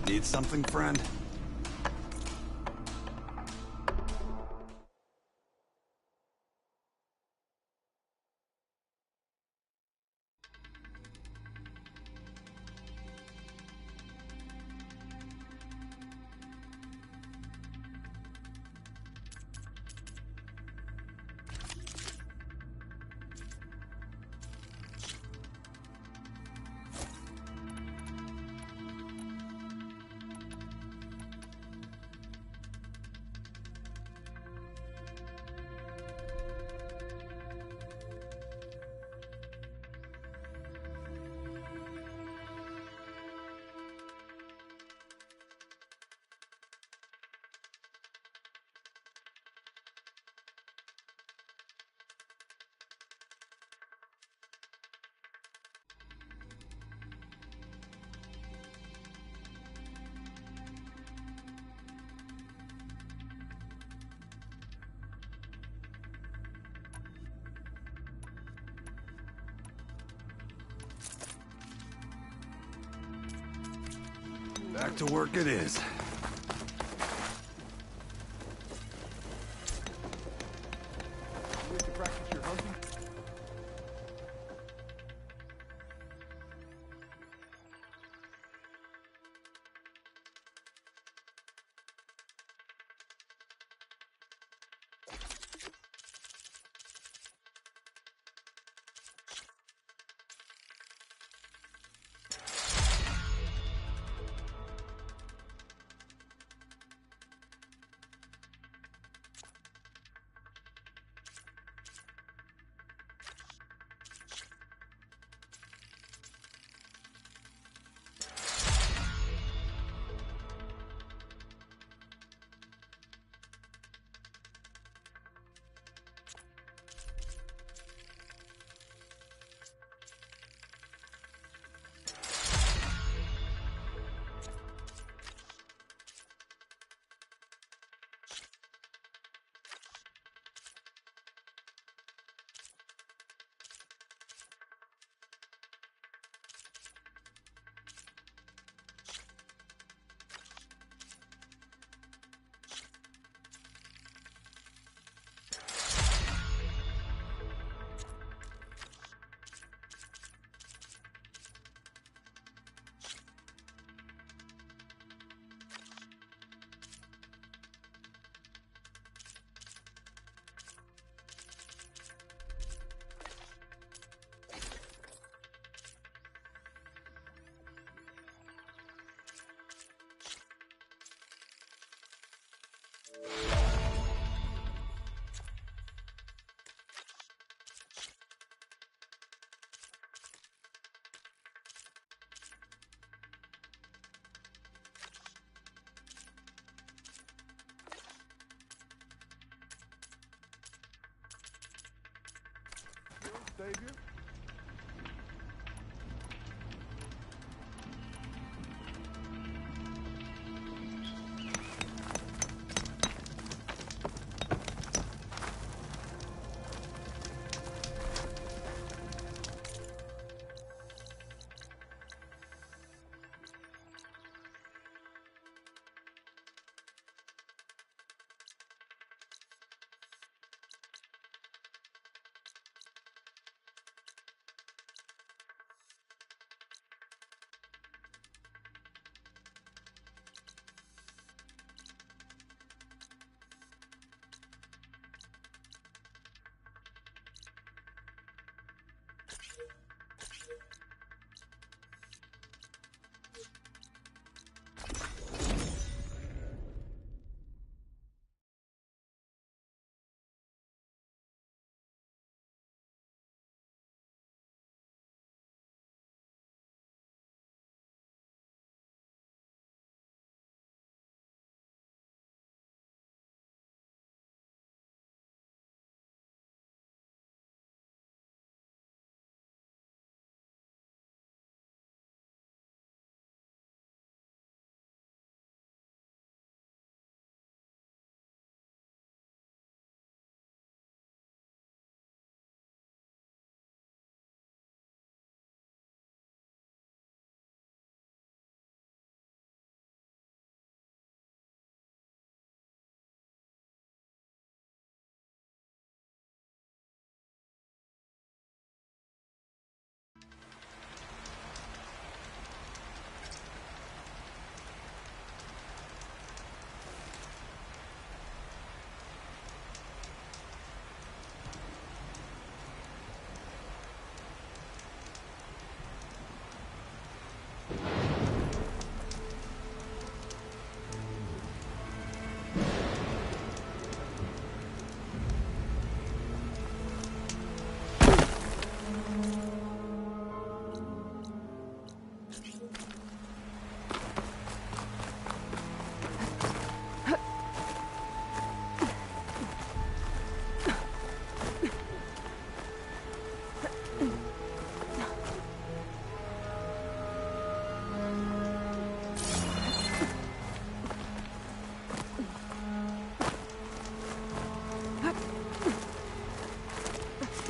Need something, friend? Back to work it is. You have to practice your hunting? Savior?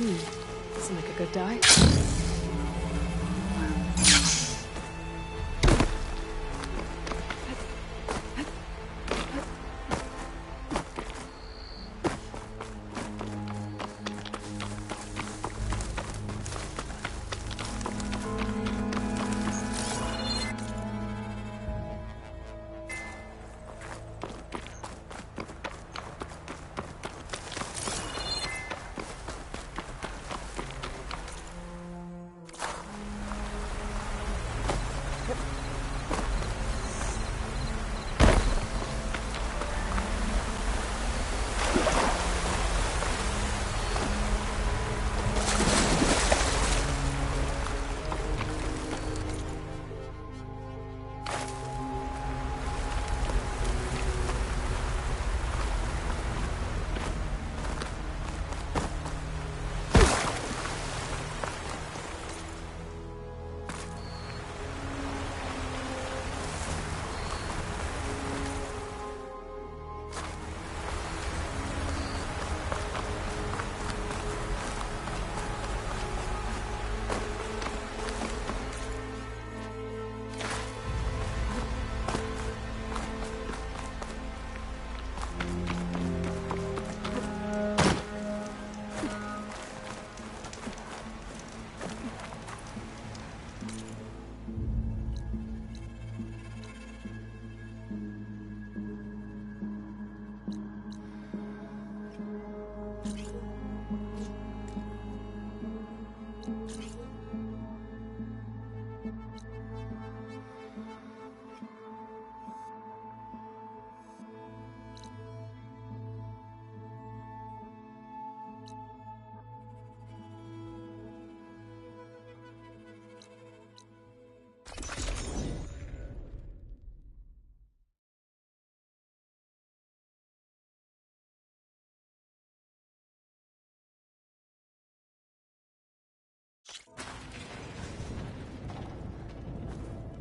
Doesn't make a good die.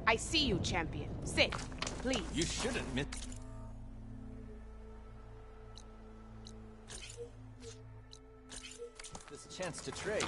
I see you, champion. Sit, please. You shouldn't miss. This chance to trade.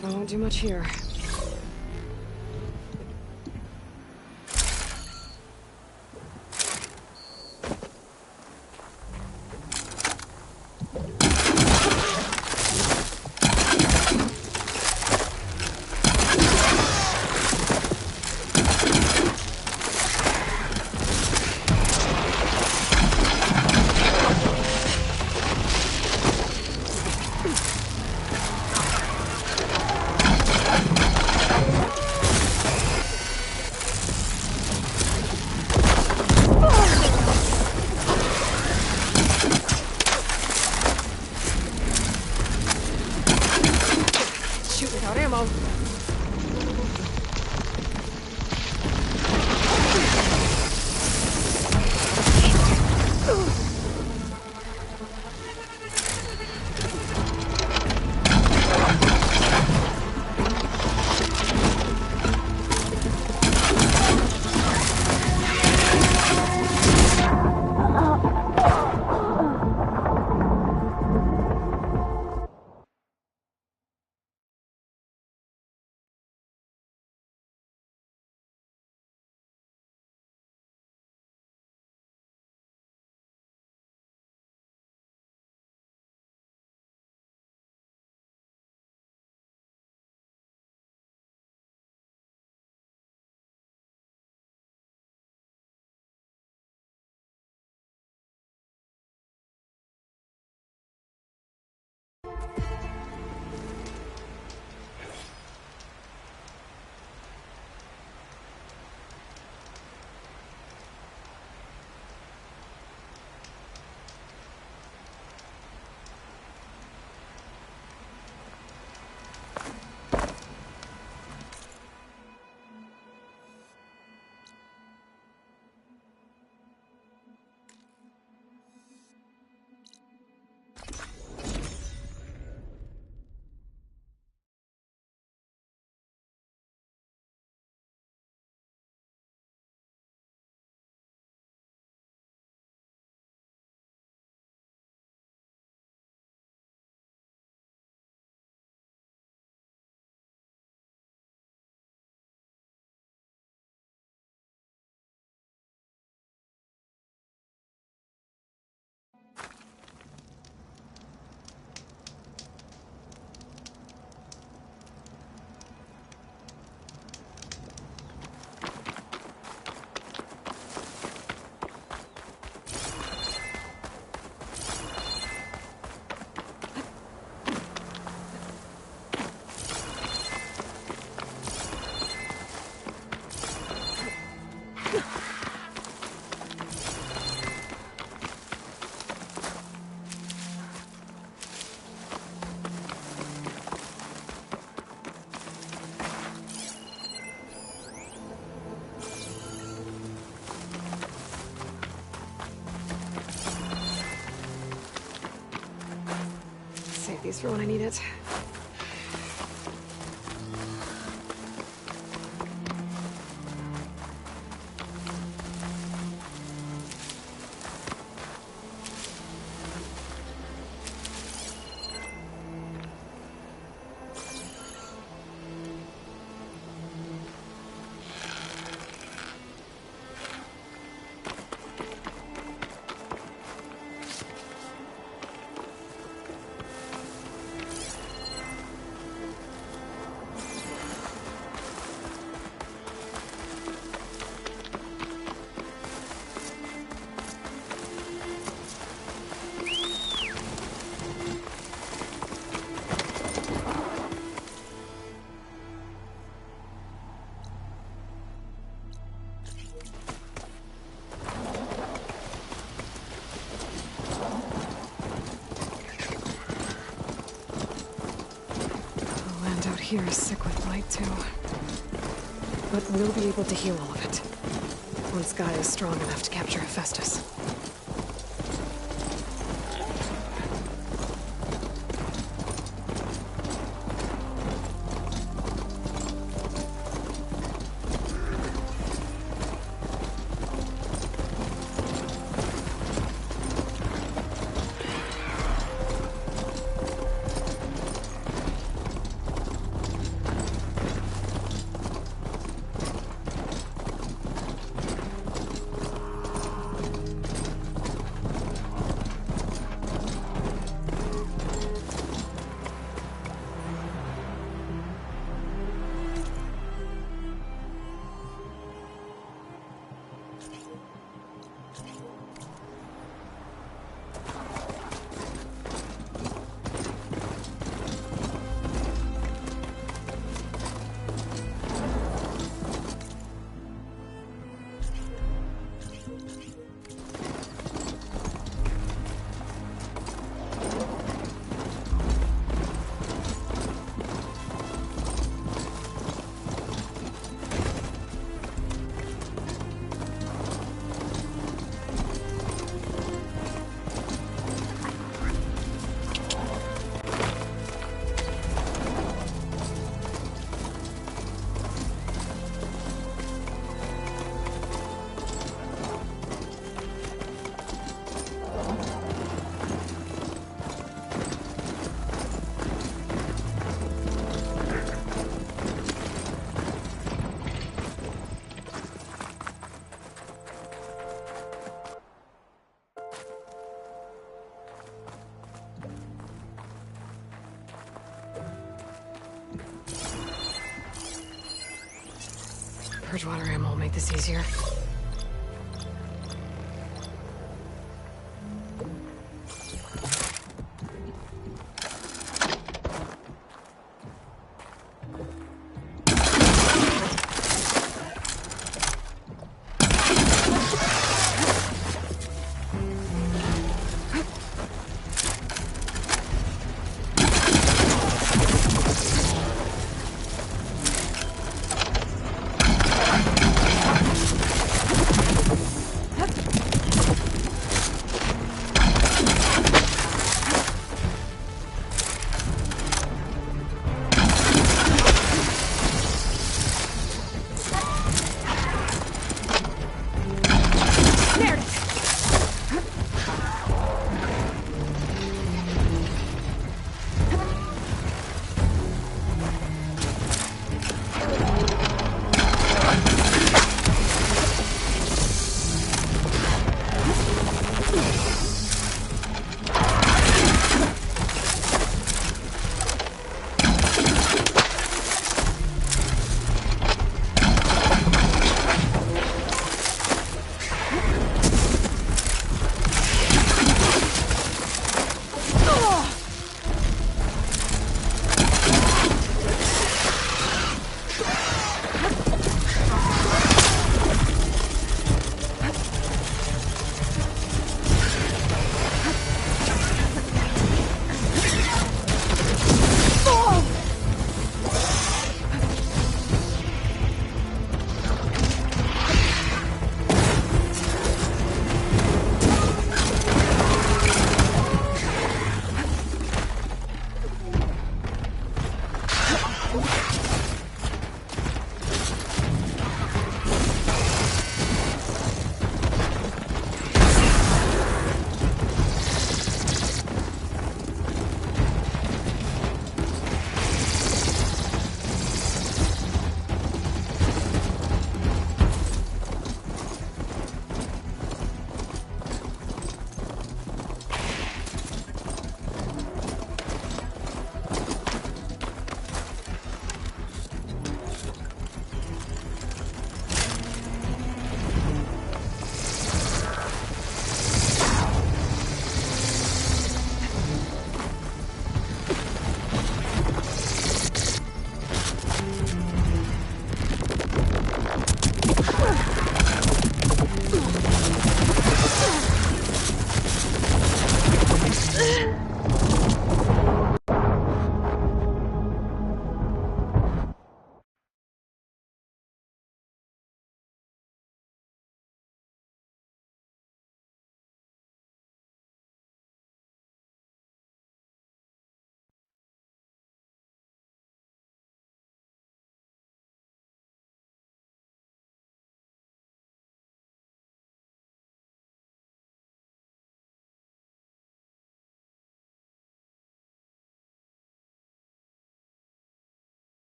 I won't do much here. Save these for when I need it. Here is sick with blight too. But we'll be able to heal all of it. Once Guy is strong enough to capture Hephaestus. Purge water ammo will make this easier.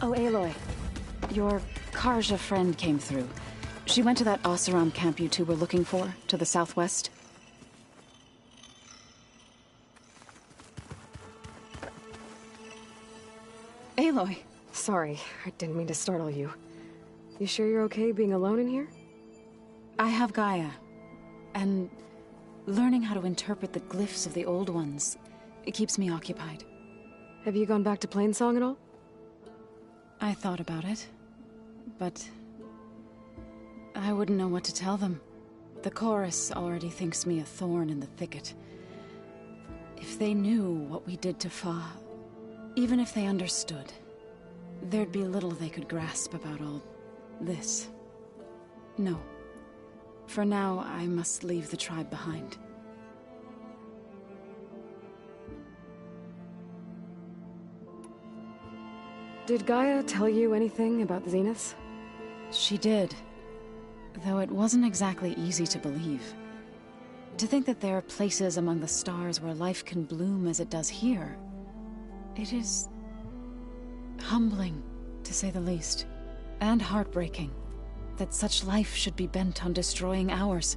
Oh, Aloy. Your Karja friend came through. She went to that Oseram camp you two were looking for, to the southwest. Aloy. Sorry, I didn't mean to startle you. You sure you're okay being alone in here? I have Gaia. And learning how to interpret the glyphs of the old ones, it keeps me occupied. Have you gone back to Plainsong at all? I thought about it, but I wouldn't know what to tell them. The chorus already thinks me a thorn in the thicket. If they knew what we did to Fa, even if they understood, there'd be little they could grasp about all this. No. For now, I must leave the tribe behind. Did Gaia tell you anything about the Zeniths? She did. Though it wasn't exactly easy to believe. To think that there are places among the stars where life can bloom as it does here. It is humbling, to say the least. And heartbreaking, that such life should be bent on destroying ours.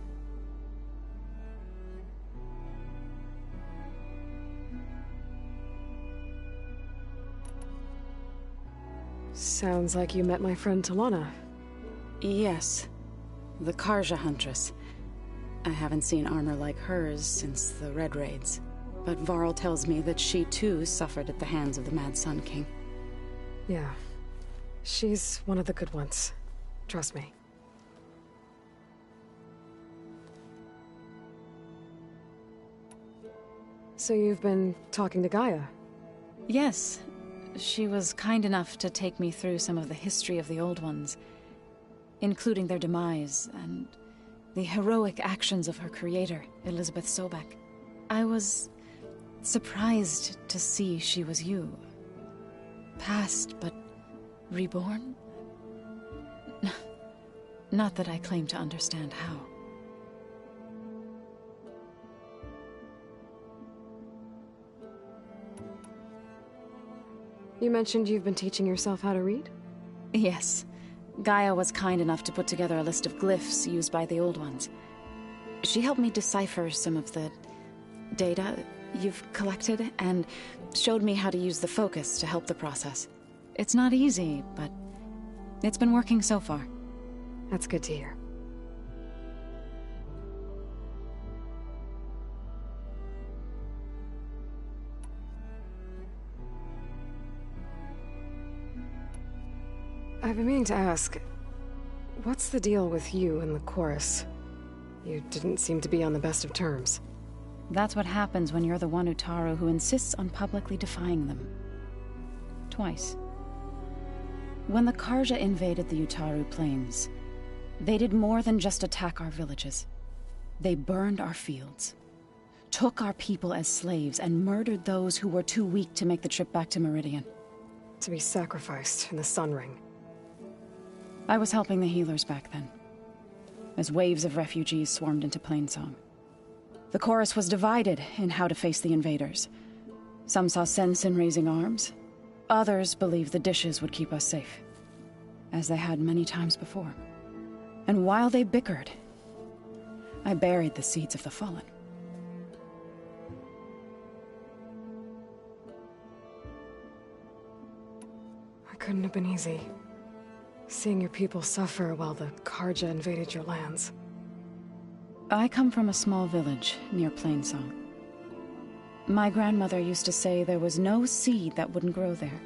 Sounds like you met my friend Talana. Yes. The Karja Huntress. I haven't seen armor like hers since the Red Raids. But Varl tells me that she too suffered at the hands of the Mad Sun King. Yeah. She's one of the good ones. Trust me. So you've been talking to Gaia? Yes. She was kind enough to take me through some of the history of the Old Ones, including their demise and the heroic actions of her creator, Elizabeth Sobek. I was surprised to see she was you. Past, but reborn? Not that I claim to understand how. You mentioned you've been teaching yourself how to read? Yes. Gaia was kind enough to put together a list of glyphs used by the Old Ones. She helped me decipher some of the data you've collected, and showed me how to use the focus to help the process. It's not easy, but it's been working so far. That's good to hear. I've been meaning to ask, what's the deal with you and the chorus? You didn't seem to be on the best of terms. That's what happens when you're the one Utaru who insists on publicly defying them. Twice. When the Karja invaded the Utaru plains, they did more than just attack our villages. They burned our fields, took our people as slaves, and murdered those who were too weak to make the trip back to Meridian. To be sacrificed in the Sun Ring. I was helping the healers back then, as waves of refugees swarmed into Plainsong. The chorus was divided in how to face the invaders. Some saw sense in raising arms. Others believed the dishes would keep us safe, as they had many times before. And while they bickered, I buried the seeds of the fallen. It couldn't have been easy. Seeing your people suffer while the Karja invaded your lands. I come from a small village near Plainsong. My grandmother used to say there was no seed that wouldn't grow there.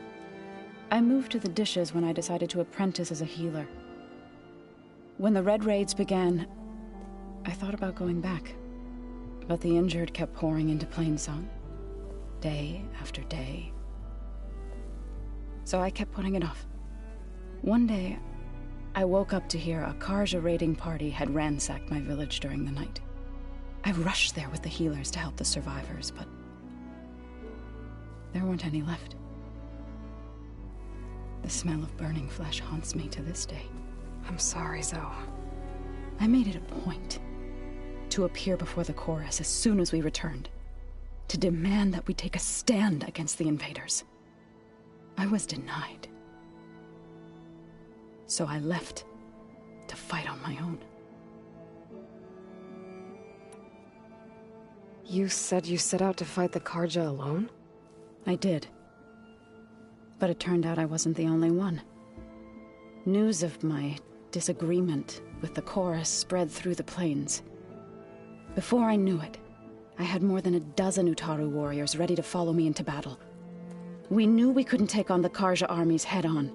I moved to the Dishes when I decided to apprentice as a healer. When the Red Raids began, I thought about going back. But the injured kept pouring into Plainsong, day after day. So I kept putting it off. One day, I woke up to hear a Karja raiding party had ransacked my village during the night. I rushed there with the healers to help the survivors, but there weren't any left. The smell of burning flesh haunts me to this day. I'm sorry, Zoe. I made it a point to appear before the chorus as soon as we returned, to demand that we take a stand against the invaders. I was denied. So I left to fight on my own. You said you set out to fight the Karja alone? I did. But it turned out I wasn't the only one. News of my disagreement with the chorus spread through the plains. Before I knew it, I had more than a dozen Utaru warriors ready to follow me into battle. We knew we couldn't take on the Karja armies head-on,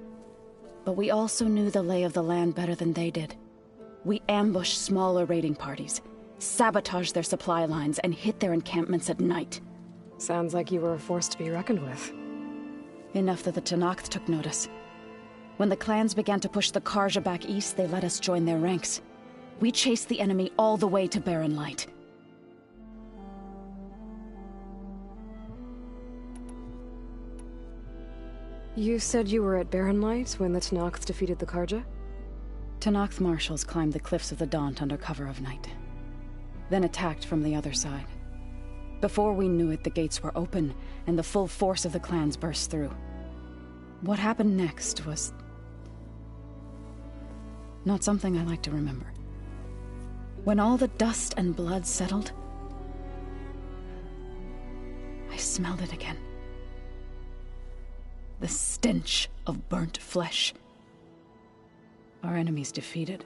but we also knew the lay of the land better than they did. We ambushed smaller raiding parties, sabotaged their supply lines, and hit their encampments at night. Sounds like you were a force to be reckoned with. Enough that the Tenakth took notice. When the clans began to push the Karja back east, they let us join their ranks. We chased the enemy all the way to Barren Light. You said you were at Barren Light when the Tenakth defeated the Karja? Tenakth marshals climbed the cliffs of the Daunt under cover of night, then attacked from the other side. Before we knew it, the gates were open, and the full force of the clans burst through. What happened next was not something I like to remember. When all the dust and blood settled, I smelled it again. The stench of burnt flesh. Our enemies defeated.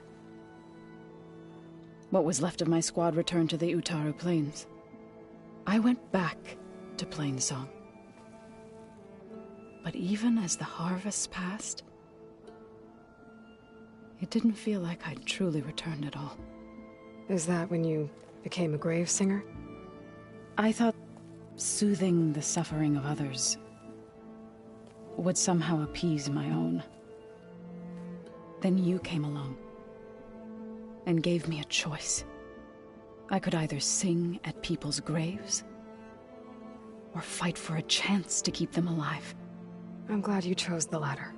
What was left of my squad returned to the Utaru Plains. I went back to Plainsong. But even as the harvests passed, it didn't feel like I'd truly returned at all. Is that when you became a grave singer? I thought soothing the suffering of others would somehow appease my own. Then you came along and gave me a choice. I could either sing at people's graves or fight for a chance to keep them alive. I'm glad you chose the latter.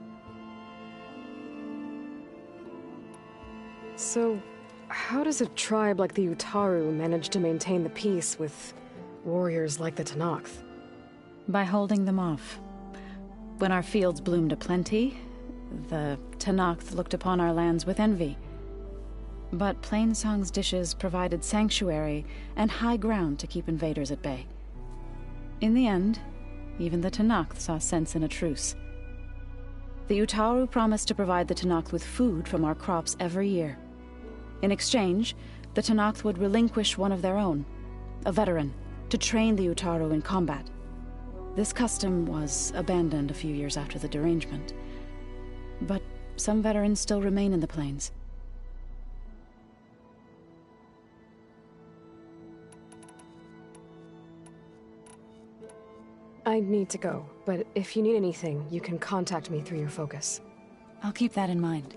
So, how does a tribe like the Utaru manage to maintain the peace with warriors like the Tenakth? By holding them off. When our fields bloomed aplenty, the Tenakth looked upon our lands with envy. But Plainsong's Dishes provided sanctuary and high ground to keep invaders at bay. In the end, even the Tenakth saw sense in a truce. The Utaru promised to provide the Tenakth with food from our crops every year. In exchange, the Tenakth would relinquish one of their own, a veteran, to train the Utaru in combat. This custom was abandoned a few years after the derangement, but some veterans still remain in the plains. I need to go, but if you need anything, you can contact me through your focus. I'll keep that in mind.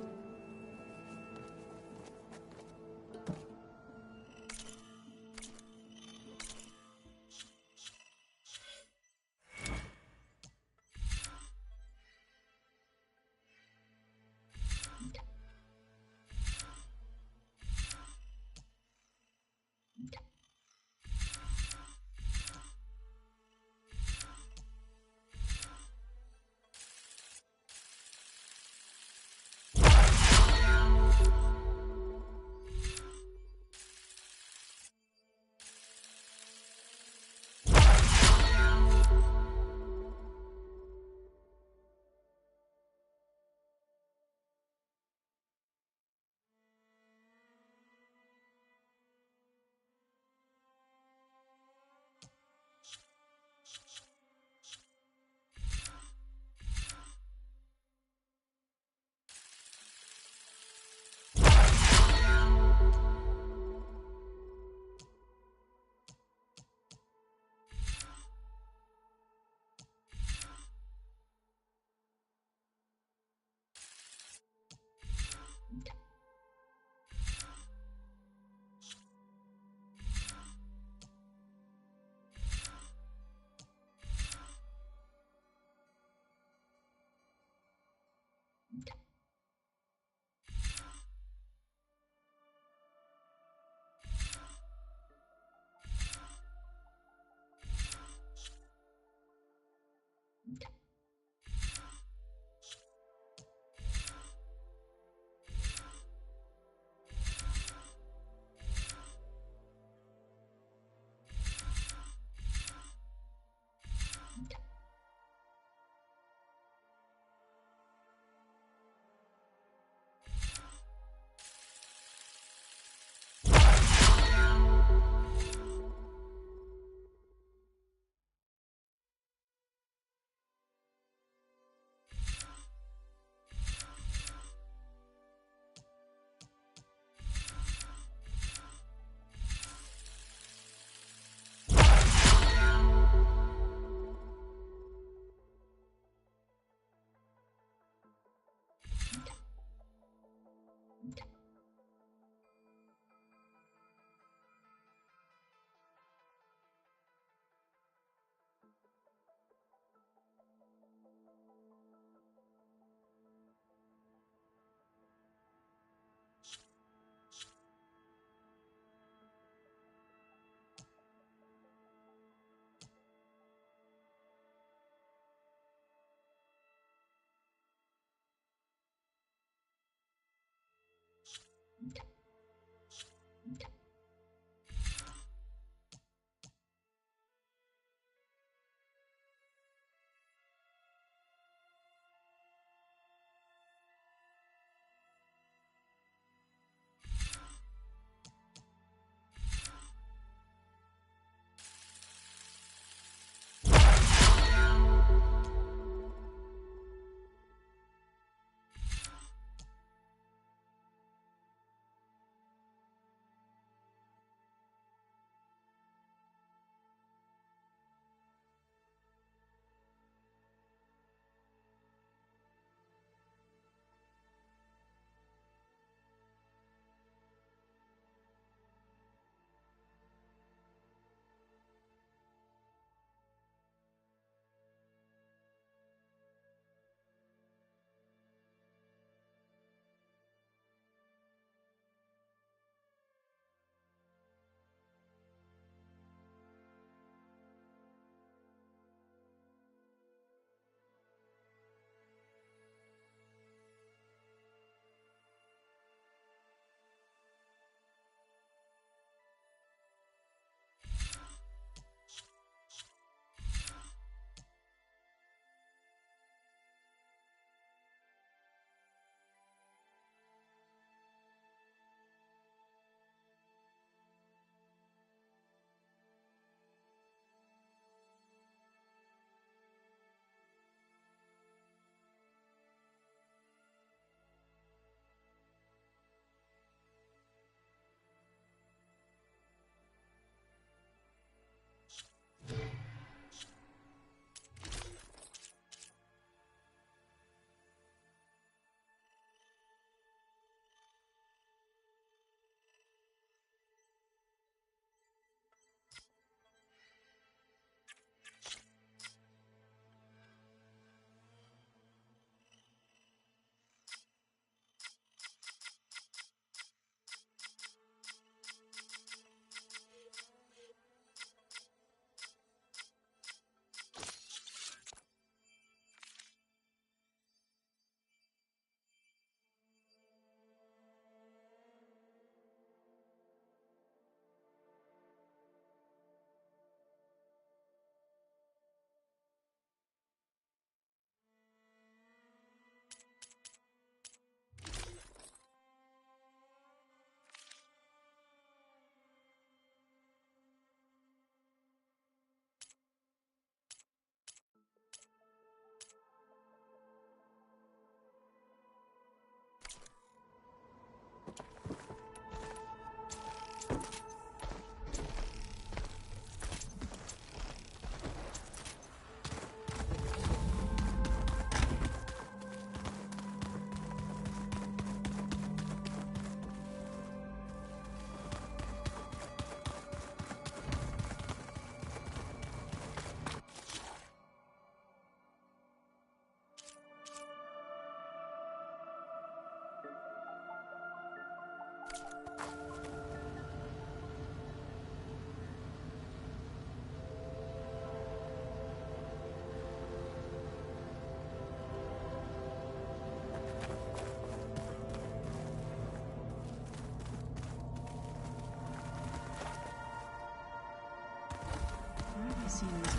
Seems...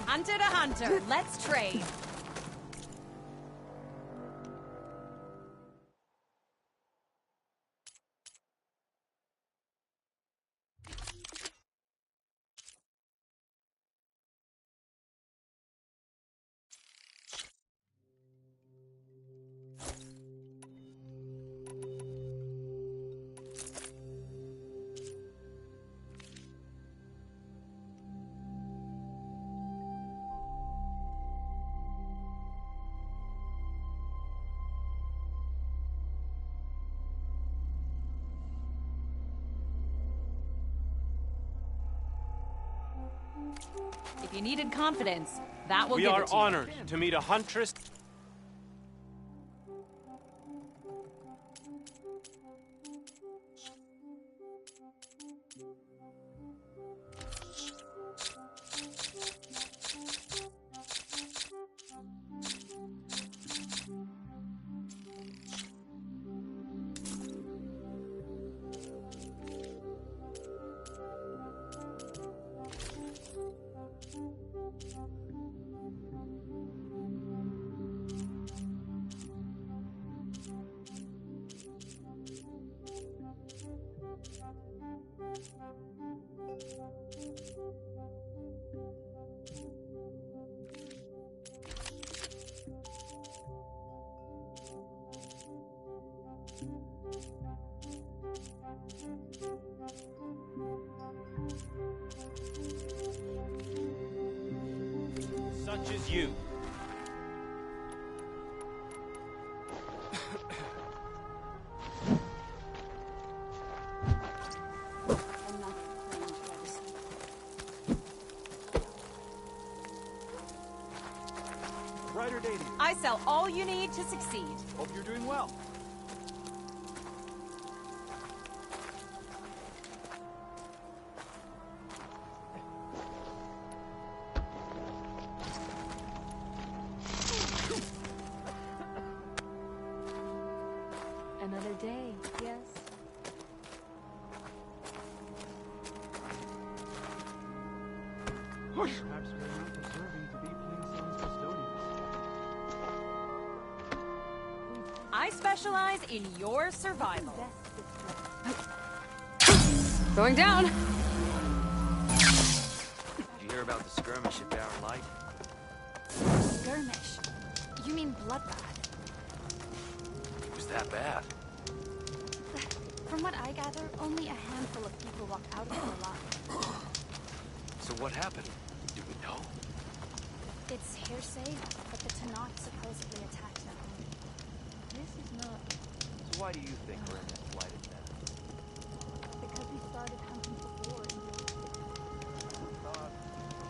Hunter to hunter, let's trade. If you needed confidence, that will We give are it to you. honored to meet a huntress. Such as you. Brighter day to you. I sell all you need to succeed. Hope you're doing well. Another day, yes. Perhaps we're not deserving to be King custodians. I specialize in your survival. Going down! Did you hear about the skirmish at Barren Light? Skirmish. You mean bloodbath? It was that bad. From what I gather, only a handful of people walked out of it alive. So what happened? Do we know? It's hearsay, but the Tanakh supposedly attacked them. This is not... So why do you think we're in that flight at that? started hunting for war in your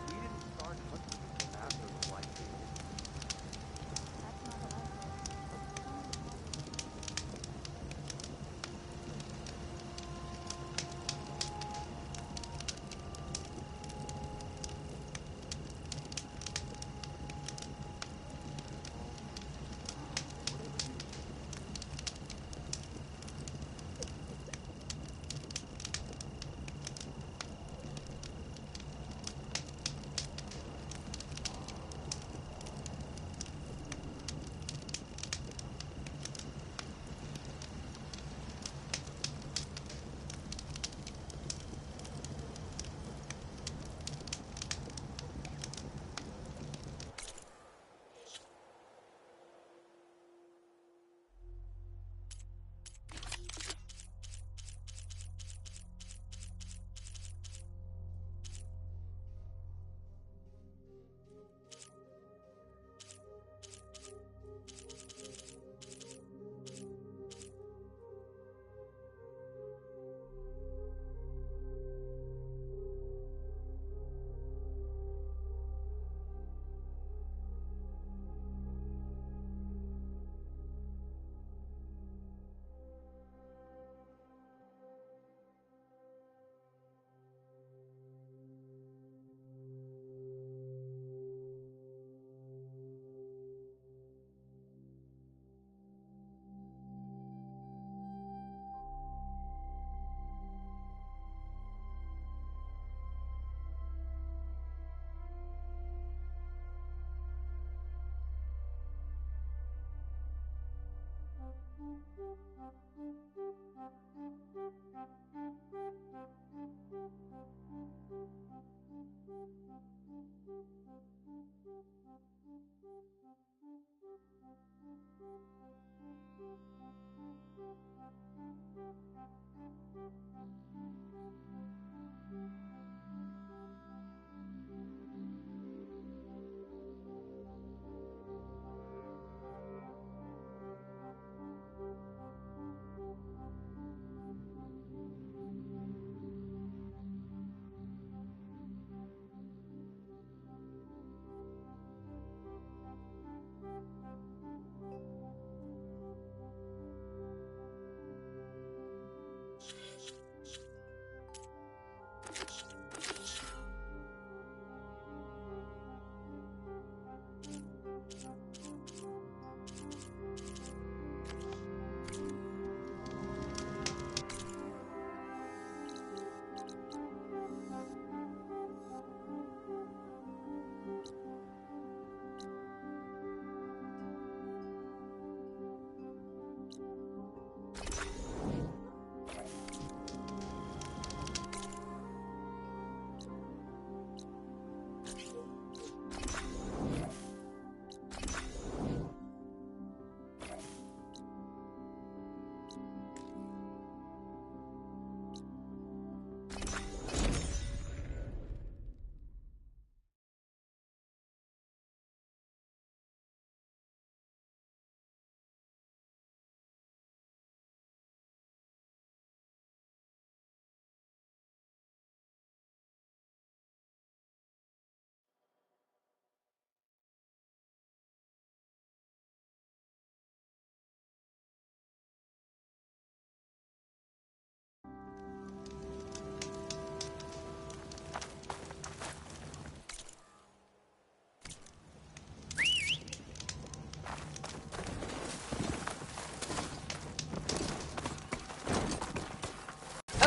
We didn't start hunting after the light faded. That's not what I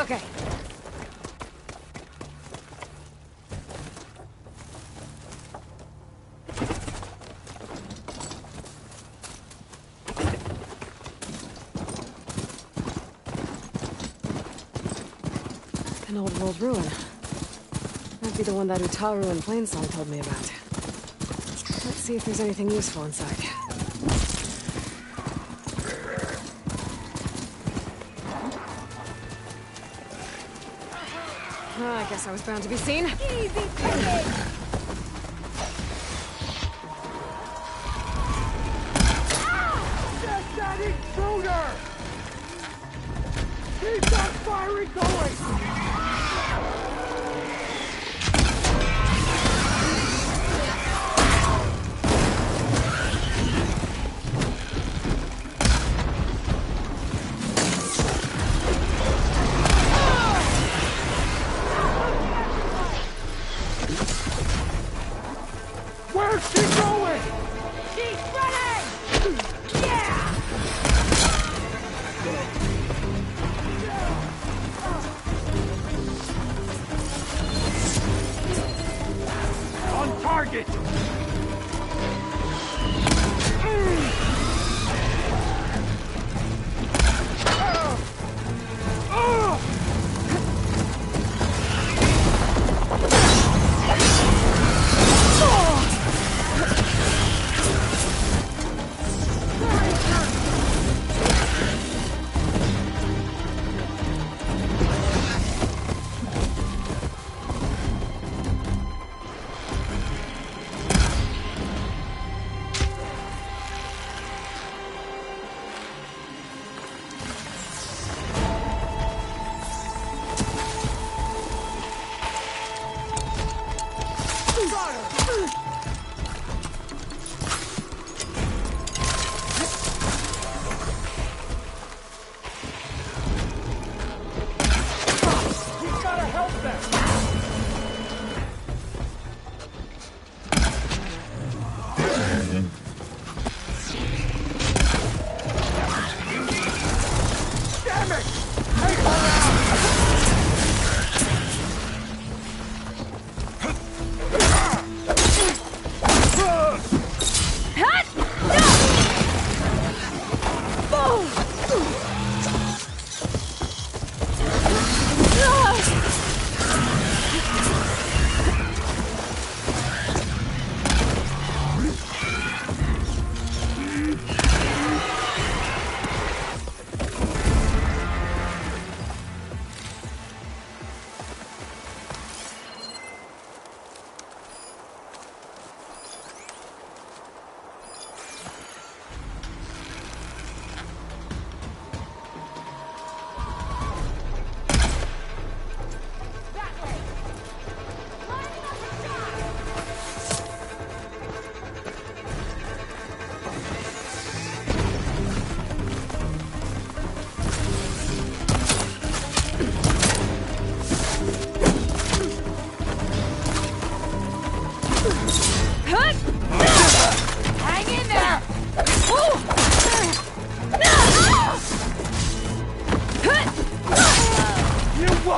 Okay. An old world ruin. Might be the one that Utaru and Plainsong told me about. Let's see if there's anything useful inside. I guess I was bound to be seen. Easy picking! Get that intruder! Keep that firing going!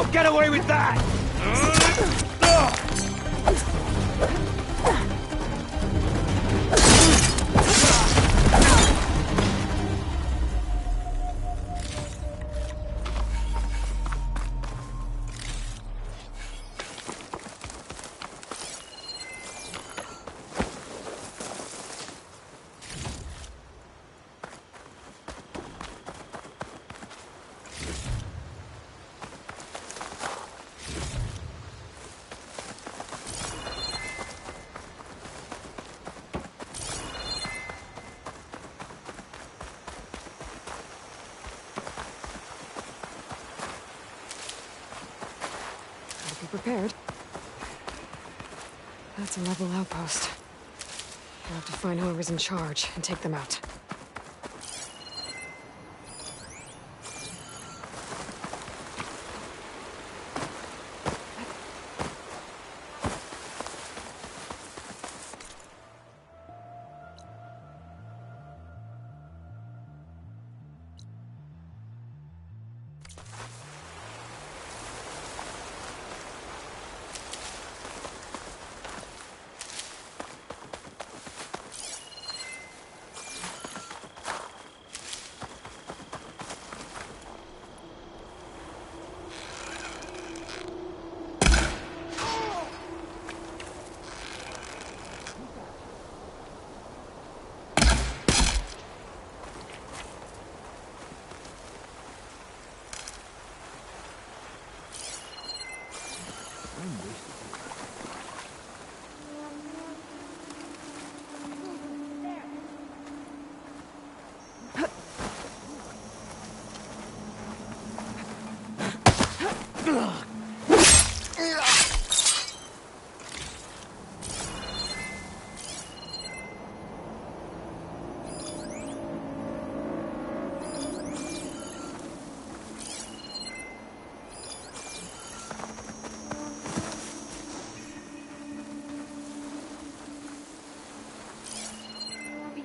Don't get away with that! Be prepared. That's a rebel outpost. I'll have to find whoever's in charge and take them out.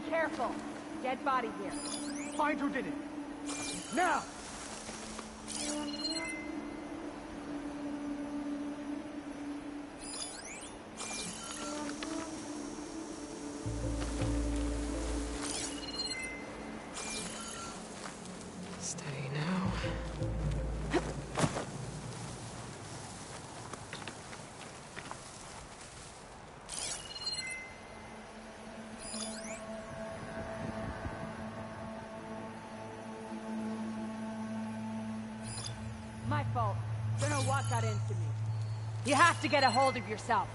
Careful. Dead body here. Find who did it. Now! Steady now. My fault. Don't know what got into me. You have to get a hold of yourself.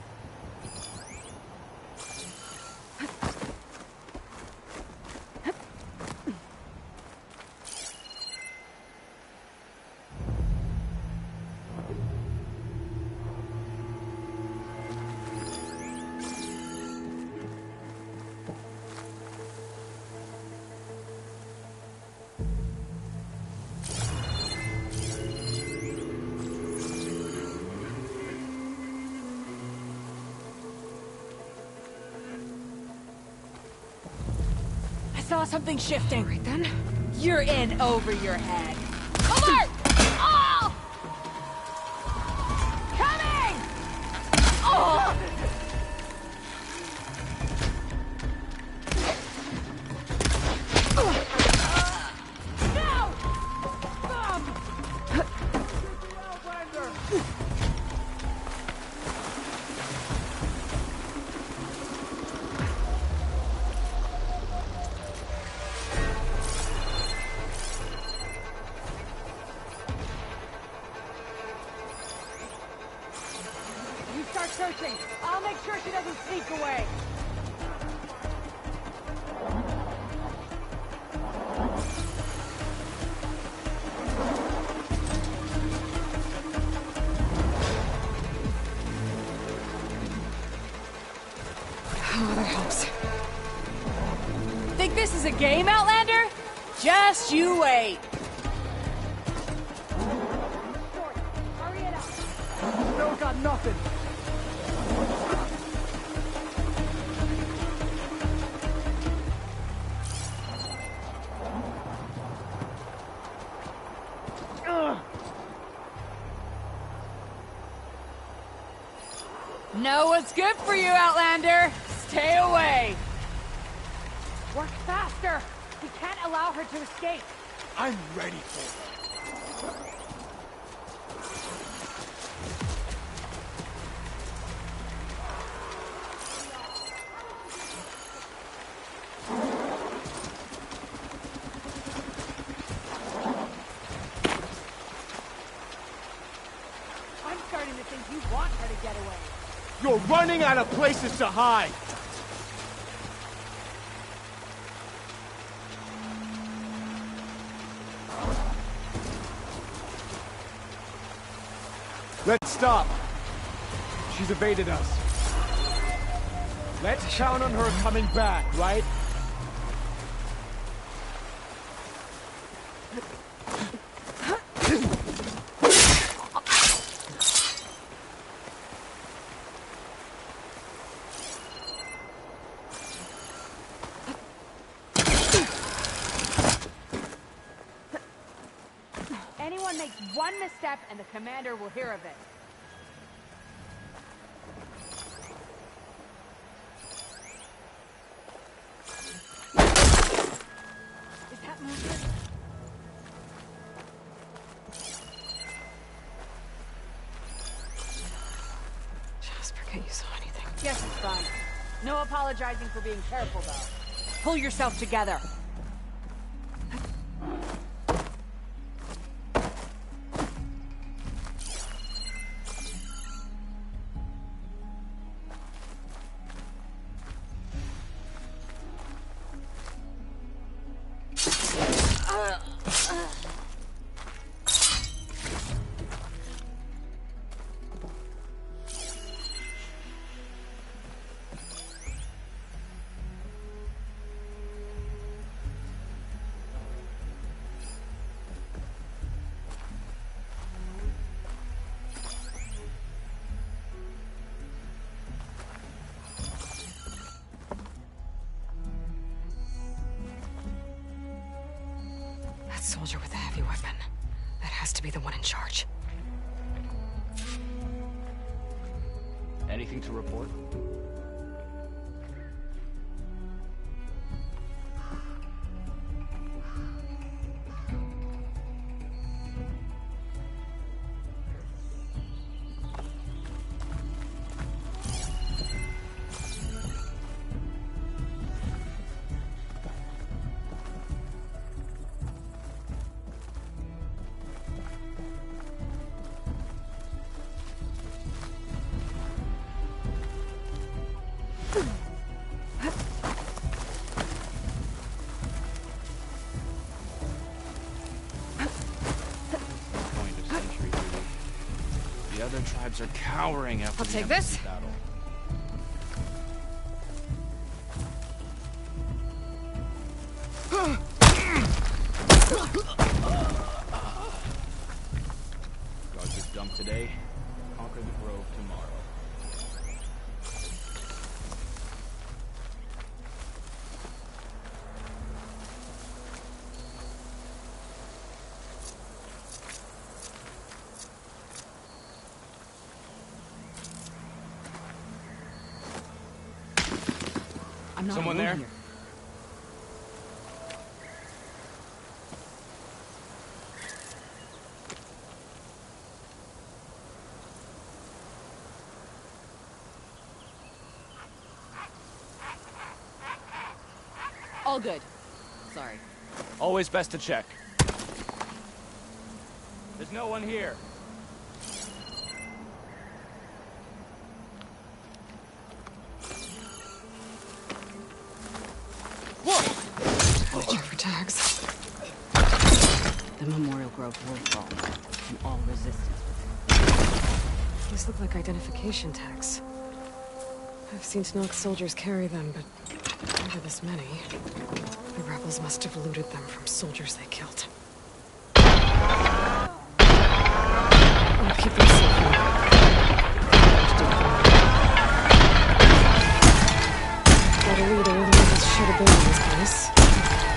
Saw something shifting. Right then. You're in over your head. Alert! Oh! Coming! Oh! No! Start searching. I'll make sure she doesn't sneak away. Oh, that helps. Think this is a game, Outlander? Just you wait. Hurry it up. Still got nothing. Know what's good for you, Outlander. Stay away. Work faster. We can't allow her to escape. I'm ready for her. I'm starting to think you want her to get away. You're running out of places to hide. Let's stop. She's evaded us. Let's count on her coming back, right? Anyone makes one misstep and the commander will hear of it. Is that movement? Jasper, can't you saw anything? Yes, it's fine. No apologizing for being careful, though. Pull yourself together. That soldier with the heavy weapon. That has to be the one in charge. Anything to report? The other tribes are cowering after I'll the take Emperor's this. battle. Guards are dumped today. Conquer the grove tomorrow. I'm not Someone alone there? here. All good. Sorry. Always best to check. There's no one here. Check for tags. The Memorial Grove will fall, and all resistance. These look like identification tags. I've seen Snoke soldiers carry them, but never this many. The rebels must have looted them from soldiers they killed. I'll keep them safe now. Got a leader, the rebels should have been in this place.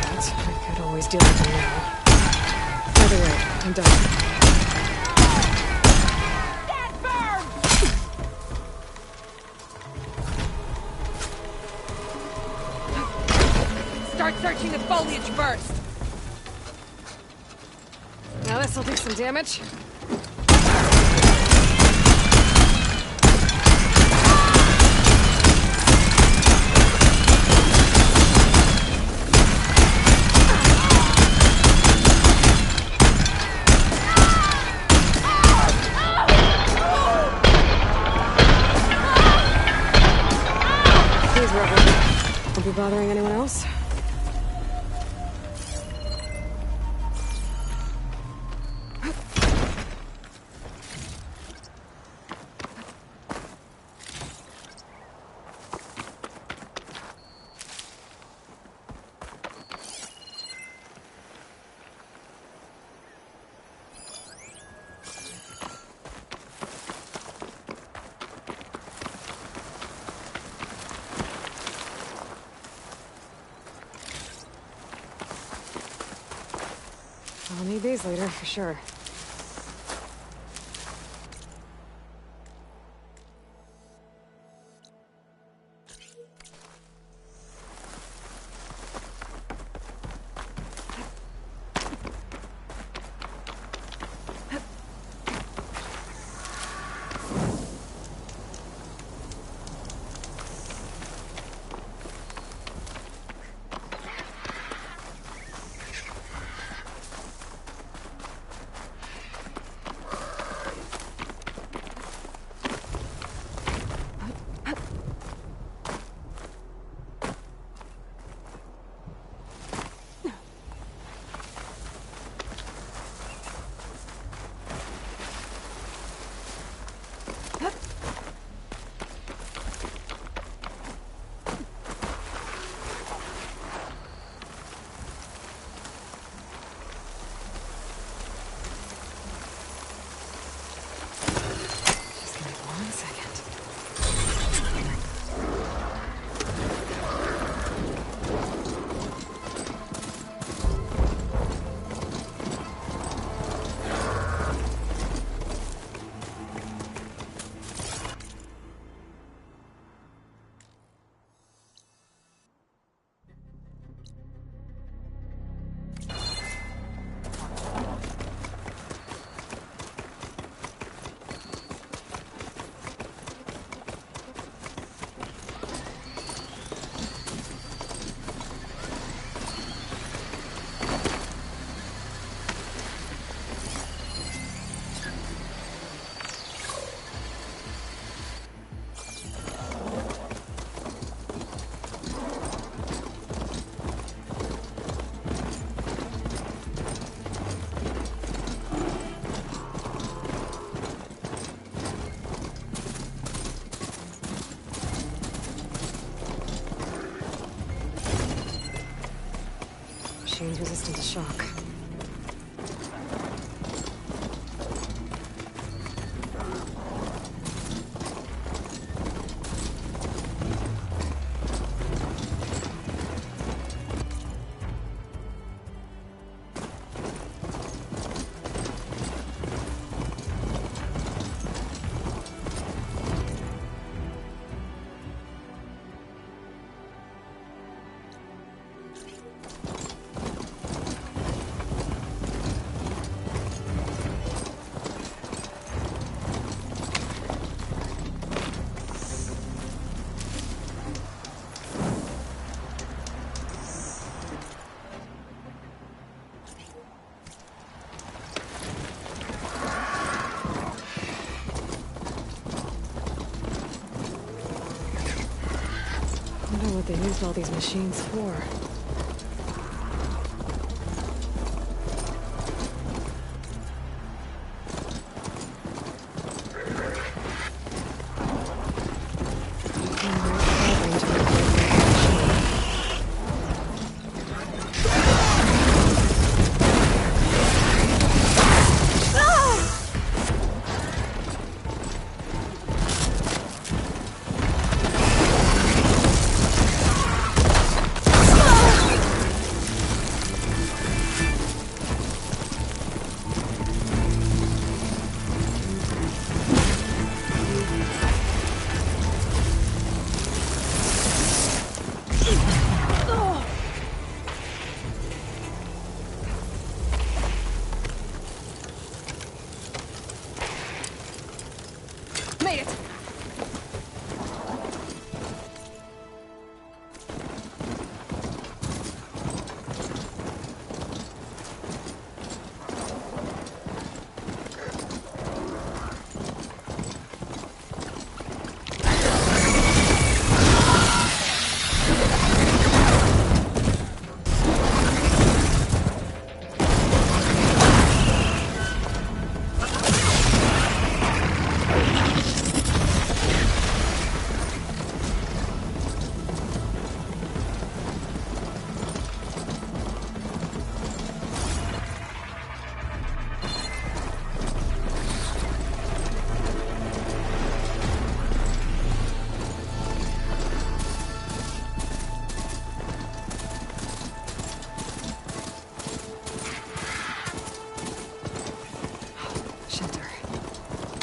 But I could always deal with them now. By the way, I'm done. searching the foliage first. Now this'll do some damage. Please, Rebel. Won't be bothering anyone else? I'll need these later, for sure. Machine's resistant to shock. I wonder what they used all these machines for. Made it!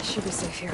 Should be safe here.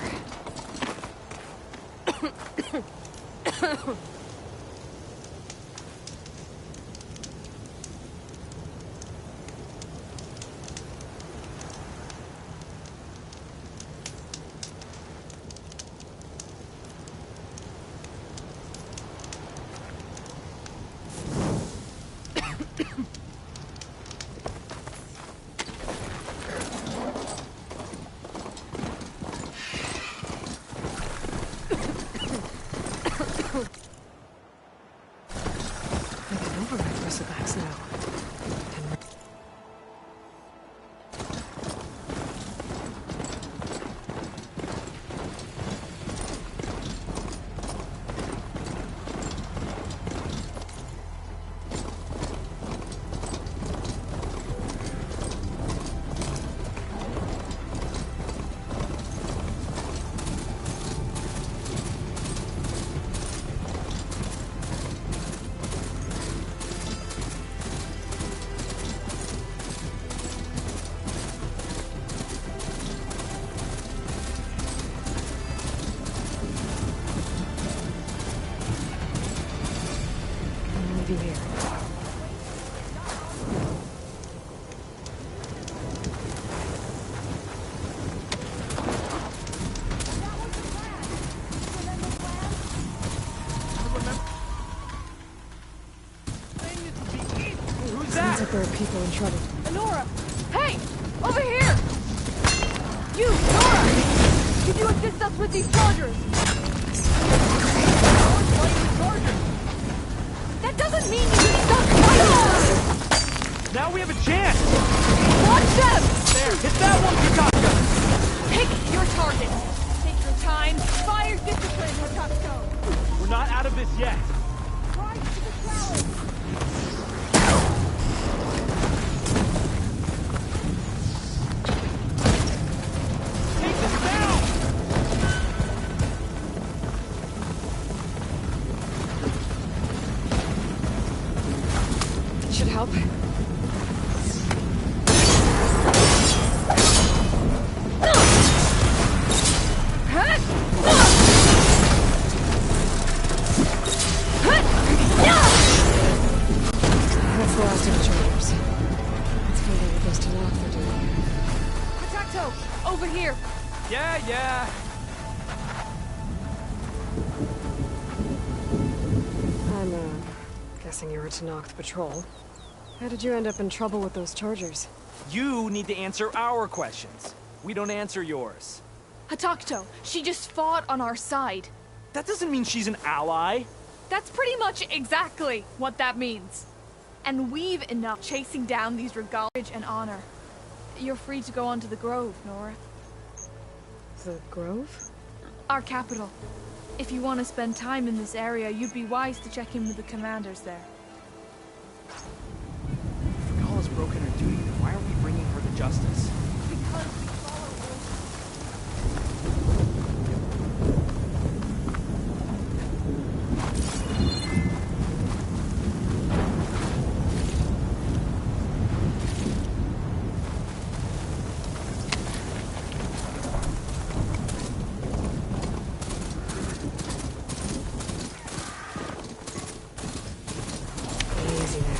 You here. Who's Sounds that? like there are people in trouble. Nora! Hey! Over here! You, Nora! Could you assist us with these chargers? That doesn't mean you can stop fighting! Now we have a chance! Watch them! There, hit that one, Pikachu! Pick your target. Take your time. Fire discipline, Hatato. We're not out of this yet. Rise to the challenge. Take this down! Should help. That's the last of the chargers. Let's find out what those Tanakh are doing here. Hatato, over here. Yeah. I'm, guessing you were Tanakh patrol. How did you end up in trouble with those chargers? You need to answer our questions. We don't answer yours. Hatato, she just fought on our side. That doesn't mean she's an ally. That's pretty much exactly what that means. And we've enough chasing down these regalia and honor. You're free to go on to the Grove, Nora. The Grove? Our capital. If you want to spend time in this area, you'd be wise to check in with the commanders there. If Regala's broken her duty, then why aren't we bringing her to justice? Because we follow orders. Easy there.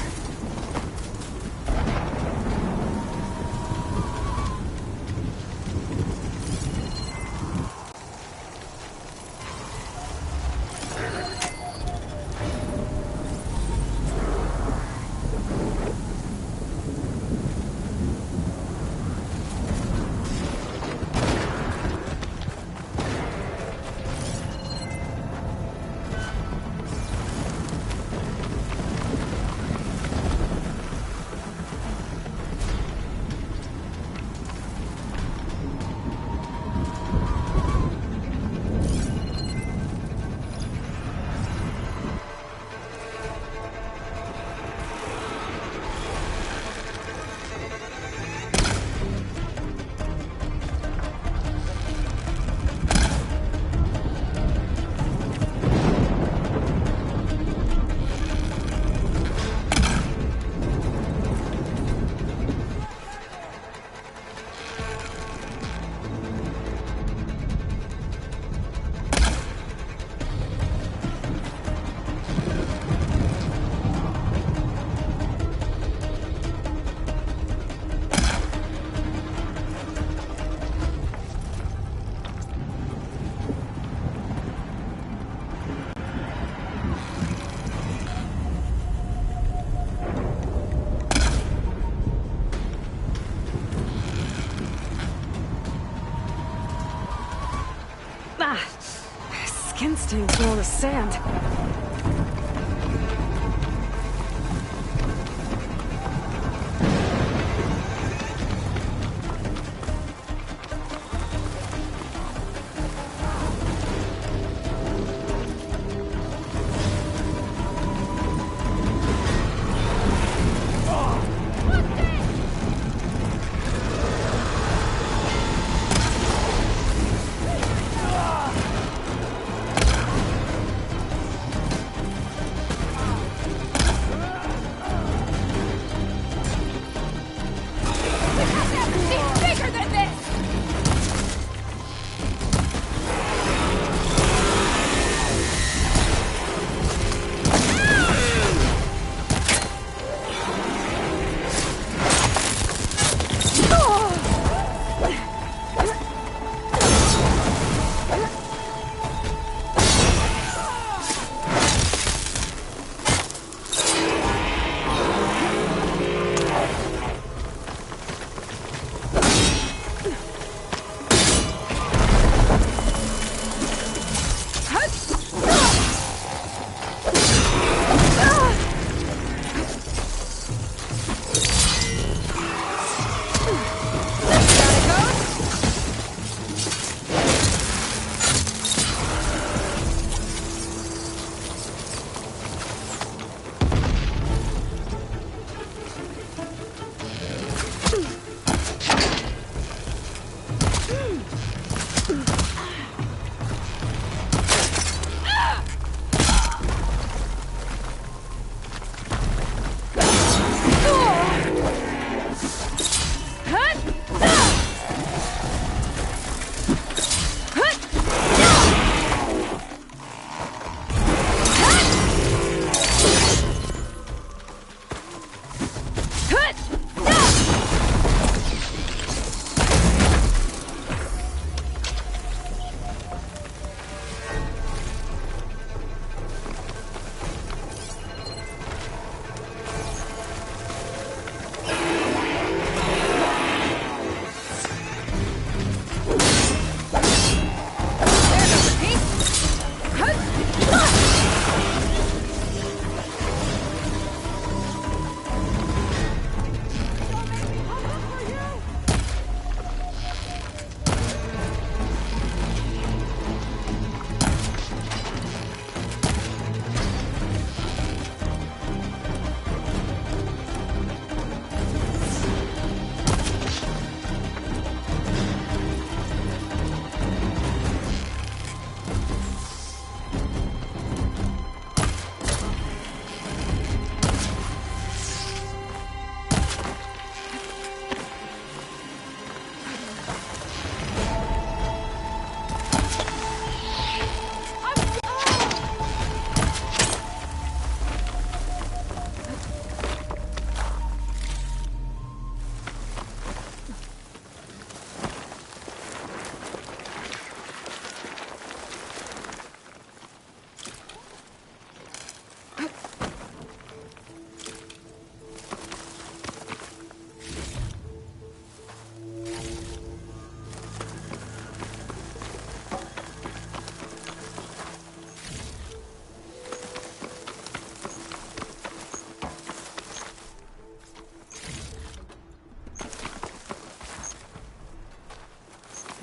skin stains through all the sand.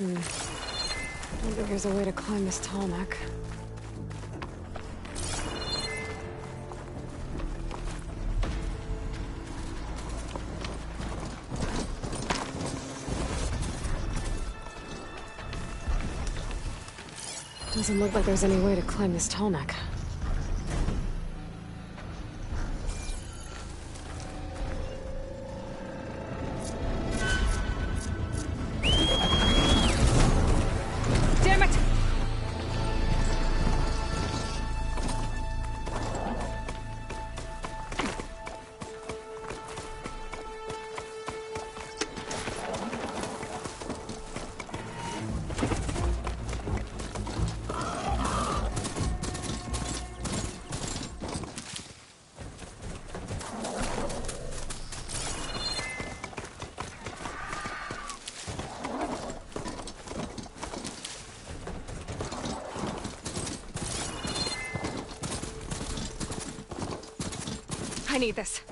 I don't think there's a way to climb this tall neck. Doesn't look like there's any way to climb this tall neck. Damn it! I need this.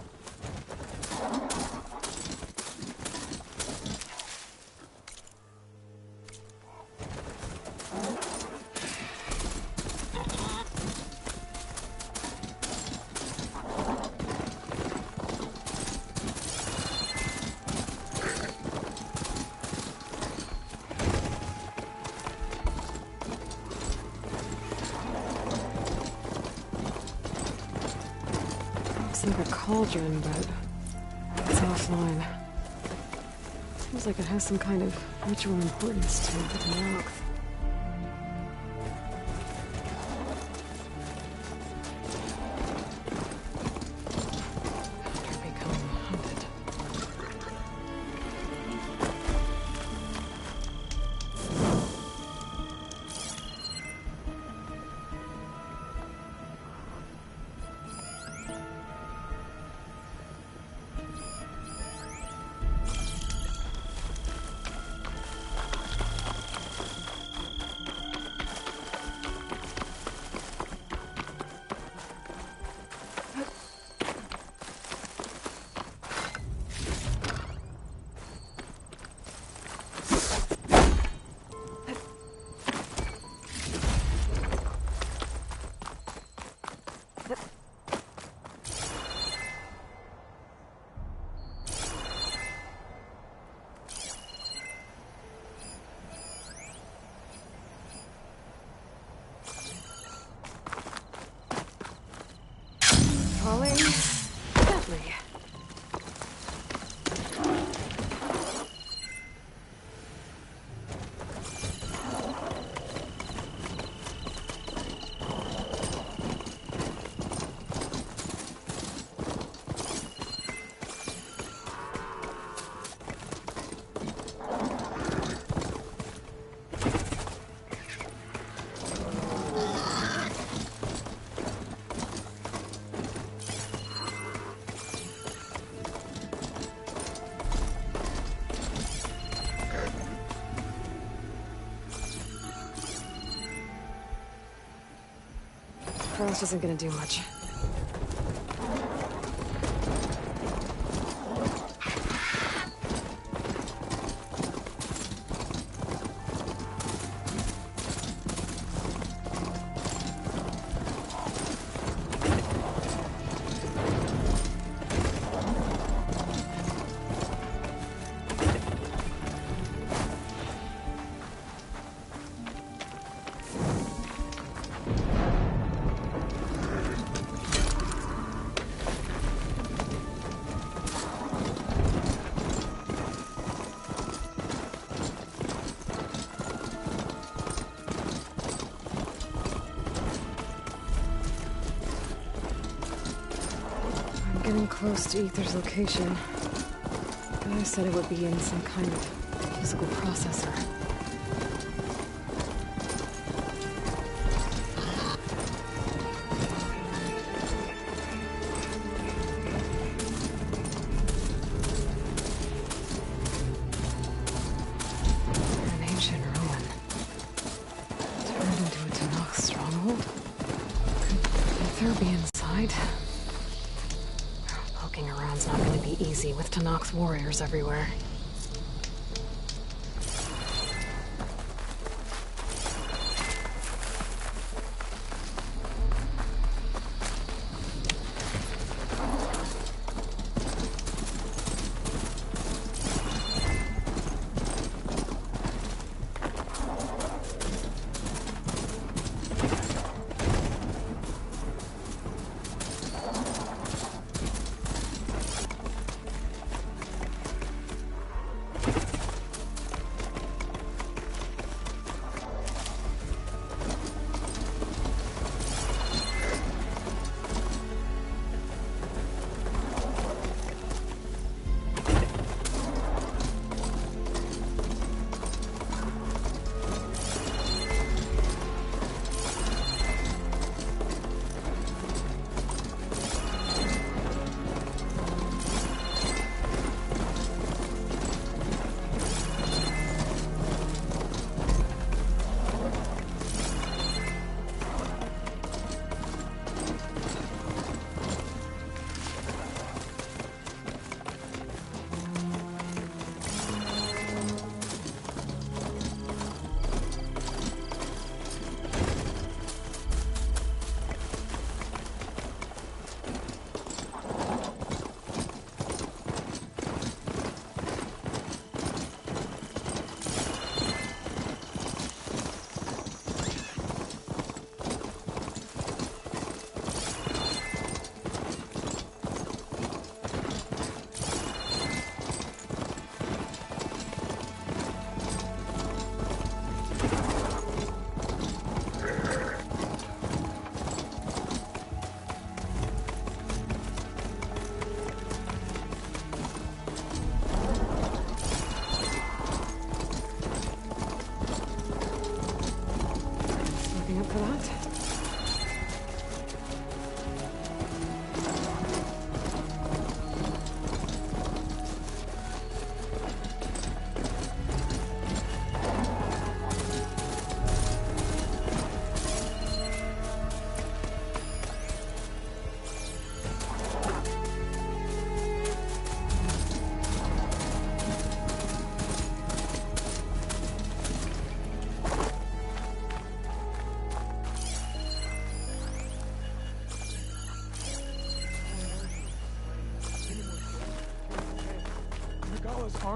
Looks like a cauldron, but it's offline. Seems like it has some kind of ritual importance to the Tanakh. After becoming haunted. Falling gently. Frost isn't gonna do much. Getting close to Ether's location. The guy said it would be in some kind of physical processor. An ancient ruin. Turned into a Tanakh stronghold? Could Ether be inside? Poking around's not going to be easy with Tanakh's warriors everywhere.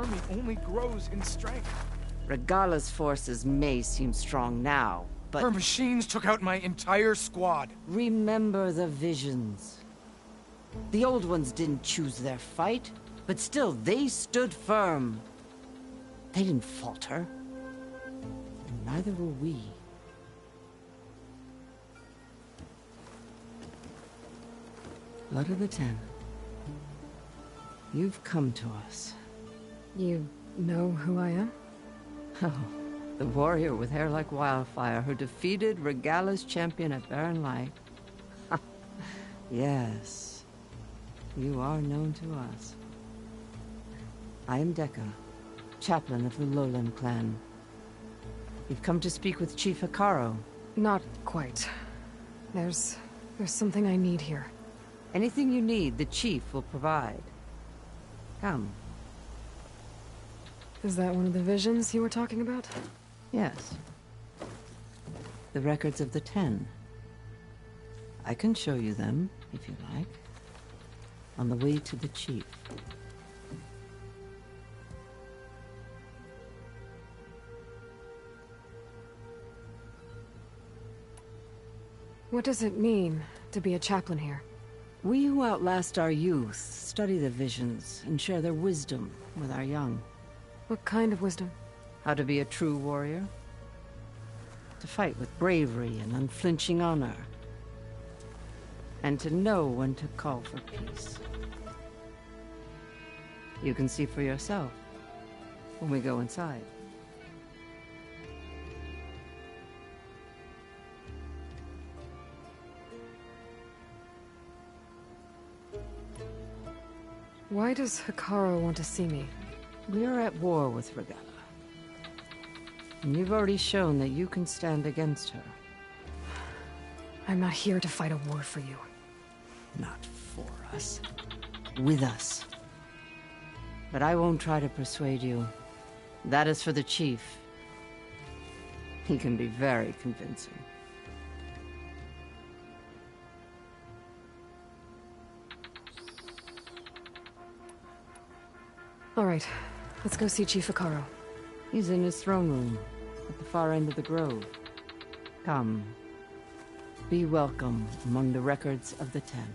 army only grows in strength. Regala's forces may seem strong now, but... Her machines took out my entire squad. Remember the visions. The old ones didn't choose their fight, but still, they stood firm. They didn't falter. And neither will we. Blood of the Ten. You've come to us. You know who I am? Oh, the warrior with hair like wildfire who defeated Regala's champion at Barren Light. Yes, you are known to us. I am Dekka, chaplain of the Lowland clan. You've come to speak with Chief Hikaru. Not quite. There's something I need here. Anything you need, the chief will provide. Come. Is that one of the visions you were talking about? Yes. The records of the Ten. I can show you them, if you like. On the way to the chief. What does it mean to be a chaplain here? We who outlast our youth study the visions and share their wisdom with our young. What kind of wisdom? How to be a true warrior. To fight with bravery and unflinching honor. And to know when to call for peace. You can see for yourself when we go inside. Why does Hikaru want to see me? We are at war with Regala. And you've already shown that you can stand against her. I'm not here to fight a war for you. Not for us. With us. But I won't try to persuade you. That is for the chief. He can be very convincing. All right, let's go see Chief Hikaru. He's in his throne room, at the far end of the grove. Come. Be welcome among the records of the Ten.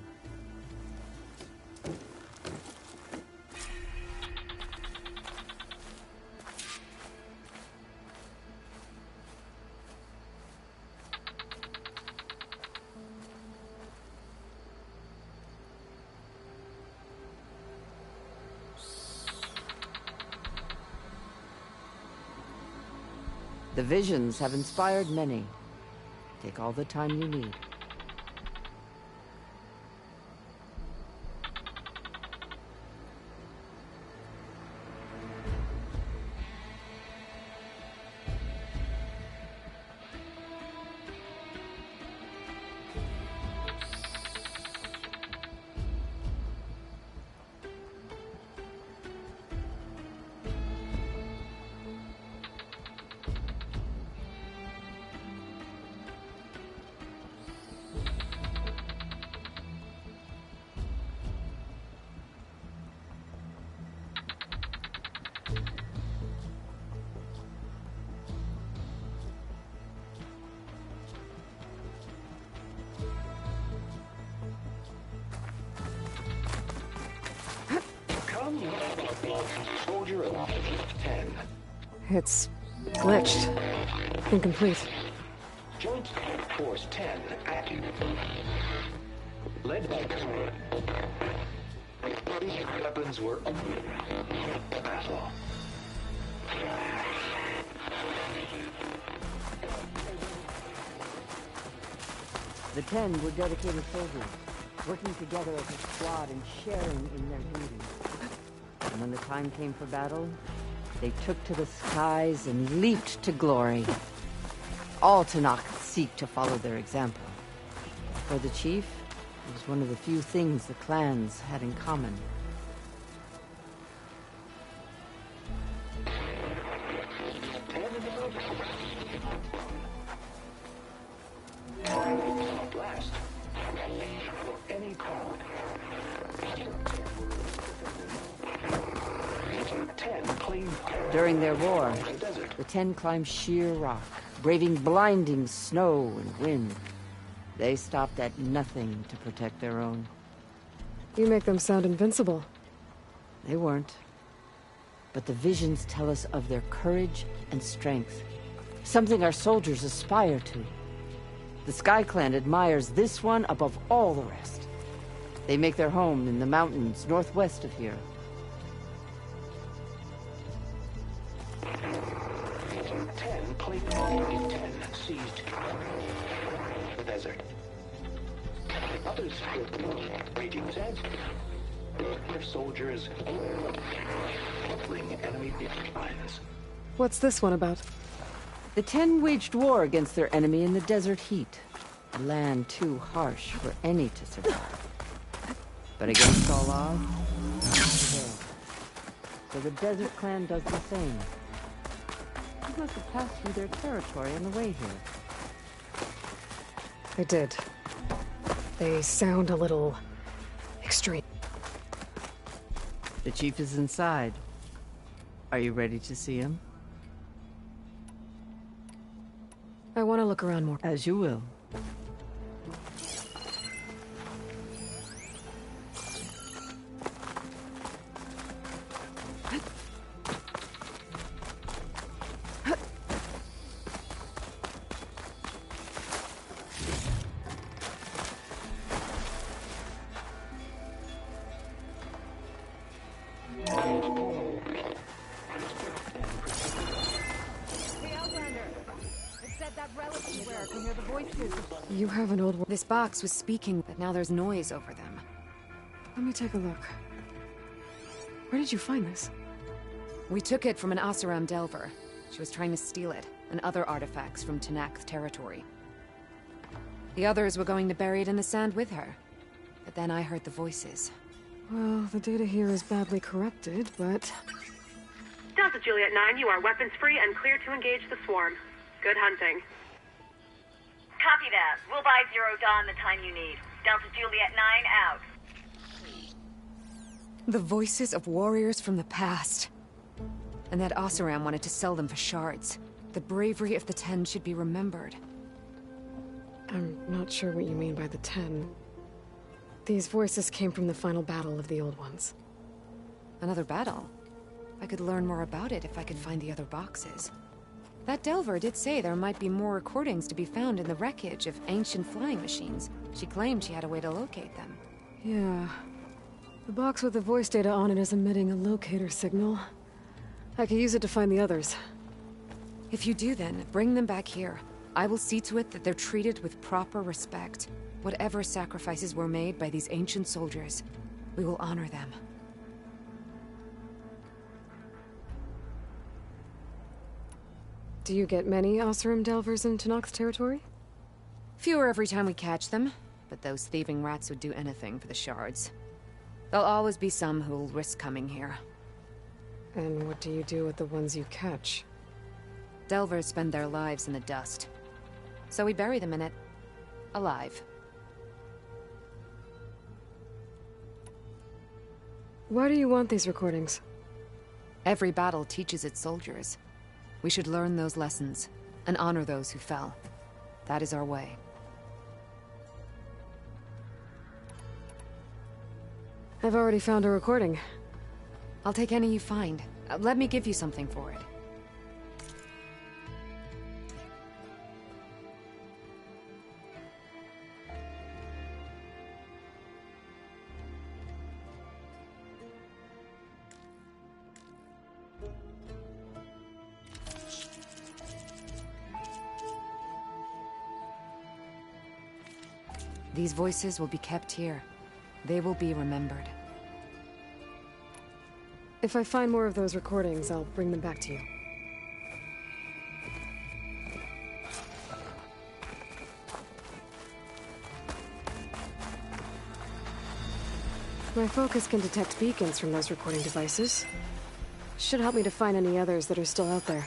The visions have inspired many. Take all the time you need. Soldier of 10. It's glitched. Incomplete. Joint Force 10 active. Led by weapons were battle. The Ten were dedicated soldiers, working together as a squad and sharing in their duties. And when the time came for battle, they took to the skies and leaped to glory. All Tanakh seek to follow their example. For the chief, it was one of the few things the clans had in common. Blast. Any call. 10 During their war, the Ten climbed sheer rock, braving blinding snow and wind. They stopped at nothing to protect their own. You make them sound invincible. They weren't. But the visions tell us of their courage and strength. Something our soldiers aspire to. The Sky Clan admires this one above all the rest. They make their home in the mountains northwest of here. 10 Plate 10 seized the desert. Others raging sands. Their soldiers leveling enemy lines. What's this one about? The Ten waged war against their enemy in the desert heat. A land too harsh for any to survive. But against all odds, none prevailed. So the Desert Clan does the same. You must have passed through their territory on the way here. I did. They sound a little extreme. The chief is inside. Are you ready to see him? I want to look around more. As you will. You have an old one. This box was speaking, but now there's noise over them. Let me take a look. Where did you find this? We took it from an Oseram Delver. She was trying to steal it, and other artifacts from Tenakth territory. The others were going to bury it in the sand with her. But then I heard the voices. Well, the data here is badly corrupted, but... Delta Juliet 9, you are weapons free and clear to engage the swarm. Good hunting. Copy that. We'll buy Zero Dawn the time you need. Delta Juliet 9 out. The voices of warriors from the past. And that Oseram wanted to sell them for shards. The bravery of the Ten should be remembered. I'm not sure what you mean by the Ten. These voices came from the final battle of the Old Ones. Another battle? I could learn more about it if I could find the other boxes. That Delver did say there might be more recordings to be found in the wreckage of ancient flying machines. She claimed she had a way to locate them. Yeah. The box with the voice data on it is emitting a locator signal. I could use it to find the others. If you do then, bring them back here. I will see to it that they're treated with proper respect. Whatever sacrifices were made by these ancient soldiers, we will honor them. Do you get many Oseram Delvers in Tenakth territory? Fewer every time we catch them, but those thieving rats would do anything for the shards. There'll always be some who'll risk coming here. And what do you do with the ones you catch? Delvers spend their lives in the dust. So we bury them in it. Alive. Why do you want these recordings? Every battle teaches its soldiers. We should learn those lessons, and honor those who fell. That is our way. I've already found a recording. I'll take any you find. Let me give you something for it. These voices will be kept here. They will be remembered. If I find more of those recordings, I'll bring them back to you. My focus can detect beacons from those recording devices. Should help me to find any others that are still out there.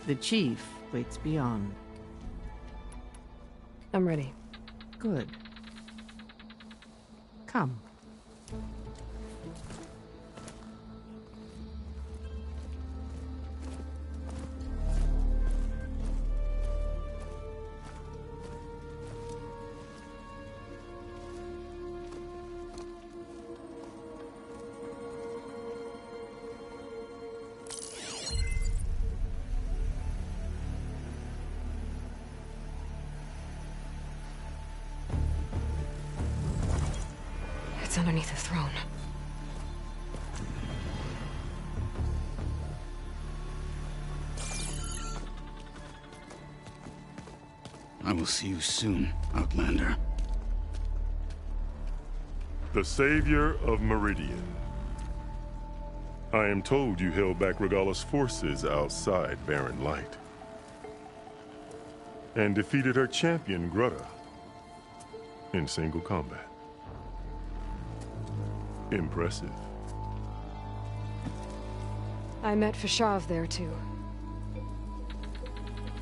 The chief waits beyond. I'm ready. Good. Come. It's underneath the throne. I will see you soon, Outlander. The Savior of Meridian. I am told you held back Regalla's forces outside Barren Light. And defeated her champion, Grutta, in single combat. Impressive. I met Fashav there, too.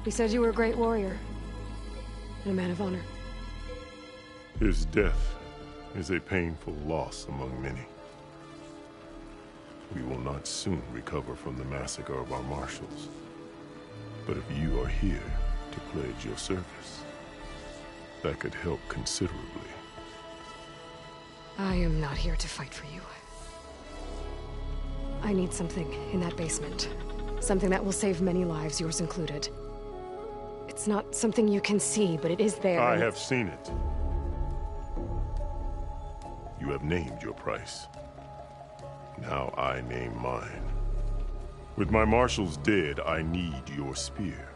He said you were a great warrior. And a man of honor. His death is a painful loss among many. We will not soon recover from the massacre of our marshals. But if you are here to pledge your service, that could help considerably. I am not here to fight for you. I need something in that basement. Something that will save many lives, yours included. It's not something you can see, but it is there. I have seen it. You have named your price. Now I name mine. With my marshals dead, I need your spear.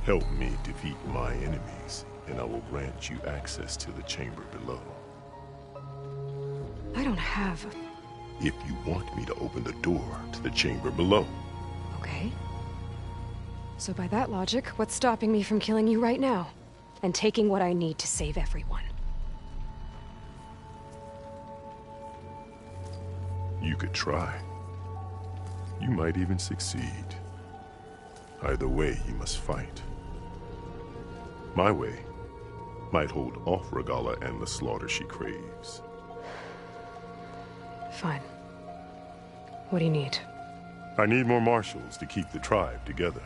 Help me defeat my enemies, and I will grant you access to the chamber below. I don't have... If you want me to open the door to the chamber below. Okay. So by that logic, what's stopping me from killing you right now? And taking what I need to save everyone? You could try. You might even succeed. Either way, you must fight. My way might hold off Regalla and the slaughter she craves. Fine. What do you need? I need more marshals to keep the tribe together.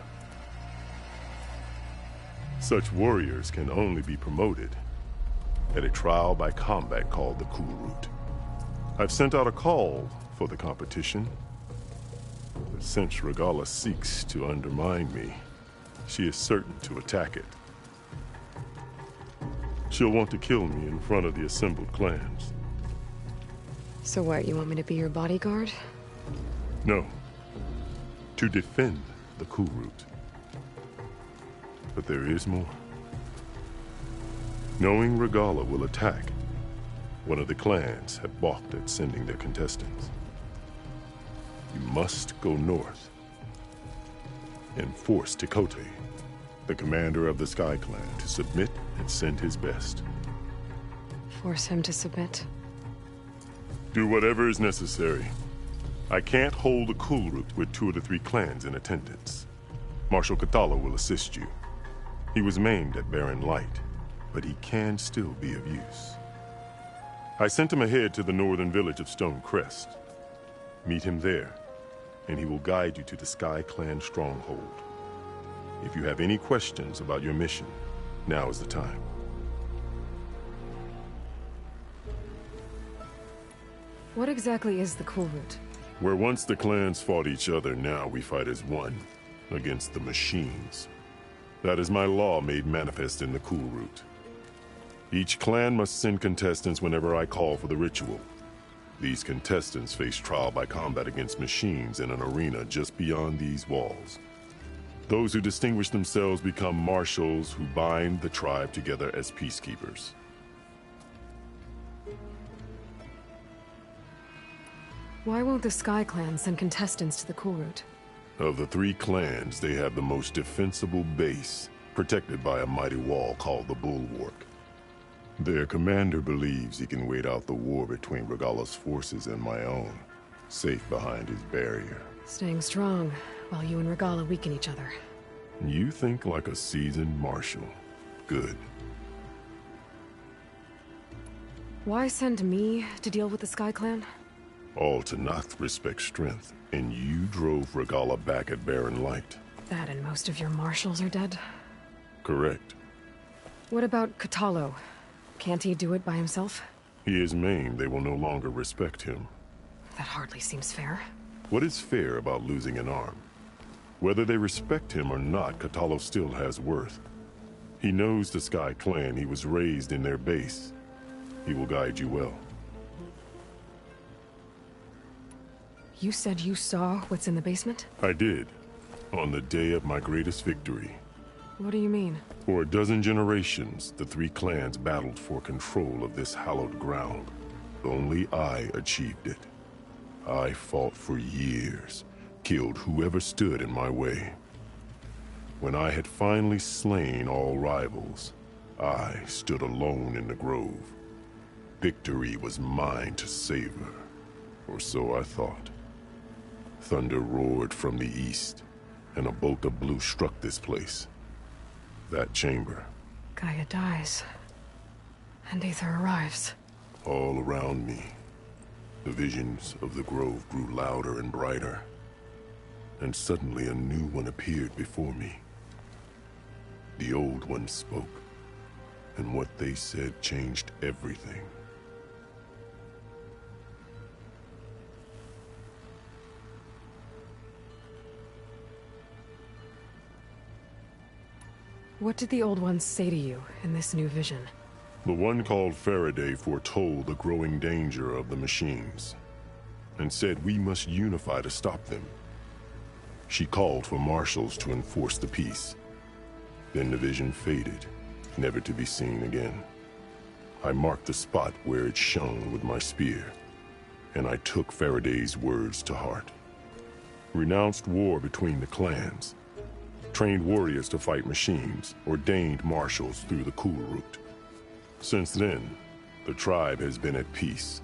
Such warriors can only be promoted at a trial by combat called the Cool Route. I've sent out a call for the competition, but since Regalla seeks to undermine me, she is certain to attack it. She'll want to kill me in front of the assembled clans. So what, you want me to be your bodyguard? No. To defend the Cool Route. But there is more. Knowing Regalla will attack, one of the clans have balked at sending their contestants. You must go north and force Tekote, the commander of the Sky Clan, to submit and send his best. Force him to submit? Do whatever is necessary. I can't hold a Cool Route with 2 of the 3 clans in attendance. Marshal Kathala will assist you. He was maimed at Barren Light, but he can still be of use. I sent him ahead to the northern village of Stone Crest. Meet him there, and he will guide you to the Sky Clan stronghold. If you have any questions about your mission, now is the time. What exactly is the Cool Route? Where once the clans fought each other, now we fight as one, against the machines. That is my law made manifest in the Cool Route. Each clan must send contestants whenever I call for the ritual. These contestants face trial by combat against machines in an arena just beyond these walls. Those who distinguish themselves become marshals who bind the tribe together as peacekeepers. Why won't the Sky Clan send contestants to the Cool Route? Of the 3 clans, they have the most defensible base, protected by a mighty wall called the Bulwark. Their commander believes he can wait out the war between Regalla's forces and my own, safe behind his barrier. Staying strong, while you and Regala weaken each other. You think like a seasoned marshal. Good. Why send me to deal with the Sky Clan? All Tanath respect strength, and you drove Regala back at Barren Light. That and most of your marshals are dead? Correct. What about Katalo? Can't he do it by himself? He is maimed. They will no longer respect him. That hardly seems fair. What is fair about losing an arm? Whether they respect him or not, Katalo still has worth. He knows the Sky Clan. He was raised in their base. He will guide you well. You said you saw what's in the basement? I did. On the day of my greatest victory. What do you mean? For a dozen generations, the three clans battled for control of this hallowed ground. Only I achieved it. I fought for years, killed whoever stood in my way. When I had finally slain all rivals, I stood alone in the grove. Victory was mine to savor, or so I thought. Thunder roared from the east, and a bolt of blue struck this place. That chamber. Gaia dies, and Aether arrives. All around me, the visions of the grove grew louder and brighter, and suddenly a new one appeared before me. The old one spoke, and what they said changed everything. What did the old ones say to you in this new vision? The one called Faraday foretold the growing danger of the machines, and said we must unify to stop them. She called for marshals to enforce the peace. Then the vision faded, never to be seen again. I marked the spot where it shone with my spear, and I took Faraday's words to heart. Renounced war between the clans, trained warriors to fight machines, ordained marshals through the cool route. Since then, the tribe has been at peace,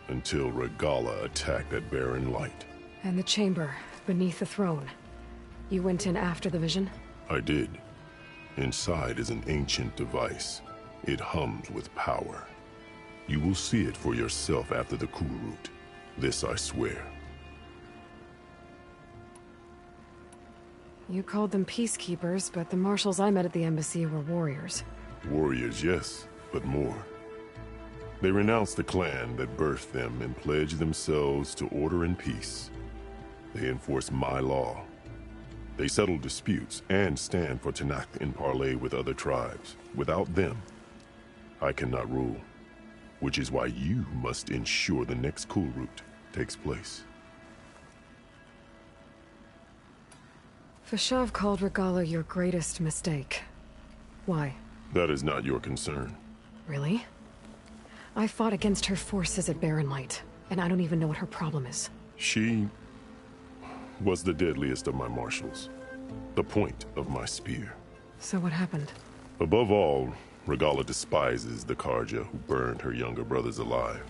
until Regala attacked at Barren Light. And the chamber, beneath the throne. You went in after the vision? I did. Inside is an ancient device. It hums with power. You will see it for yourself after the cool route. This I swear. You called them peacekeepers, but the marshals I met at the embassy were warriors. Warriors, yes, but more. They renounced the clan that birthed them and pledged themselves to order and peace. They enforce my law. They settle disputes and stand for Tanakh in parley with other tribes. Without them, I cannot rule. Which is why you must ensure the next cool route takes place. Fashav called Regala your greatest mistake. Why? That is not your concern. Really? I fought against her forces at Barren Light, and I don't even know what her problem is. She was the deadliest of my marshals. The point of my spear. So what happened? Above all, Regala despises the Karja who burned her younger brothers alive.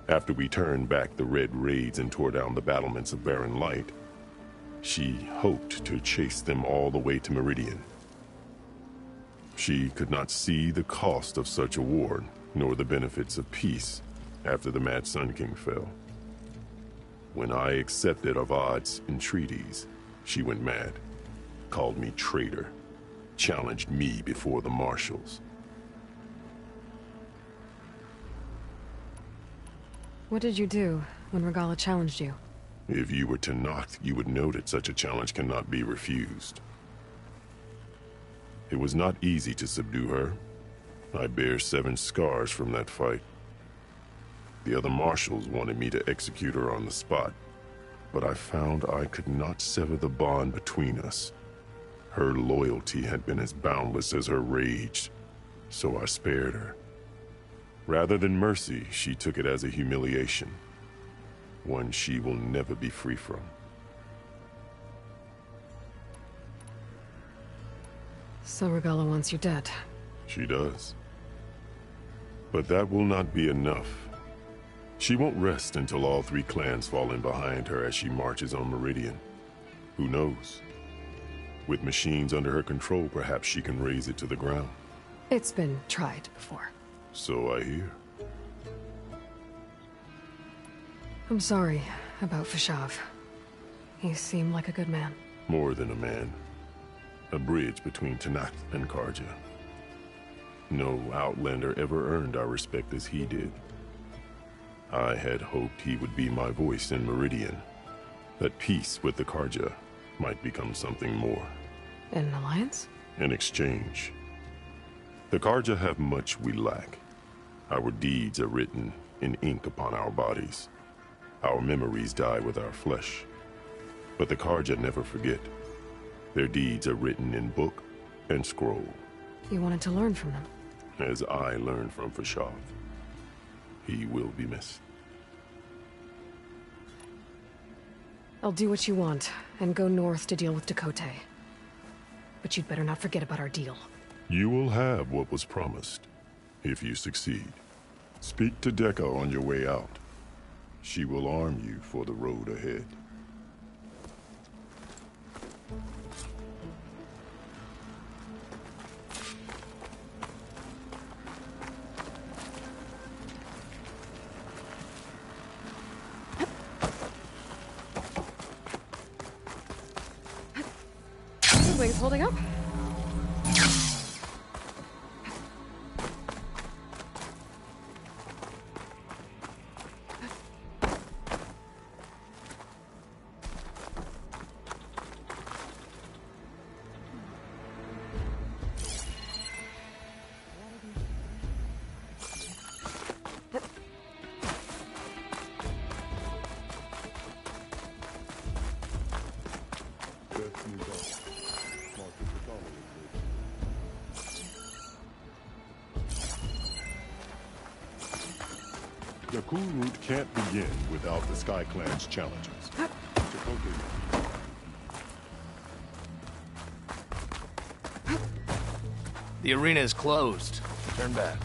After we turned back the red raids and tore down the battlements of Barren Light, she hoped to chase them all the way to Meridian. She could not see the cost of such a war, nor the benefits of peace after the Mad Sun King fell. When I accepted Avad's entreaties, she went mad, called me traitor, challenged me before the marshals. What did you do when Regala challenged you? If you were Tanakh, you would know that such a challenge cannot be refused. It was not easy to subdue her. I bear 7 scars from that fight. The other marshals wanted me to execute her on the spot, but I found I could not sever the bond between us. Her loyalty had been as boundless as her rage, so I spared her. Rather than mercy, she took it as a humiliation. One she will never be free from. So Regala wants you dead. She does. But that will not be enough. She won't rest until all 3 clans fall in behind her as she marches on Meridian. Who knows? With machines under her control, perhaps she can raise it to the ground. It's been tried before. So I hear. I'm sorry about Fashav. He seemed like a good man. More than a man. A bridge between Tanakh and Karja. No Outlander ever earned our respect as he did. I had hoped he would be my voice in Meridian. That peace with the Karja might become something more. An alliance? In exchange. The Karja have much we lack. Our deeds are written in ink upon our bodies. Our memories die with our flesh. But the Karja never forget. Their deeds are written in book and scroll. You wanted to learn from them? As I learned from Fashav. He will be missed. I'll do what you want, and go north to deal with Dakota. But you'd better not forget about our deal. You will have what was promised, if you succeed. Speak to Dekka on your way out. She will arm you for the road ahead. Wings holding up? The cool route can't begin without the Sky Clan's challenges. The arena is closed. Turn back.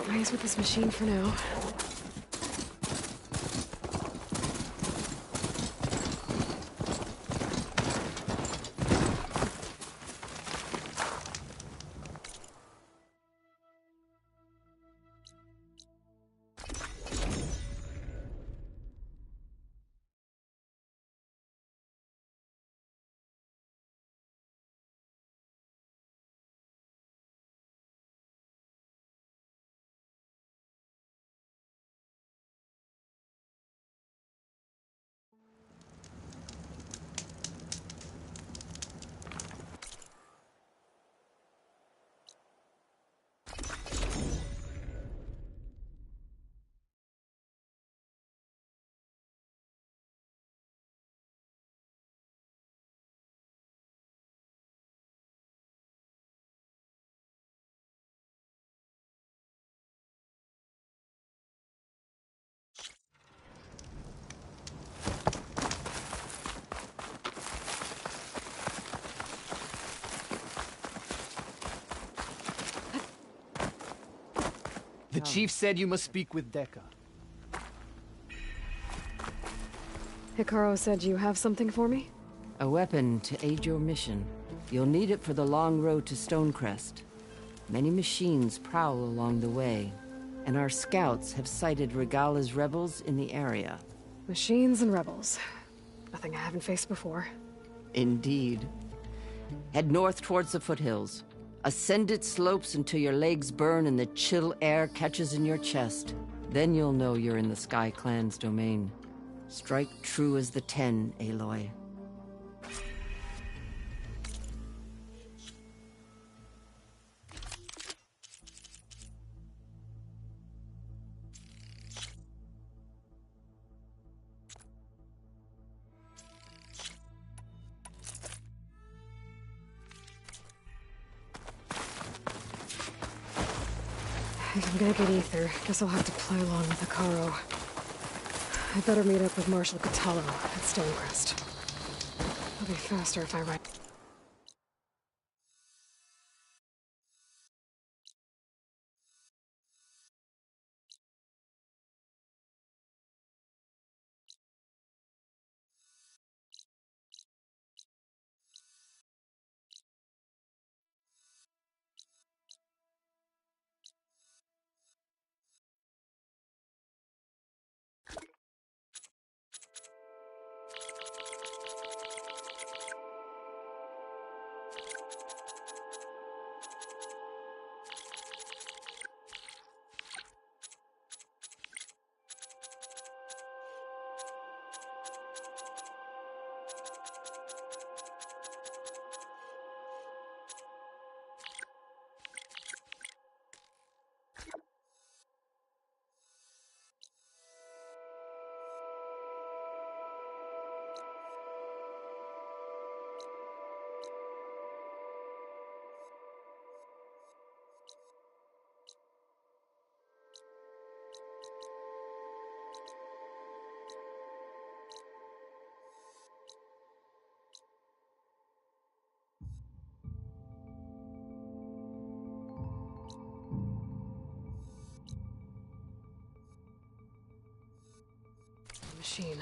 Ways with this machine for now. The chief said you must speak with Dekka. Hikaru said you have something for me? A weapon to aid your mission. You'll need it for the long road to Stonecrest. Many machines prowl along the way, and our scouts have sighted Regala's rebels in the area. Machines and rebels. Nothing I haven't faced before. Indeed. Head north towards the foothills. Ascend its slopes until your legs burn and the chill air catches in your chest. Then you'll know you're in the Sky Clan's domain. Strike true as the 10, Aloy. If I'm gonna get ether, guess I'll have to play along with Hikaru. I better meet up with Marshal Catallo at Stonecrest. It'll be faster if I ride. Machine.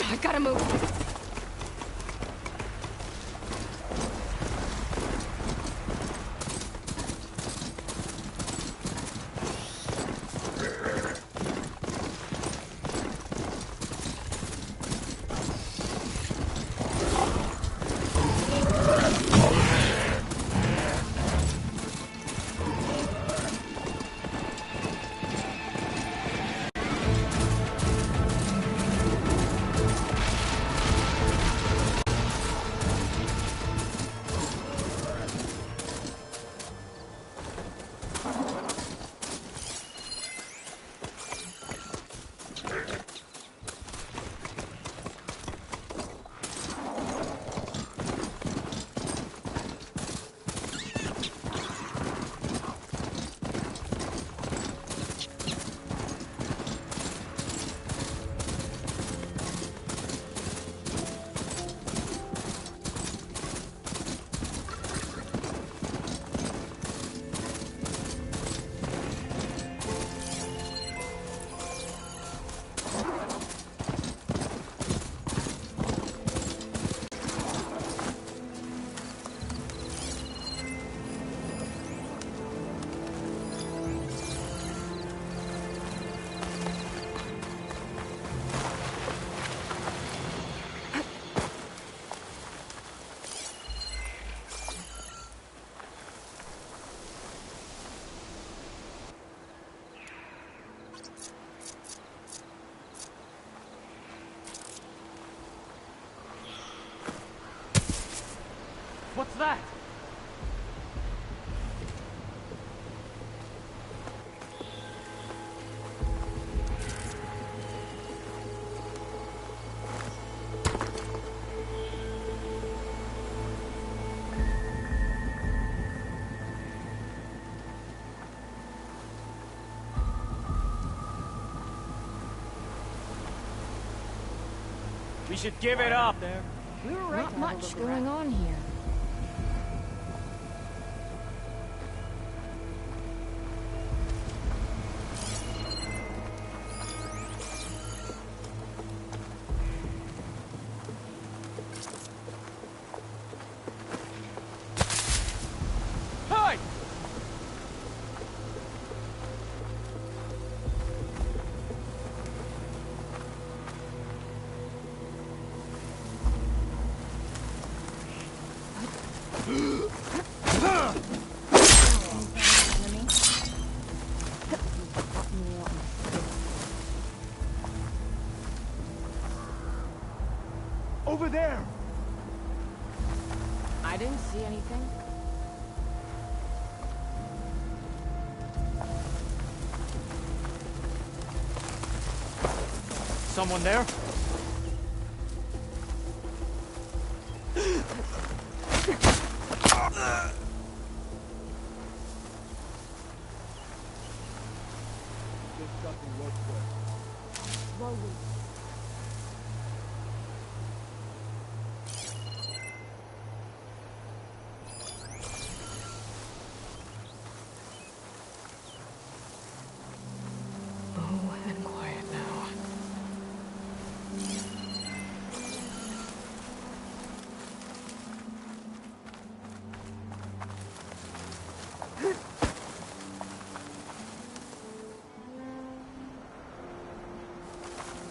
I gotta move. What's that? We should give it up. We were right. Not much going on here. Hey! Over there! I didn't see anything. Someone there? Oh, and quiet now.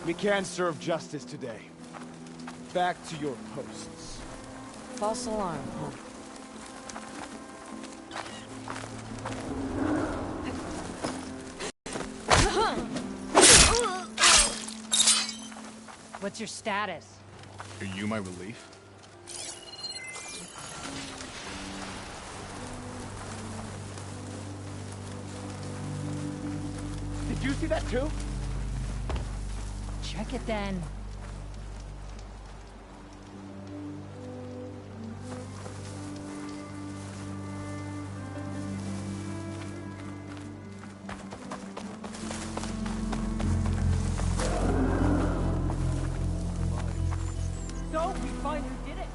We can serve justice today. Back to your posts. False alarm. What's your status? Are you my relief? Did you see that too? Check it then. So, we finally did it.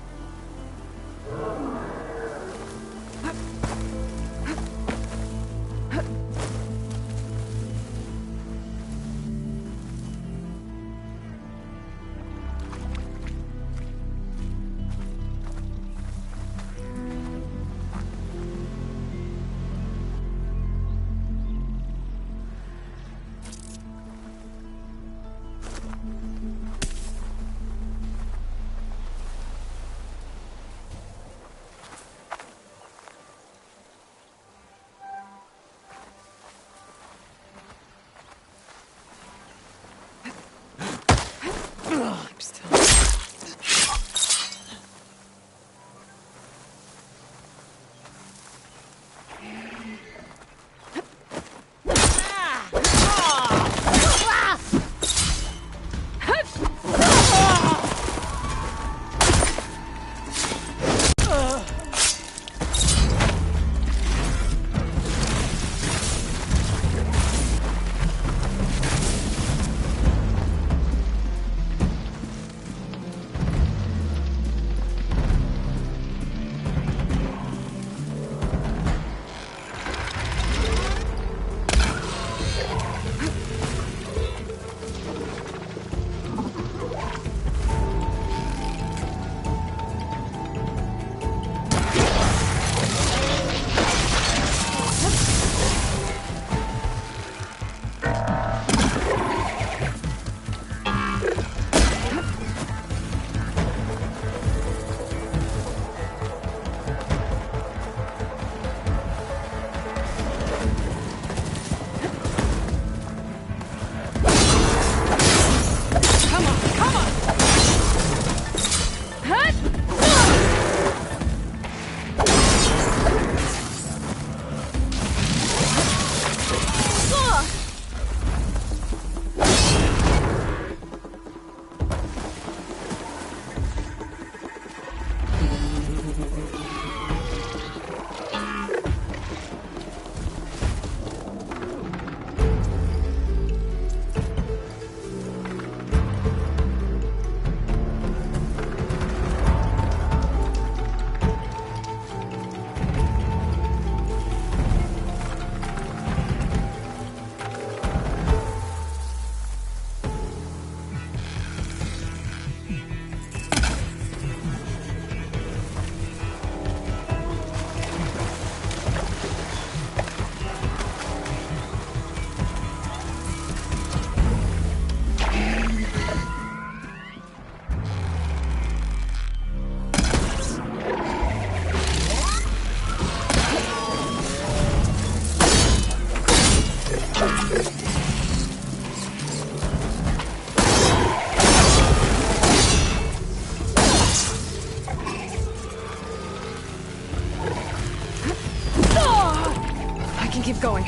can keep going.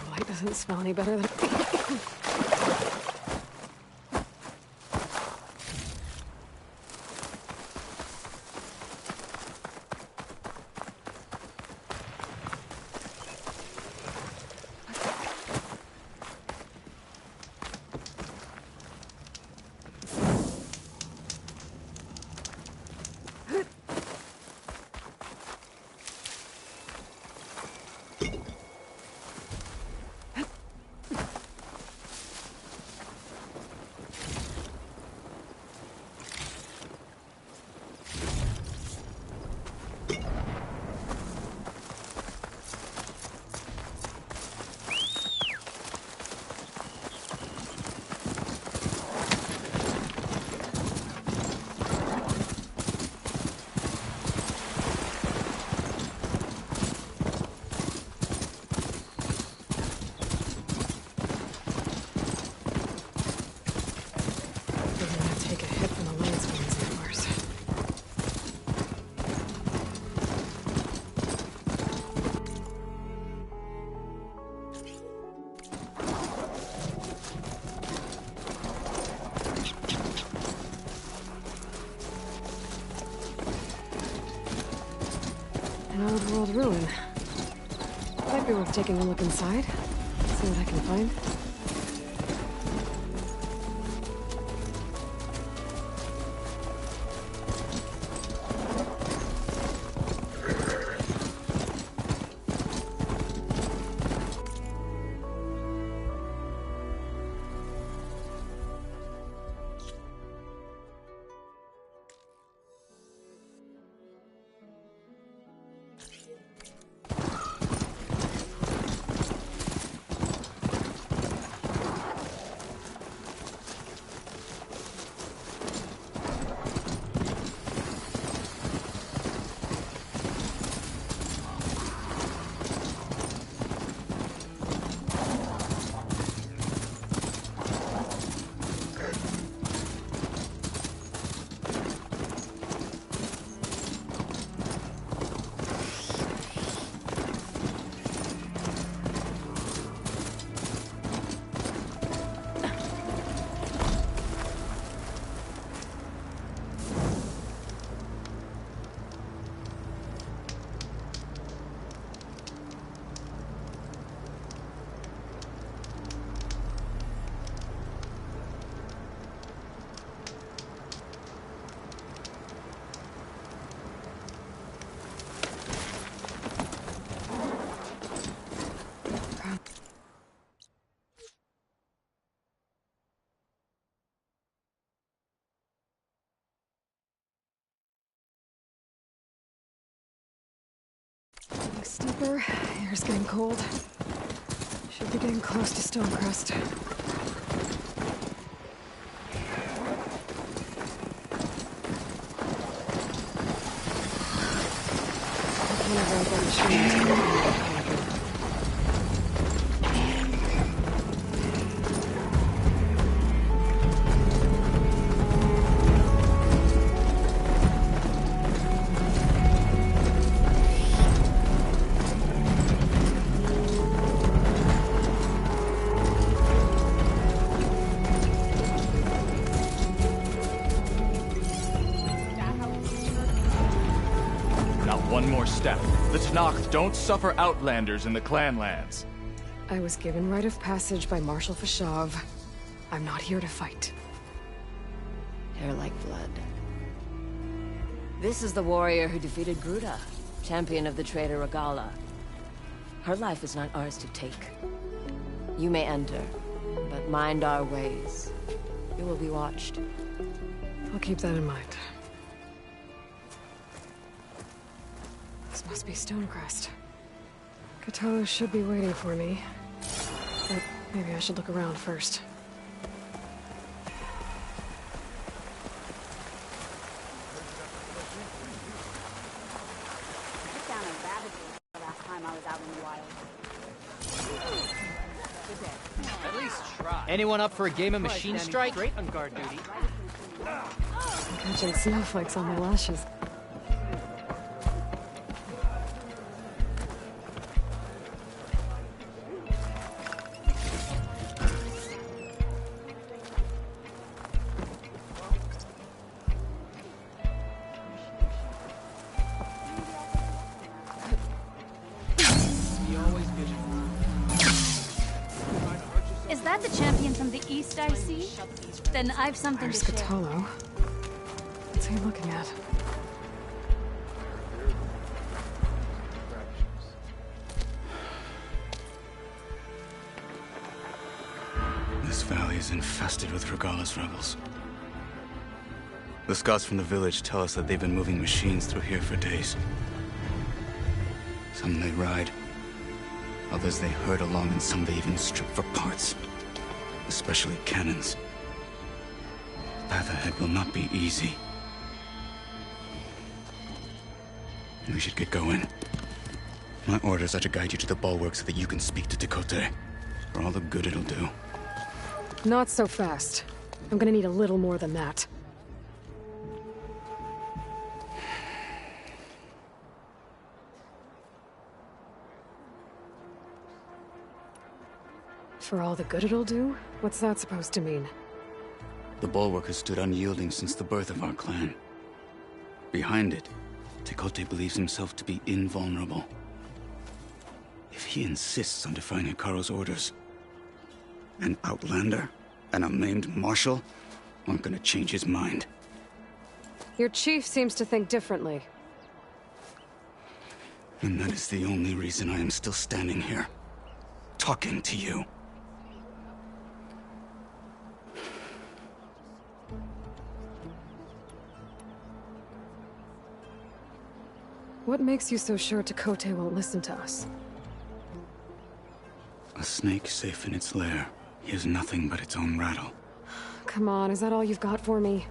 Light doesn't smell any better than... An old world ruin. Might be worth taking a look inside. See what I can find. steeper. Air's getting cold. Should be getting close to Stonecrest. I can't avoid that machine. One more step. The Tenakth don't suffer outlanders in the clan lands. I was given rite of passage by Marshal Fashav. I'm not here to fight. Hair like blood. This is the warrior who defeated Gruta, champion of the traitor Regala. Her life is not ours to take. You may enter, but mind our ways. You will be watched. I'll keep that in mind. This must be Stonecrest. Katalo should be waiting for me. But maybe I should look around first. At least try. Anyone up for a game of machine strike? Great on guard duty. I'm catching snowflakes on my lashes. Is that the champion from the east I see? Then I've something Where's to share. Katalo? What's he looking at? This valley is infested with Regala's rebels. The scouts from the village tell us that they've been moving machines through here for days. Some they ride, others they herd along, and some they even strip for parts. Especially cannons. The path ahead will not be easy. We should get going. My orders are to guide you to the bulwark so that you can speak to Tekote. For all the good it'll do. Not so fast. I'm gonna need a little more than that. For all the good it'll do? What's that supposed to mean? The bulwark has stood unyielding since the birth of our clan. Behind it, Tekote believes himself to be invulnerable. If he insists on defying Hikaru's orders, an outlander and a maimed marshal aren't gonna change his mind. Your chief seems to think differently. And that is the only reason I am still standing here, talking to you. What makes you so sure Tekote won't listen to us? A snake safe in its lair hears nothing but its own rattle. Come on, is that all you've got for me?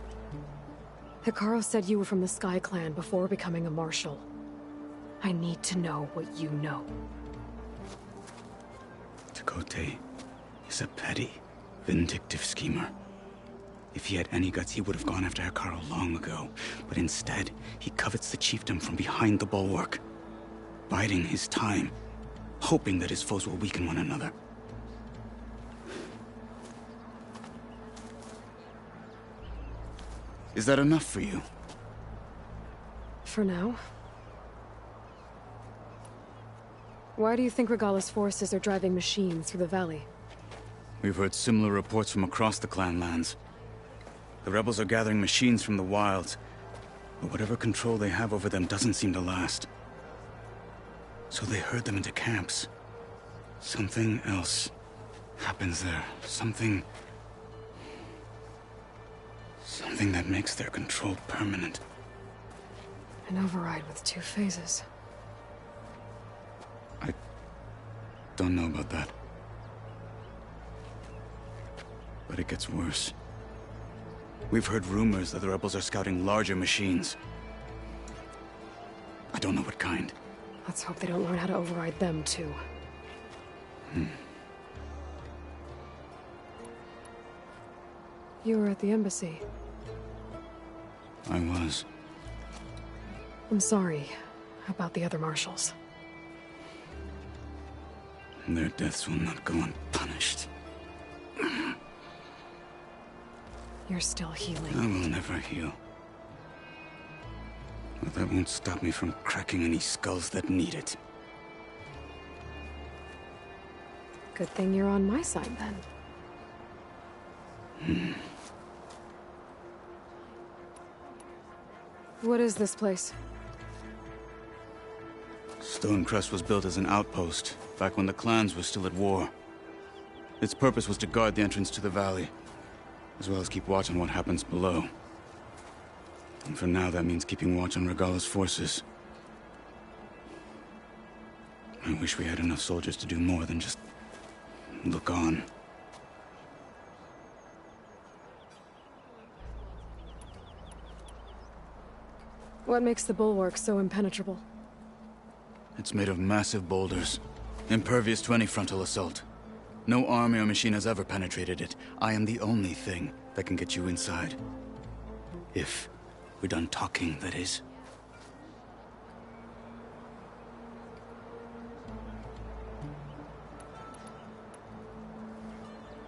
Hikaru said you were from the Sky Clan before becoming a marshal. I need to know what you know. Tekote is a petty, vindictive schemer. If he had any guts, he would have gone after Hikaru long ago. But instead, he covets the chiefdom from behind the bulwark, biding his time, hoping that his foes will weaken one another. Is that enough for you? For now. Why do you think Regala's forces are driving machines through the valley? We've heard similar reports from across the clan lands. The rebels are gathering machines from the wilds, but whatever control they have over them doesn't seem to last. So they herd them into camps. Something else happens there. Something that makes their control permanent. An override with 2 phases. I don't know about that. But it gets worse. We've heard rumors that the rebels are scouting larger machines. I don't know what kind. Let's hope they don't learn how to override them, too. You were at the embassy. I was. I'm sorry about the other marshals. Their deaths will not go unpunished. You're still healing. I will never heal. But that won't stop me from cracking any skulls that need it. Good thing you're on my side, then. What is this place? Stonecrest was built as an outpost, back when the clans were still at war. Its purpose was to guard the entrance to the valley, as well as keep watch on what happens below. And for now, that means keeping watch on Regala's forces. I wish we had enough soldiers to do more than just look on. What makes the bulwark so impenetrable? It's made of massive boulders, impervious to any frontal assault. No army or machine has ever penetrated it. I am the only thing that can get you inside. If we're done talking, that is.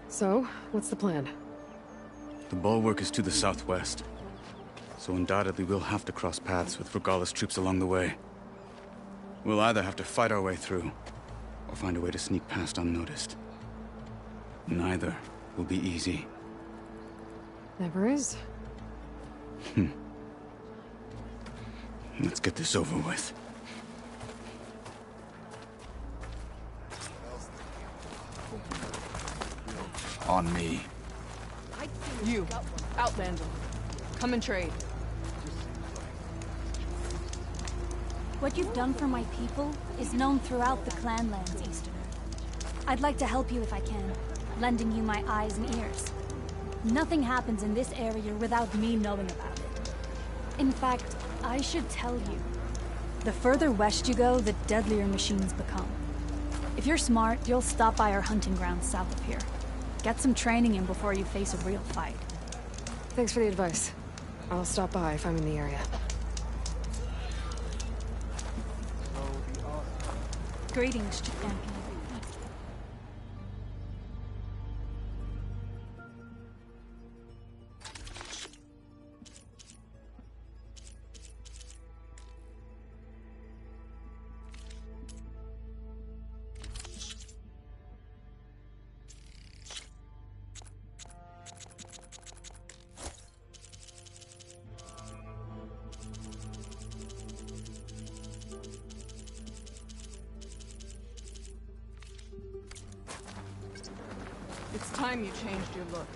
So, what's the plan? The bulwark is to the southwest, so undoubtedly we'll have to cross paths with Regala's troops along the way. We'll either have to fight our way through, or find a way to sneak past unnoticed. Neither will be easy. Never is. Let's get this over with. On me. You, Outlander. Come and trade. What you've done for my people is known throughout the clan lands, Easterner. I'd like to help you if I can, lending you my eyes and ears. Nothing happens in this area without me knowing about it. In fact, I should tell you. The further west you go, the deadlier machines become. If you're smart, you'll stop by our hunting grounds south of here. Get some training in before you face a real fight. Thanks for the advice. I'll stop by if I'm in the area. Greetings, champion. It's time you changed your look.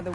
The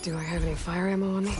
Do I have any fire ammo on me?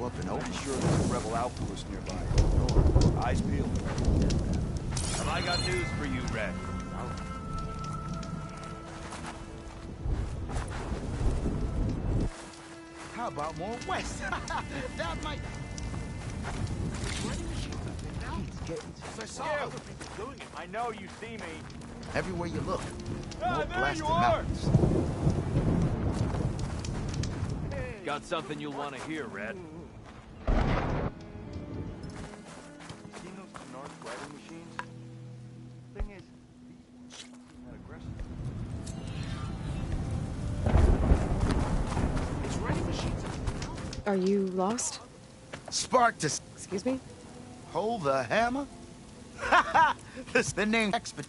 show up and open. Sure there's a rebel outpost nearby. Eyes peeled. Have I got news for you, Red? How about more west? That might... I saw other people doing it. I know you see me. Everywhere you look, more There blasted you are! mountains. Got something you'll want to hear, Red. Seen those Canard riding machines? Thing is, these not aggressive. It's riding machines. Are you lost? Spartacus. Excuse me? Hold the hammer? This the name expert.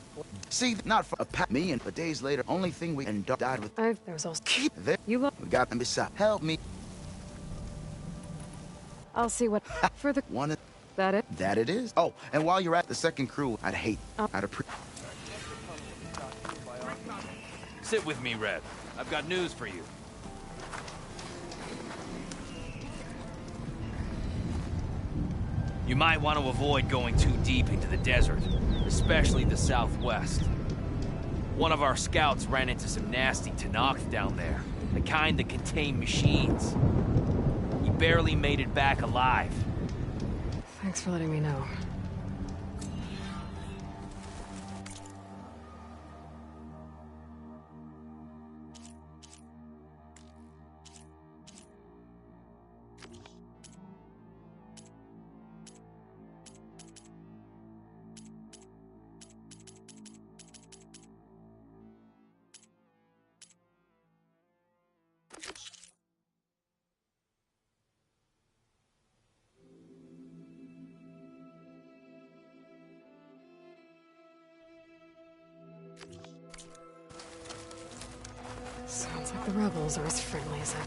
See, not for a pat me, but days later, only thing we and died with. There's also. Keep there. You look. We got them beside. Help me. I'll see what. For the. One. That it? That it is. Oh, and while you're at the second crew, I'd Sit with me, Red. I've got news for you. You might want to avoid going too deep into the desert, especially the southwest. One of our scouts ran into some nasty Tenakth down there, the kind that contain machines. He barely made it back alive. Thanks for letting me know. Sounds like the rebels are as friendly as I...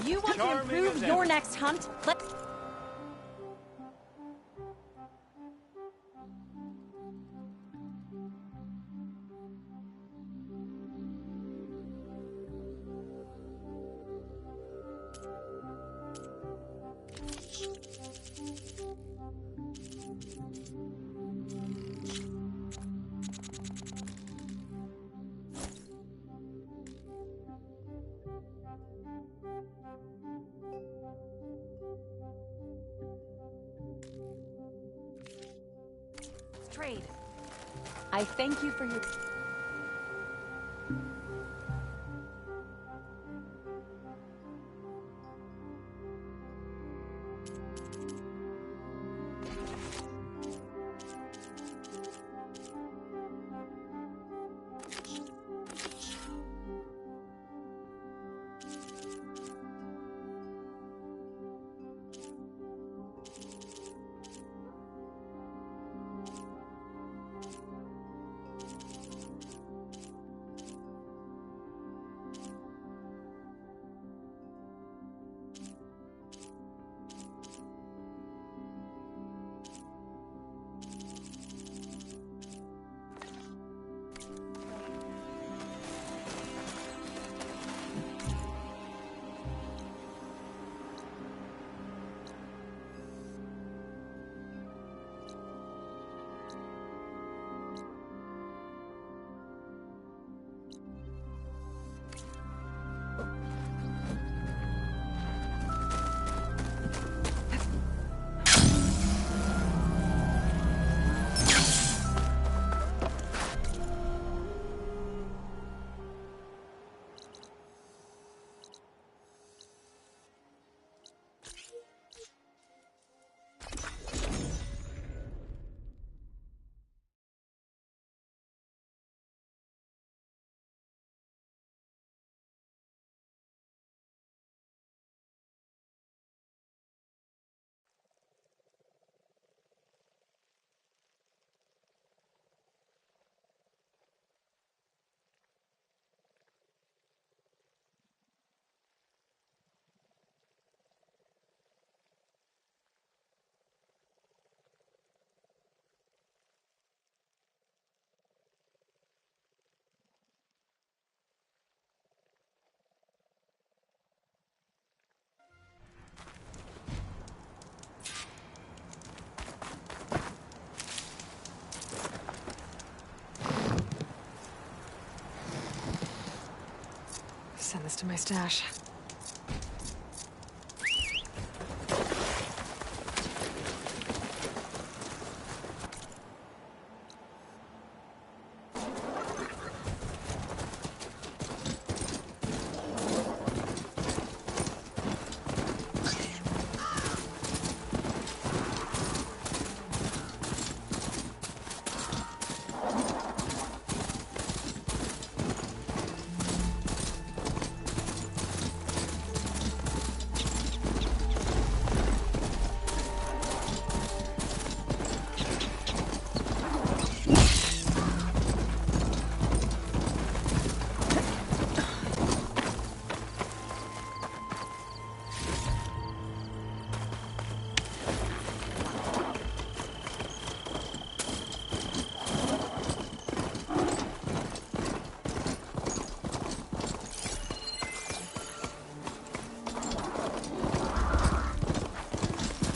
You want to improve your next hunt? Let... trade. I thank you for your... Send this to my stash.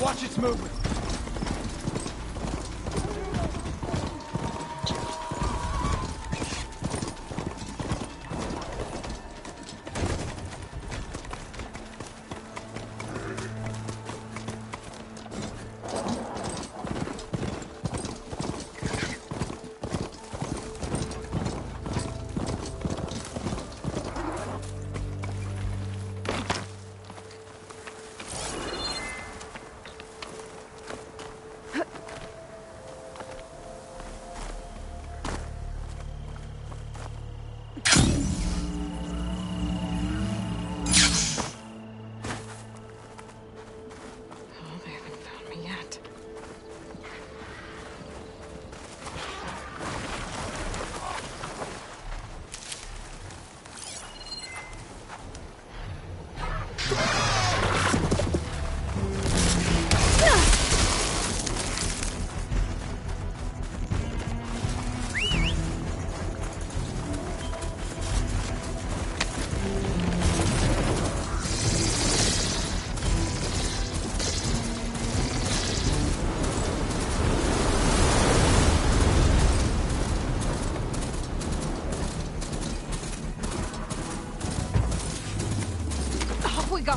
Watch its movement. We go.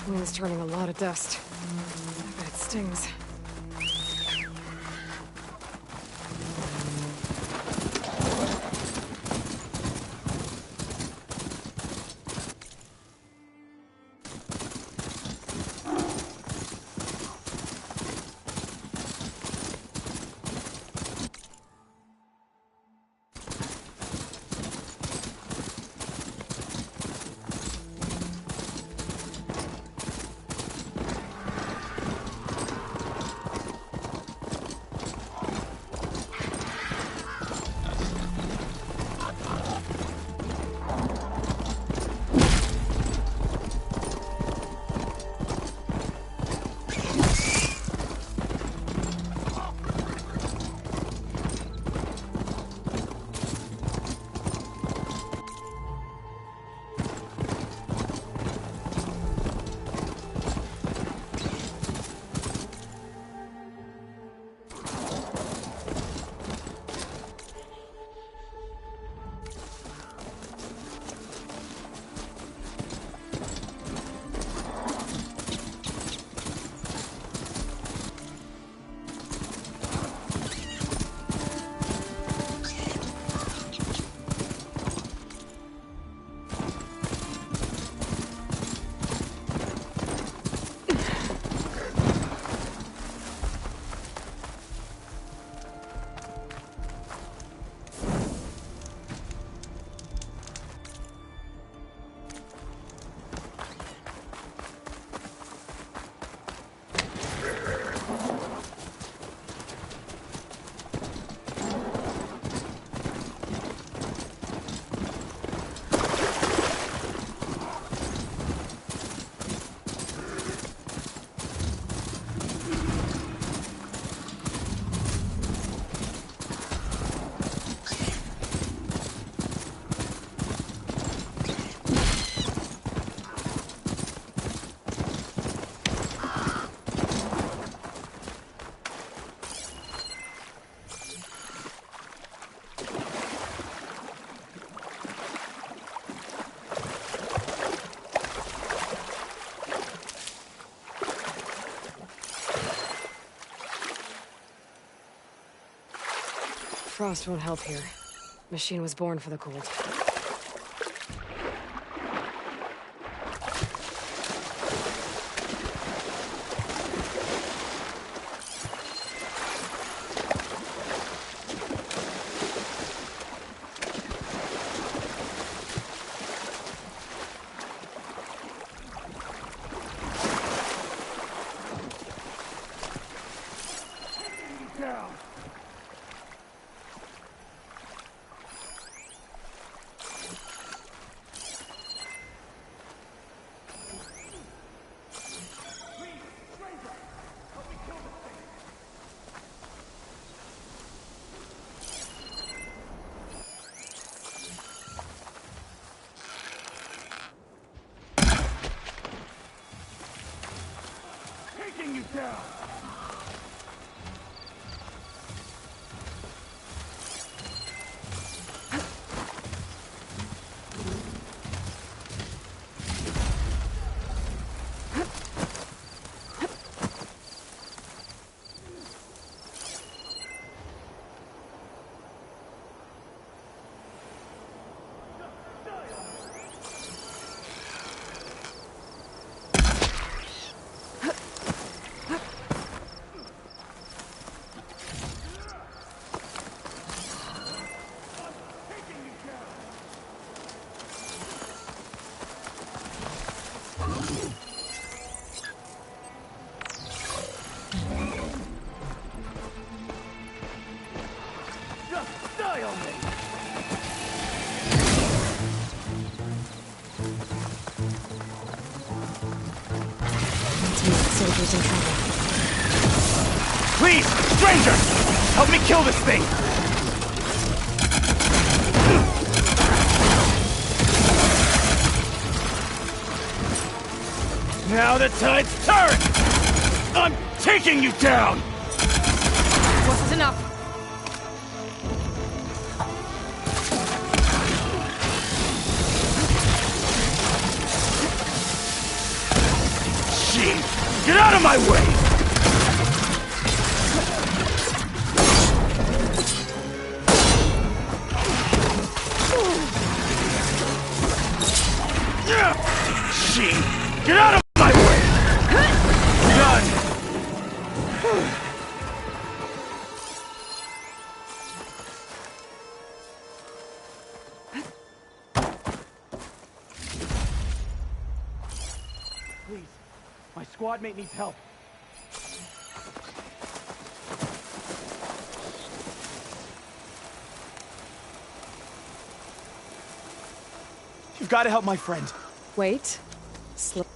Wind's turning a lot of dust. I bet it stings. Frost won't help here. Machine was born for the cold. Soldiers in trouble. Please, stranger! Help me kill this thing! Now the tide's turned! I'm taking you down! This is enough. my way! She! Get out of my way! Done! Please, my squad mate needs help. You've got to help my friend. Wait. Slow.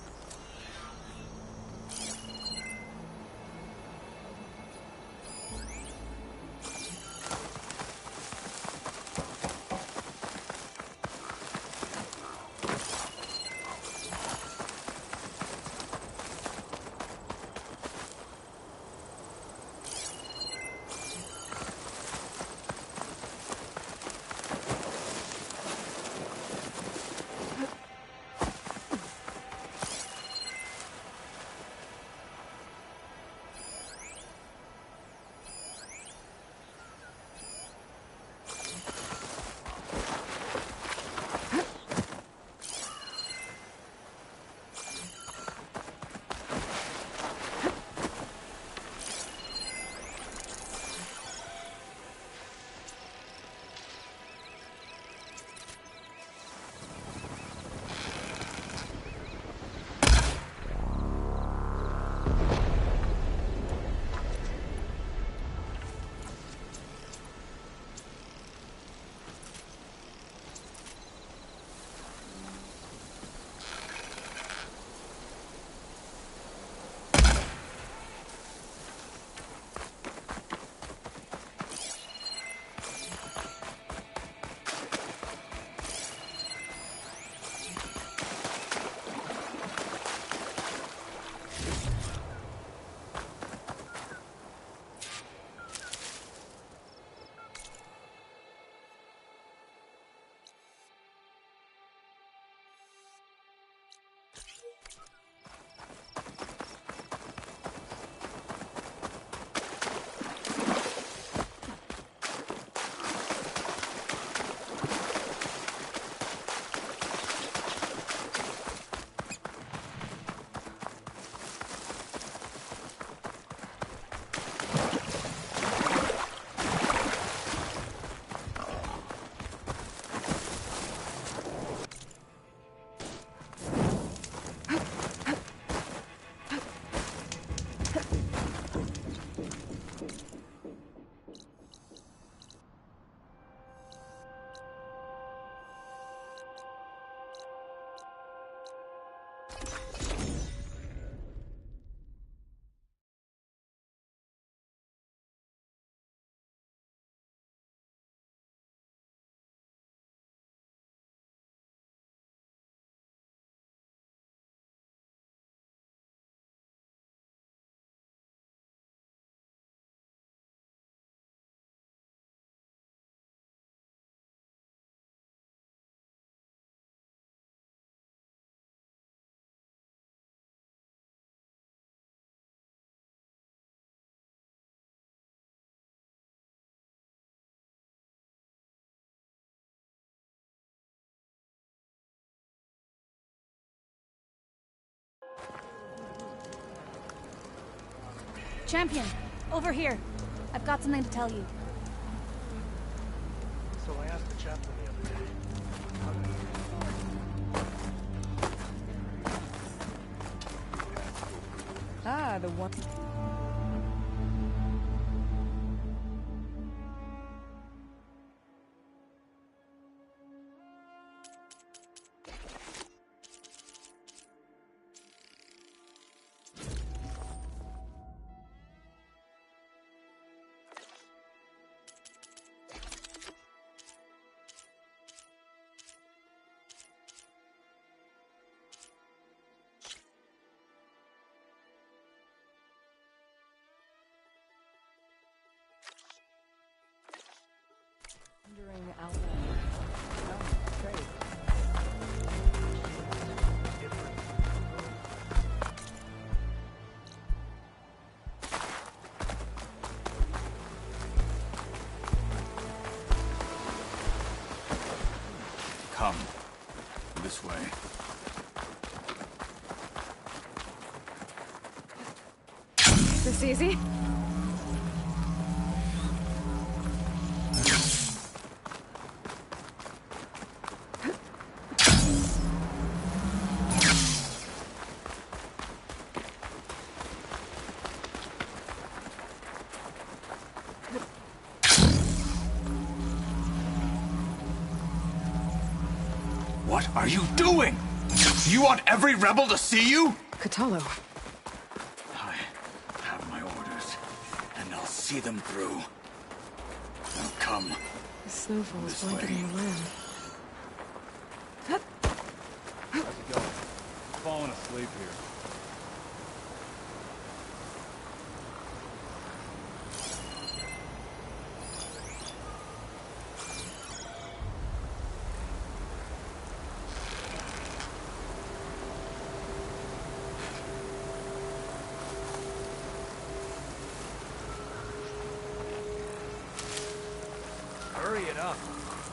Champion, over here. I've got something to tell you. So I asked the chaplain the other day. Ah, the one... Wandering outland. Oh, great. Come. This way. This easy? What are you doing? You want every rebel to see you? Kotallo. I have my orders, and I'll see them through. Now come. The snowfall is This way. blanketing the land. How's it going? Falling asleep here. Hurry it up.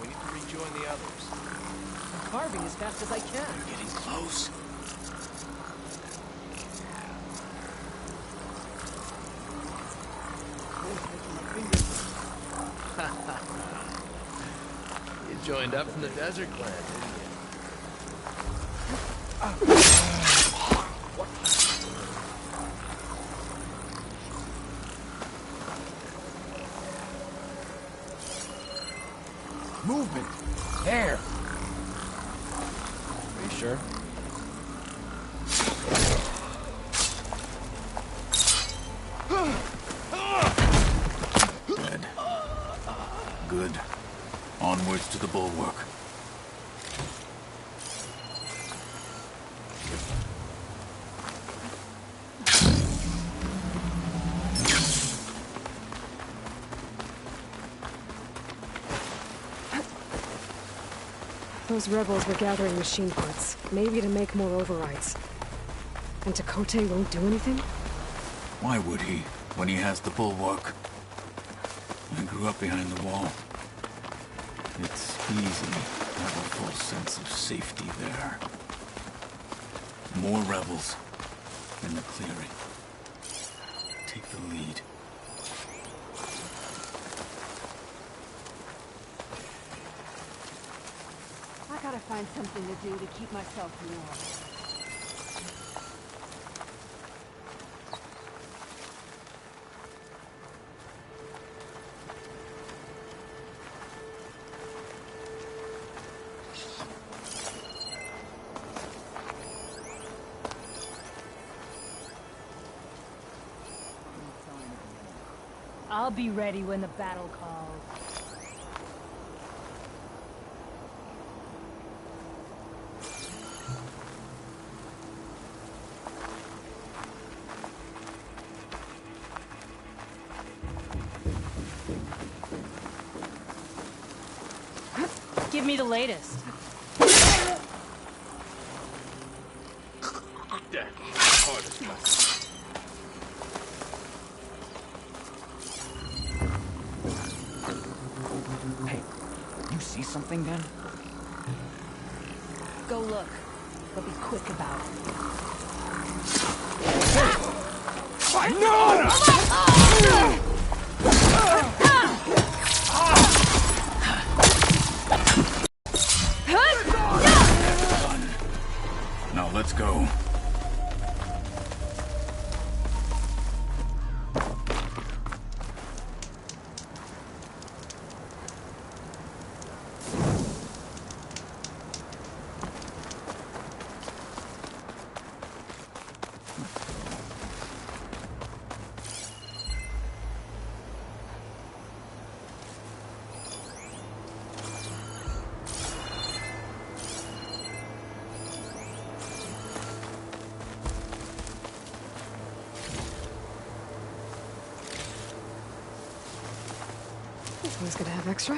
We need to rejoin the others. I'm carving as fast as I can. Getting close. You joined up from the Desert Clan, didn't you? Movement. There. Are you sure? Dead. Good. Onwards to the bulwark. Those rebels were gathering machine parts, maybe to make more overrides. And Tekote won't do anything? Why would he, when he has the bulwark? I grew up behind the wall. It's easy to have a full sense of safety there. More rebels in the clearing. Take the lead. I gotta find something to do to keep myself warm. I'll be ready when the battle calls. Give me the latest. Hey, you see something then? Go look, but be quick about it. Now let's go. This one's gonna have extra.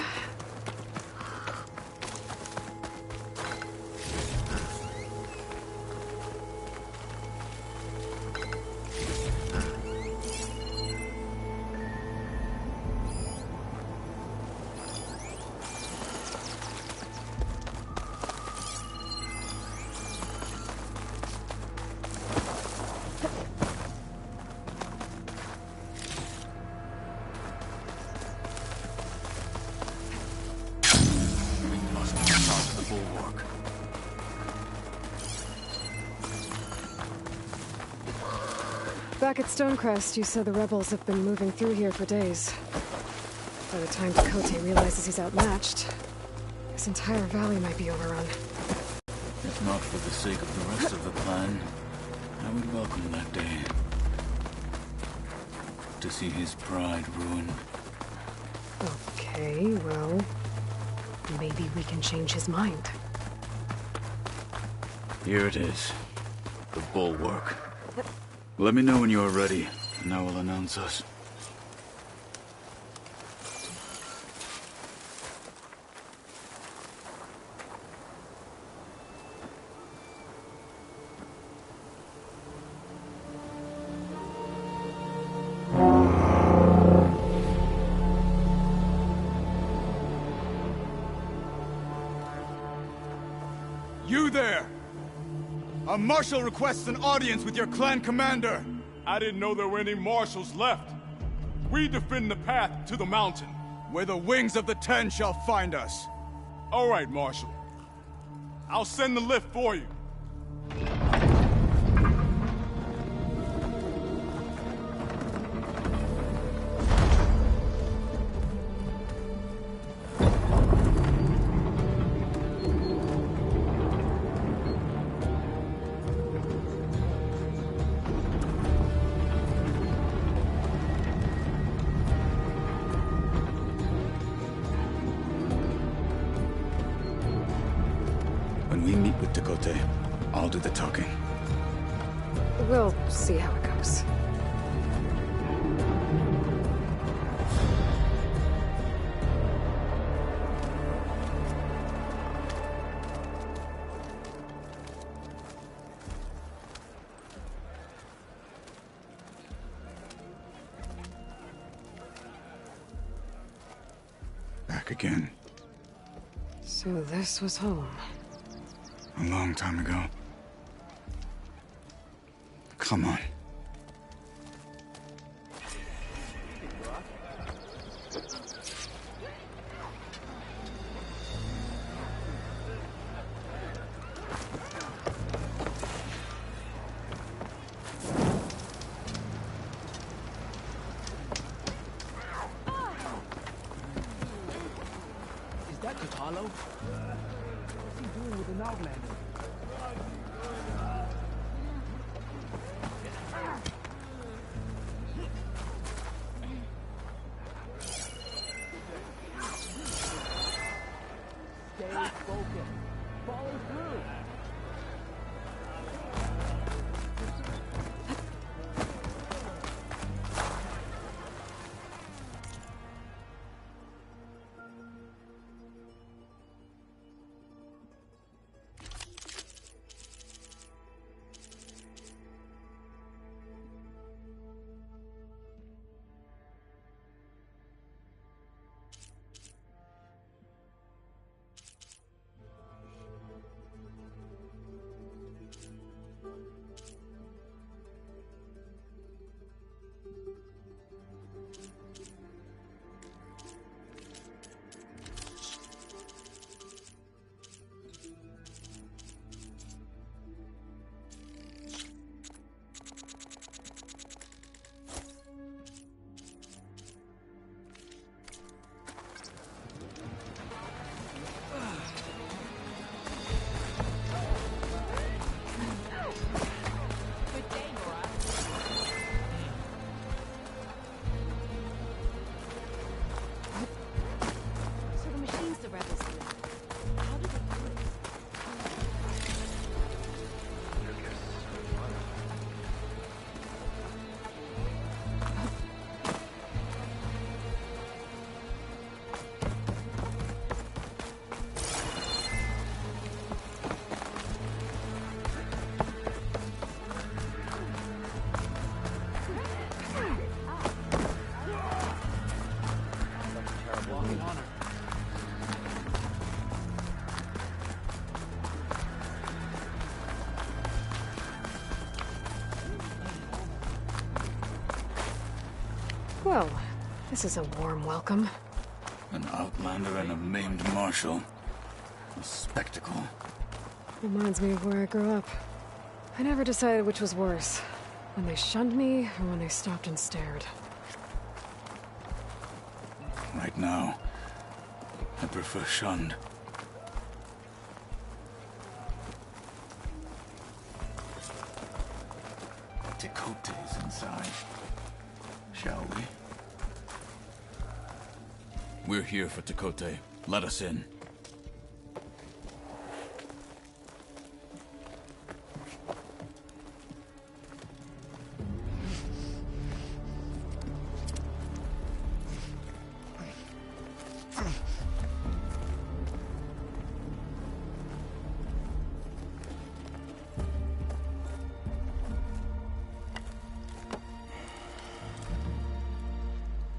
Back at Stonecrest, you said the rebels have been moving through here for days. By the time Cote realizes he's outmatched, this entire valley might be overrun. If not for the sake of the rest of the clan, I would welcome that day. To see his pride ruined. Okay, well, maybe we can change his mind. Here it is. The bulwark. Let me know when you are ready, and I will announce us. You there! A marshal requests an audience with your clan commander! I didn't know there were any marshals left. We defend the path to the mountain. Where the wings of the Ten shall find us. All right, Marshal. I'll send the lift for you. When we meet with Dakota, I'll do the talking. We'll see how it goes. Back again. So this was home. A long time ago. Come on. Is that Katalo? What's he doing with an outlander? Stay focused. Follow through. Well, this is a warm welcome. An outlander and a maimed marshal. A spectacle. Reminds me of where I grew up. I never decided which was worse. When they shunned me, or when they stopped and stared. Right now, I prefer shunned. Tekote is inside. Shall we? We're here for Tekote. Let us in.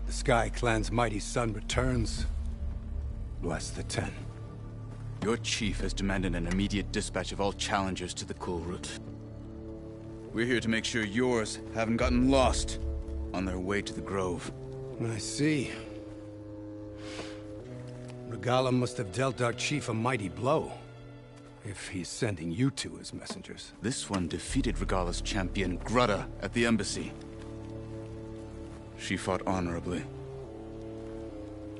The Sky Clan's mighty son returns. Bless the Ten. Your chief has demanded an immediate dispatch of all challengers to the Cool Route. We're here to make sure yours haven't gotten lost on their way to the Grove. I see. Regala must have dealt our chief a mighty blow, if he's sending you two as messengers. This one defeated Regala's champion, Grutta, at the embassy. She fought honorably.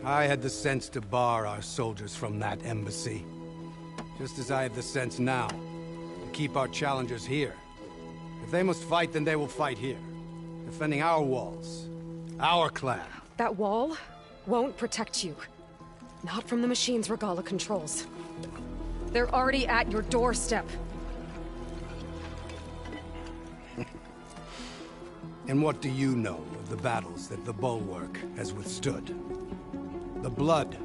I had the sense to bar our soldiers from that embassy. Just as I have the sense now, to keep our challengers here. If they must fight, then they will fight here. Defending our walls. Our clan. That wall won't protect you. Not from the machines Regala controls. They're already at your doorstep. And what do you know of the battles that the Bulwark has withstood? The blood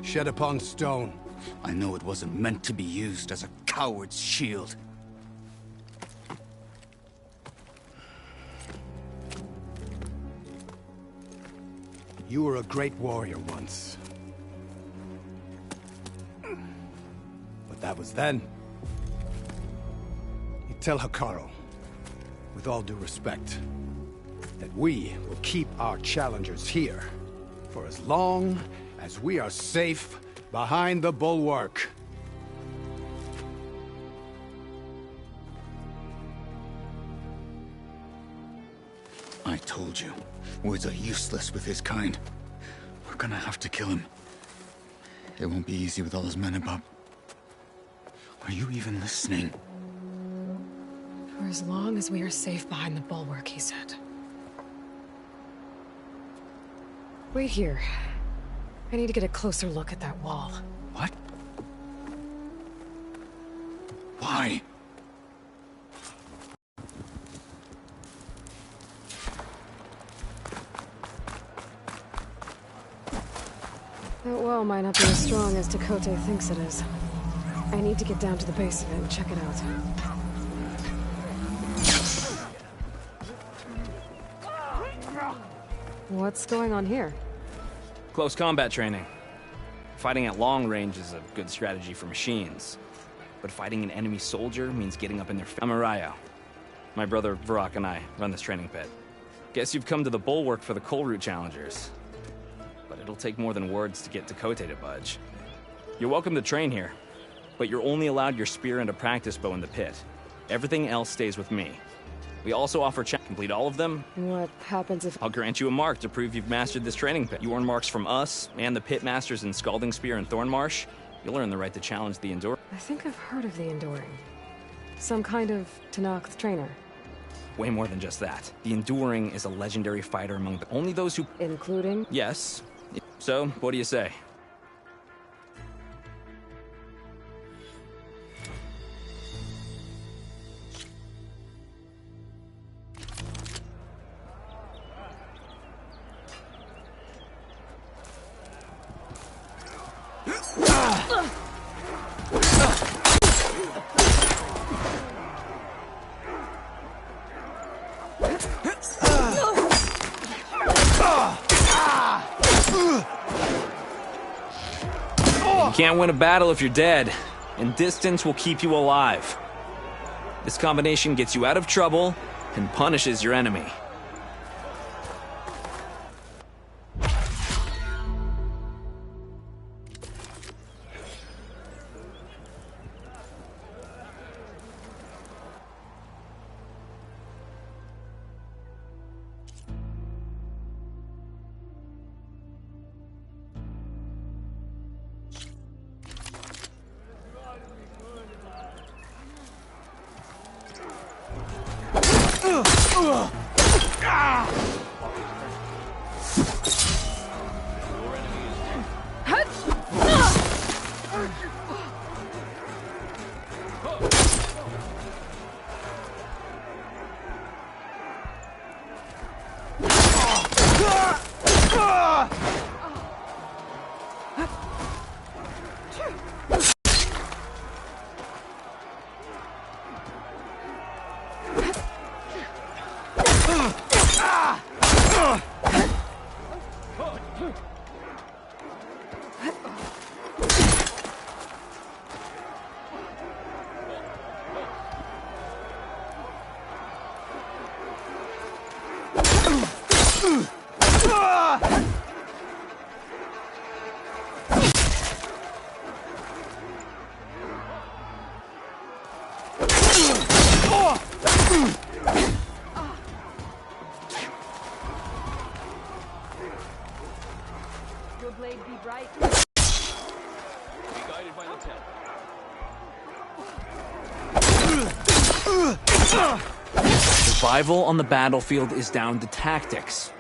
shed upon stone. I know it wasn't meant to be used as a coward's shield. You were a great warrior once. But that was then. You tell Hikaru, with all due respect, that we will keep our challengers here for as long as we are safe behind the Bulwark. I told you, words are useless with his kind. We're gonna have to kill him. It won't be easy with all his men above. Are you even listening? For as long as we are safe behind the Bulwark, he said. Wait here. I need to get a closer look at that wall. What? Why? That wall might not be as strong as Tekote thinks it is. I need to get down to the base of it and check it out. What's going on here? Close combat training. Fighting at long range is a good strategy for machines. But fighting an enemy soldier means getting up in their... I'm Arayo. My brother Varrock and I run this training pit. Guess you've come to the Bulwark for the Coal Route challengers. But it'll take more than words to get Tekote to budge. You're welcome to train here, but you're only allowed your spear and a practice bow in the pit. Everything else stays with me. We also offer complete all of them. What happens if... I'll grant you a mark to prove you've mastered this training pit. You earn marks from us and the pit masters in Scalding Spear and Thornmarsh. You'll earn the right to challenge the Enduring. I think I've heard of the Enduring. Some kind of Tenakth trainer. Way more than just that. The Enduring is a legendary fighter among only those who... Including? Yes. So, what do you say? You can't win a battle if you're dead, and distance will keep you alive. This combination gets you out of trouble and punishes your enemy. Your blade be bright. Be guided by the tell. Survival on the battlefield is down to tactics.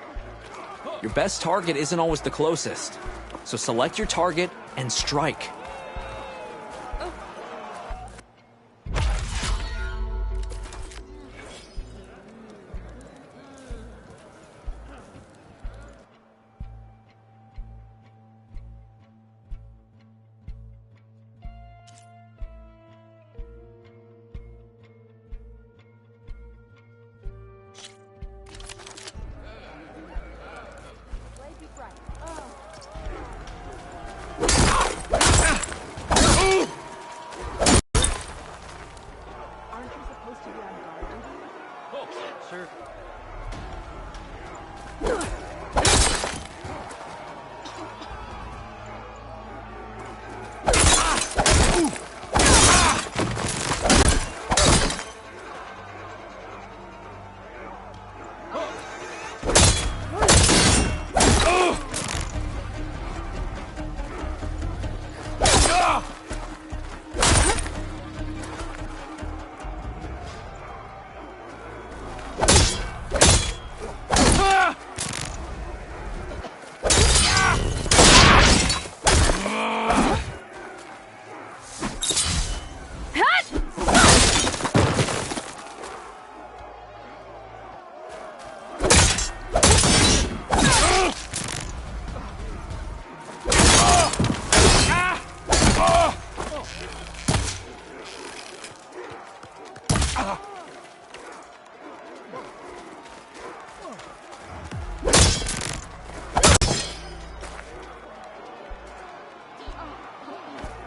Your best target isn't always the closest, so select your target and strike. Sure.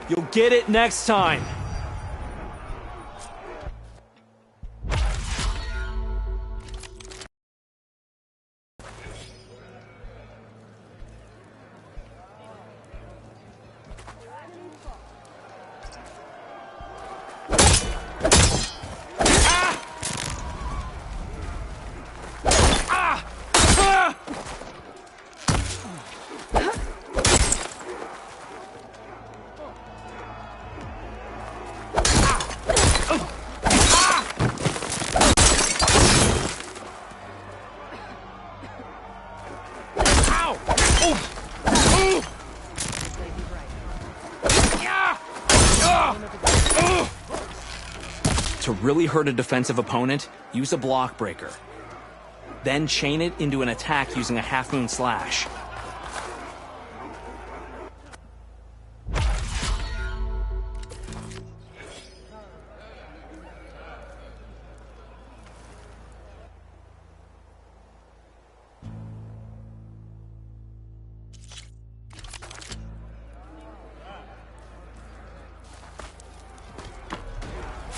You'll get it next time. To really hurt a defensive opponent, use a block breaker. Then chain it into an attack using a half-moon slash.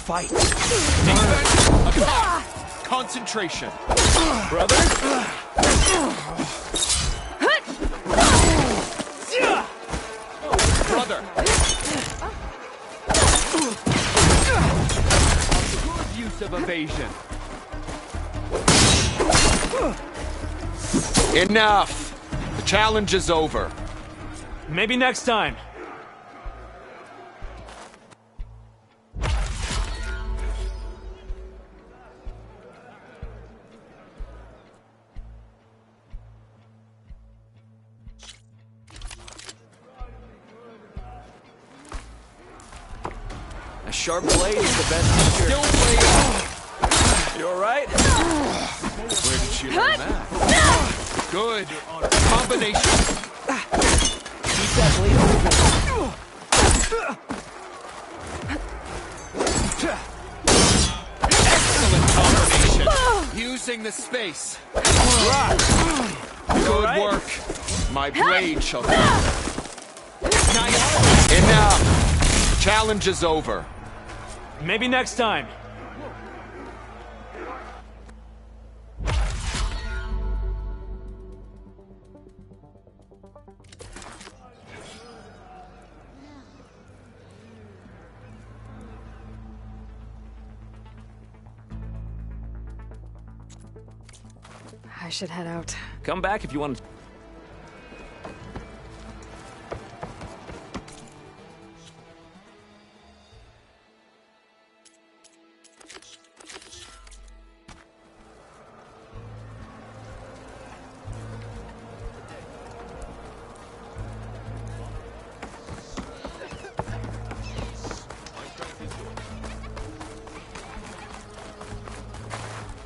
Fight. Attack. Concentration. Brother. Brother. Good use of evasion. Enough. The challenge is over. Maybe next time. A sharp blade is the best teacher. Don't blade! You alright? Where did she learn that? Good. Combination. Keep that blade moving. Excellent combination. Using the space. Good work. My blade shall go. Nice. Enough. Challenge is over. Maybe next time. I should head out. Come back if you want to.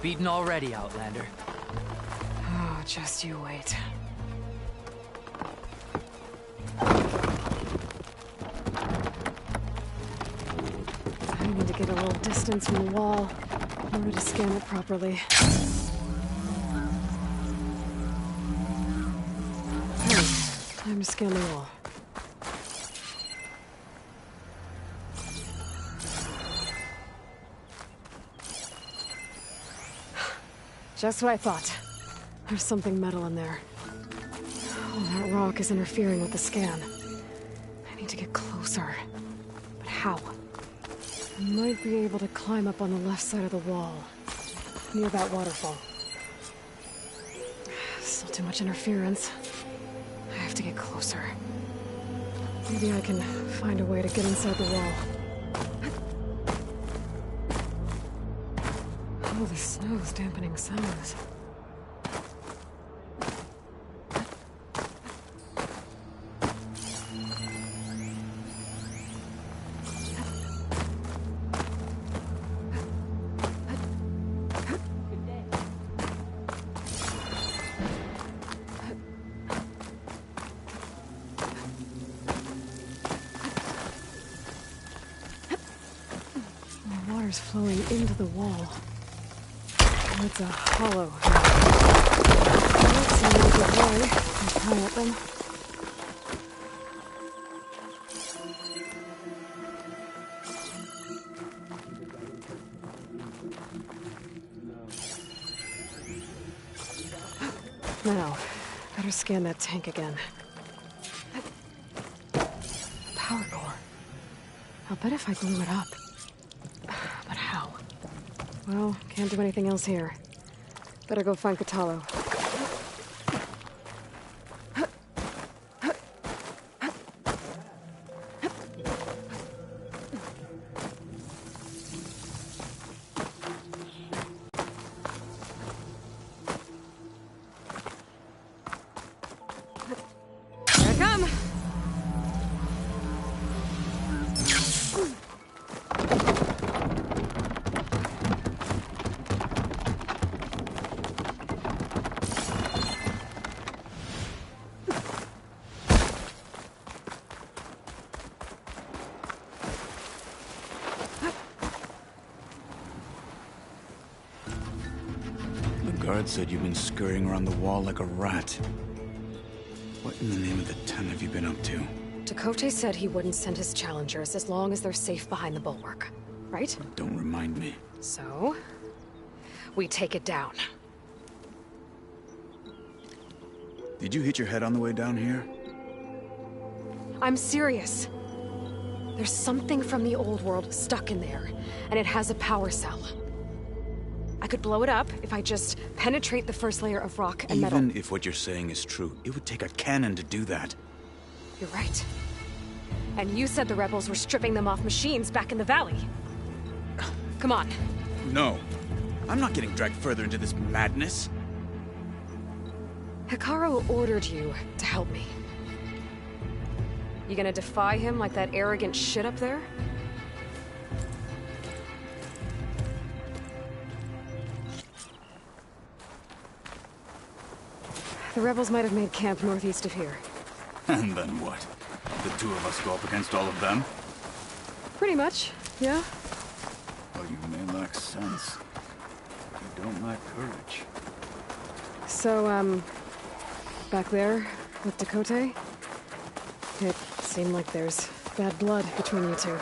Beaten already, Outlander. Oh, just you wait. I need to get a little distance from the wall in order to scan it properly. Time to scan the wall. Just what I thought. There's something metal in there. Oh, that rock is interfering with the scan. I need to get closer. But how? I might be able to climb up on the left side of the wall, near that waterfall. Still too much interference. I have to get closer. Maybe I can find a way to get inside the wall. Oh, the snow's dampening sounds. The water's flowing into the wall. It's a hollow. That's a really good way to tie at them. Now, better scan that tank again. Power core. I'll bet if I blew it up. But how? Well, can't do anything else here. Better go find Katalo. Here I come! The guard said you've been scurrying around the wall like a rat. What in the name of the ten have you been up to? Chakotay said he wouldn't send his challengers as long as they're safe behind the bulwark, right? Don't remind me. So, we take it down. Did you hit your head on the way down here? I'm serious. There's something from the old world stuck in there, and it has a power cell. I could blow it up if I just penetrate the first layer of rock and metal. Even if what you're saying is true, it would take a cannon to do that. You're right. And you said the rebels were stripping them off machines back in the valley. Come on. No. I'm not getting dragged further into this madness. Hikaru ordered you to help me. You gonna defy him like that arrogant shit up there? The rebels might have made camp northeast of here. And then what? The two of us go up against all of them? Pretty much, yeah. Well, you may lack sense. You don't lack courage. So, back there, with Dakota, it seemed like there's bad blood between you two.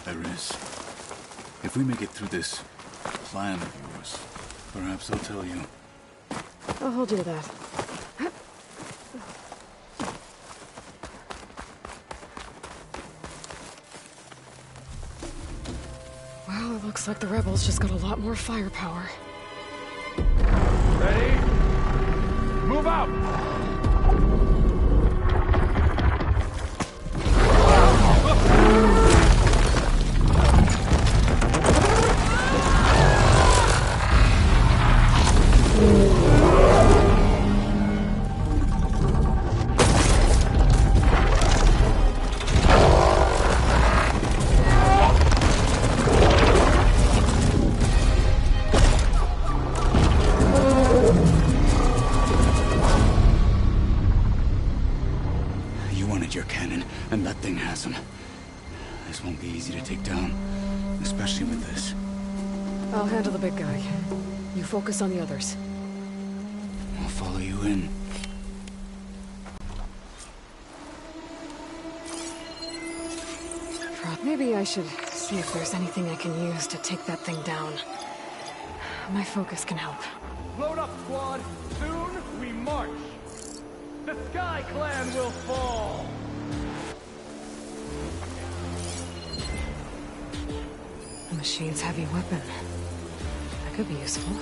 There is. If we make it through this plan of yours, perhaps I'll tell you. I'll hold you to that. Well, it looks like the rebels just got a lot more firepower. Ready? Move out! Your cannon, and that thing has him. This won't be easy to take down, especially with this. I'll handle the big guy. You focus on the others. I'll follow you in. Maybe I should see if there's anything I can use to take that thing down. My focus can help. Load up, squad! Soon we march! The Sky Clan will fall! The machine's heavy weapon. That could be useful.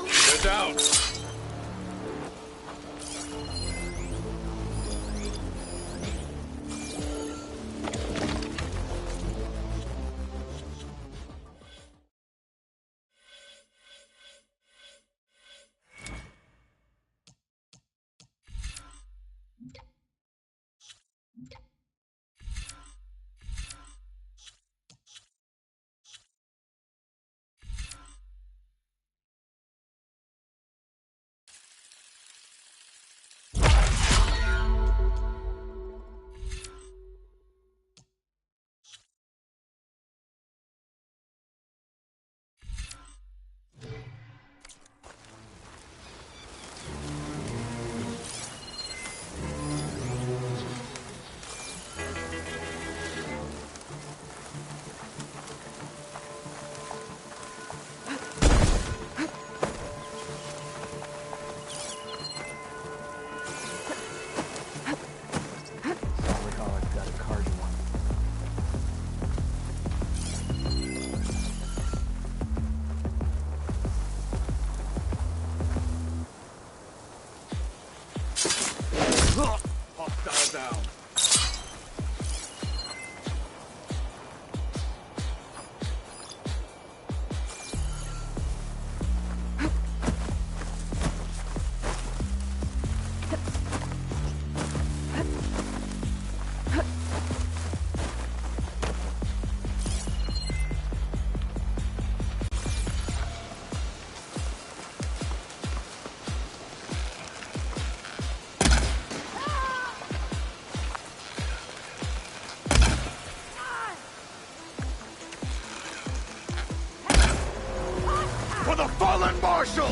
They're down! Down. For the fallen marshals!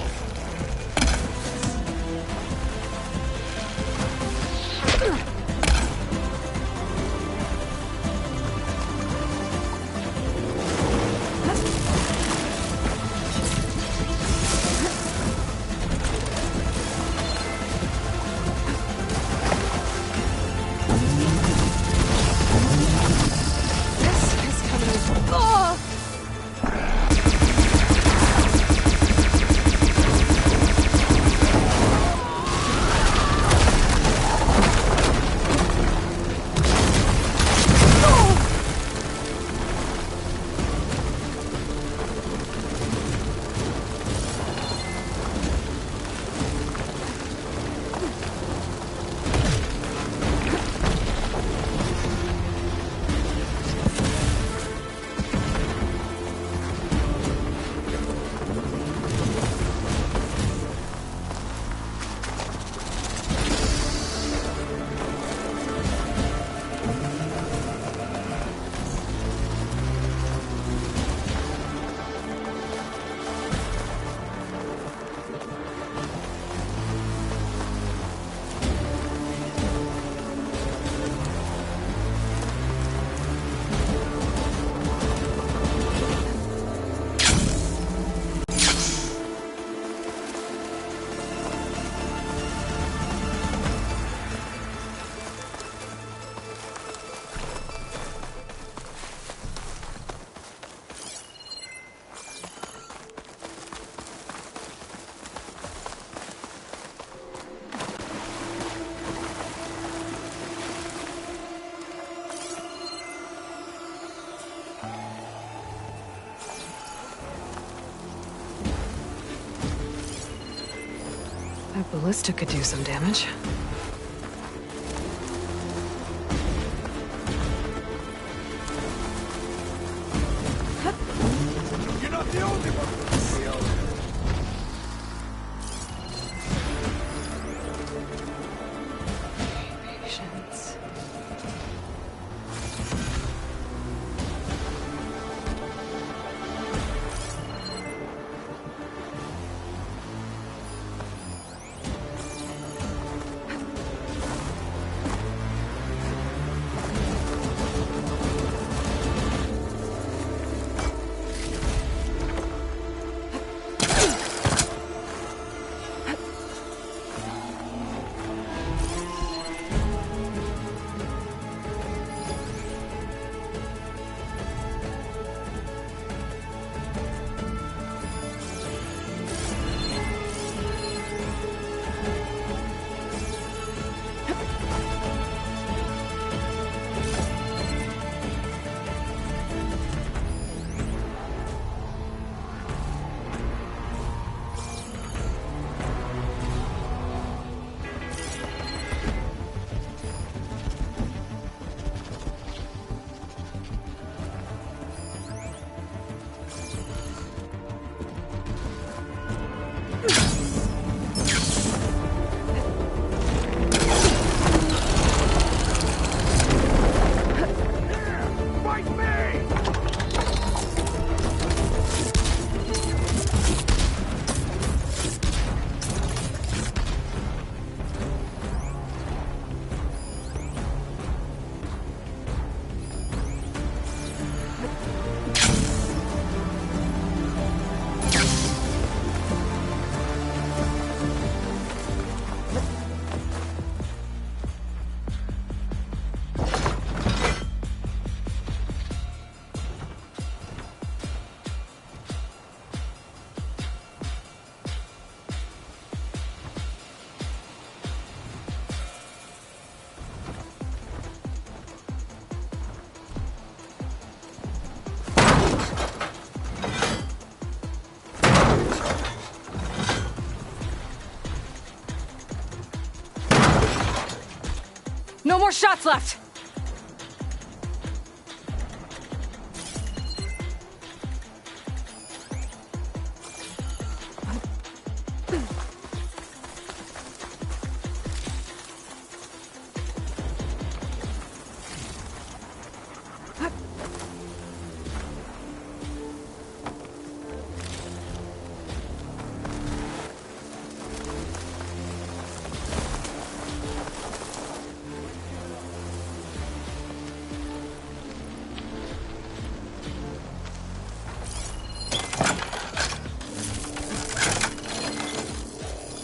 That ballista could do some damage. You're not the only one with the shield. Patience. No more shots left!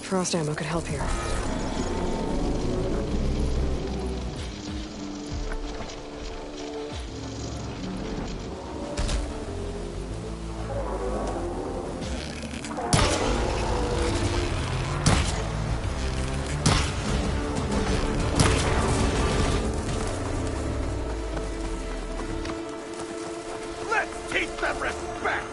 Frost ammo could help here. Let's teach them respect!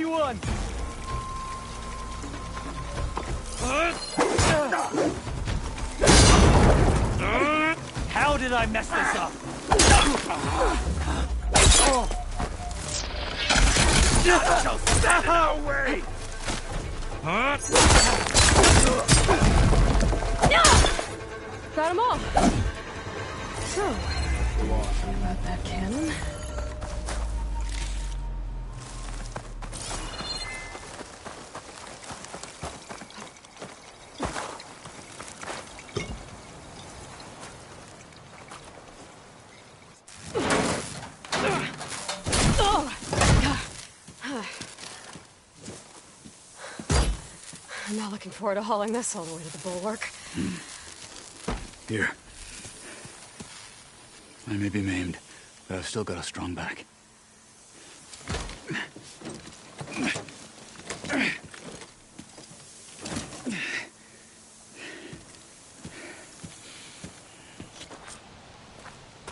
everyone! How did I mess this up? Away! Got them all. So, about that cannon. I'm not looking forward to hauling this all the way to the bulwark. Here. I may be maimed, but I've still got a strong back.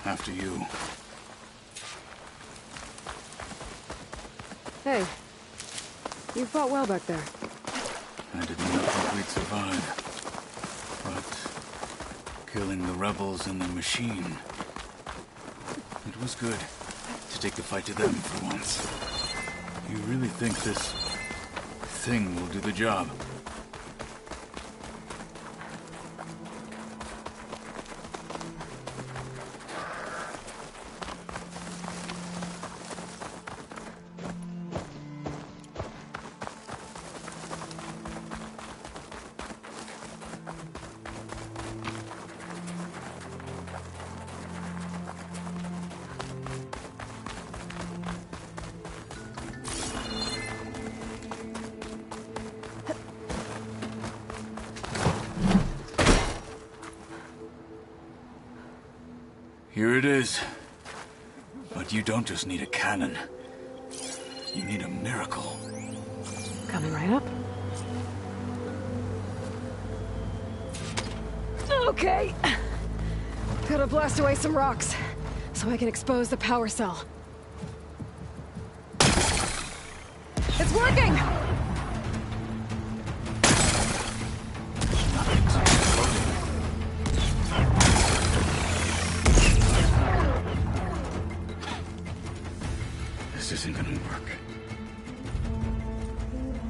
After you. Hey, you fought well back there. I did not think we'd survive. But killing the rebels and the machine, it was good to take the fight to them for once. You really think this thing will do the job? Here it is. But you don't just need a cannon. You need a miracle. Coming right up. Okay. Gotta blast away some rocks, so I can expose the power cell. It's working! This isn't gonna work.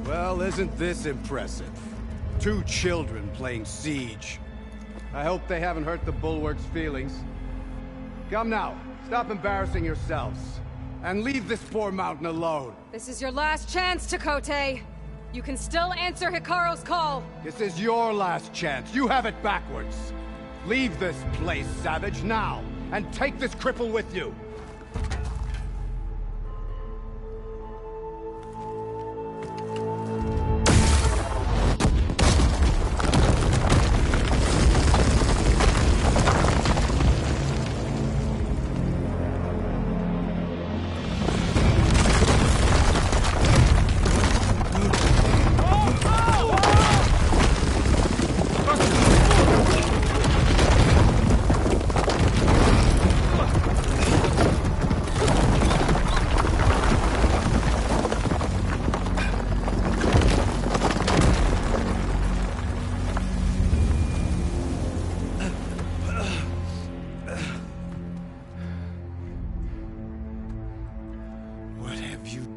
Well, isn't this impressive? 2 children playing siege. I hope they haven't hurt the Bulwark's feelings. Come now, stop embarrassing yourselves. And leave this poor mountain alone. This is your last chance, Chakotay. You can still answer Hikaru's call. This is your last chance. You have it backwards. Leave this place, Savage, now. And take this cripple with you.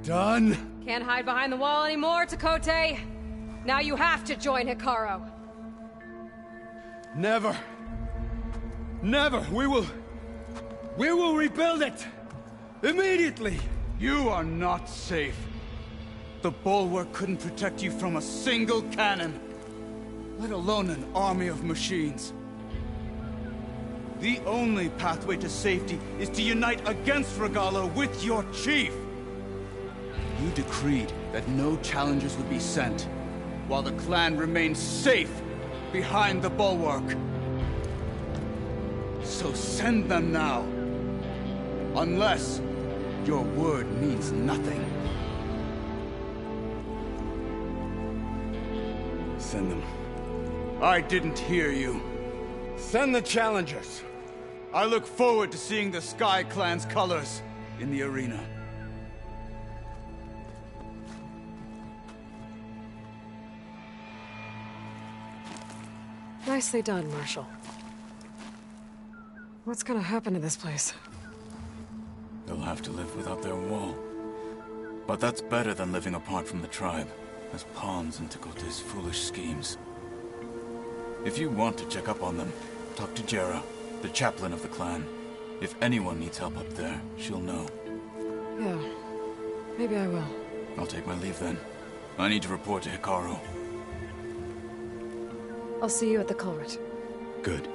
Done? Can't hide behind the wall anymore, Chakotay. Now you have to join Hikaru. Never. Never. We will rebuild it. Immediately. You are not safe. The Bulwark couldn't protect you from a single cannon, let alone an army of machines. The only pathway to safety is to unite against Regalo with your chief. You decreed that no challengers would be sent, while the clan remained safe behind the Bulwark. So send them now. Unless your word means nothing. Send them. I didn't hear you. Send the challengers. I look forward to seeing the Sky Clan's colors in the arena. Nicely done, Marshal. What's gonna happen to this place? They'll have to live without their wall. But that's better than living apart from the tribe, as pawns in Tekote's foolish schemes. If you want to check up on them, talk to Jera, the chaplain of the clan. If anyone needs help up there, she'll know. Yeah, maybe I will. I'll take my leave then. I need to report to Hikaru. I'll see you at the culvert. Good.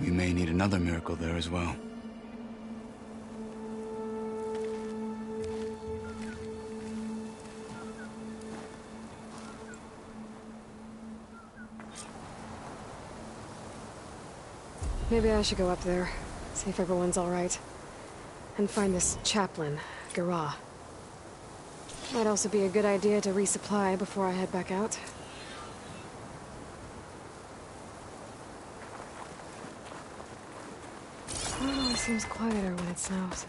We may need another miracle there as well. Maybe I should go up there, see if everyone's all right. And find this chaplain, Gara. Might also be a good idea to resupply before I head back out. It always seems quieter when it snows.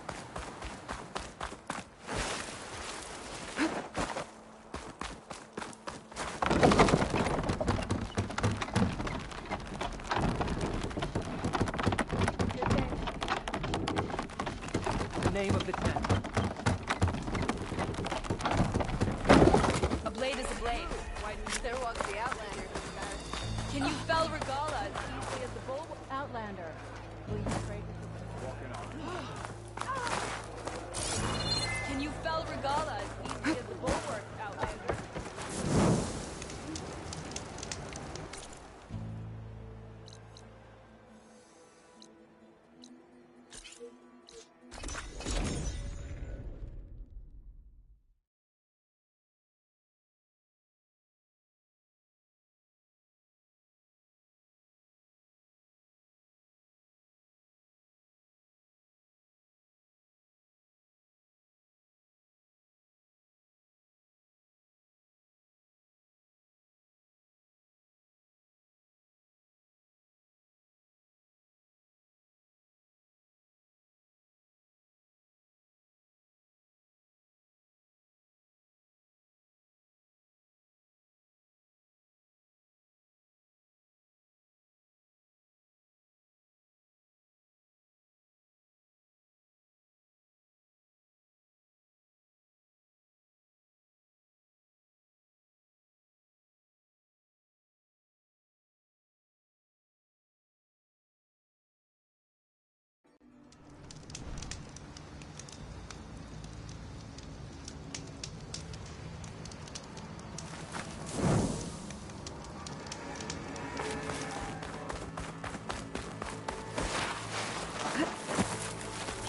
The name of the tent. A blade is a blade. Why there walks the Outlander? Can you fell Regala as easily as the bull? Outlander, will you trade with Can you fell Regala as easily as the bulwark, Outlander?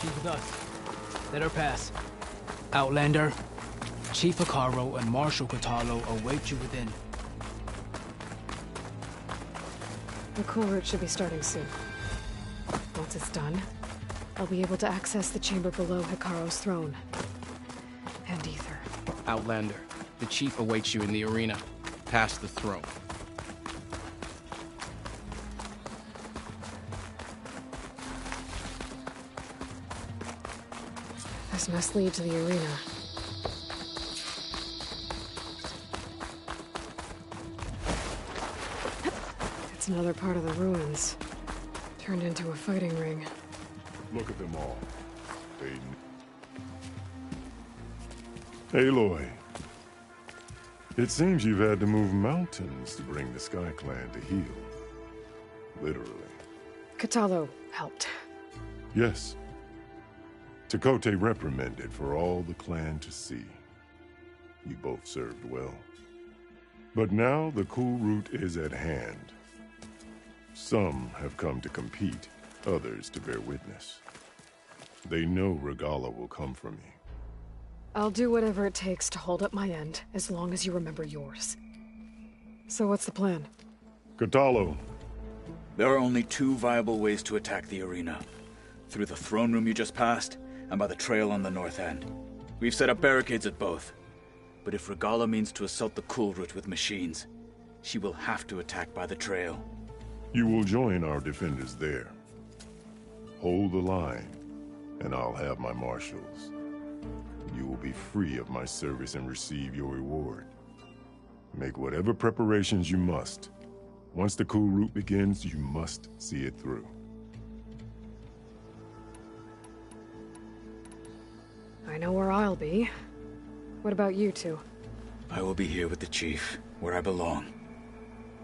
She's with us. Let her pass. Outlander, Chief Hikaru and Marshal Katalo await you within. The cool route should be starting soon. Once it's done, I'll be able to access the chamber below Hikaru's throne. And Ether. Outlander, the chief awaits you in the arena, past the throne. This must lead to the arena. It's another part of the ruins. Turned into a fighting ring. Look at them all. Aloy. It seems you've had to move mountains to bring the Sky Clan to heal. Literally. Katalo helped. Yes. Tekote reprimanded for all the clan to see. You both served well. But now the cool route is at hand. Some have come to compete, others to bear witness. They know Regala will come for me. I'll do whatever it takes to hold up my end, as long as you remember yours. So what's the plan? Katalo. There are only two viable ways to attack the arena. Through the throne room you just passed, and by the trail on the north end. We've set up barricades at both. But if Regala means to assault the cool route with machines, she will have to attack by the trail. You will join our defenders there. Hold the line, and I'll have my marshals. You will be free of my service and receive your reward. Make whatever preparations you must. Once the cool route begins, you must see it through. I know where I'll be. What about you two? I will be here with the Chief, where I belong.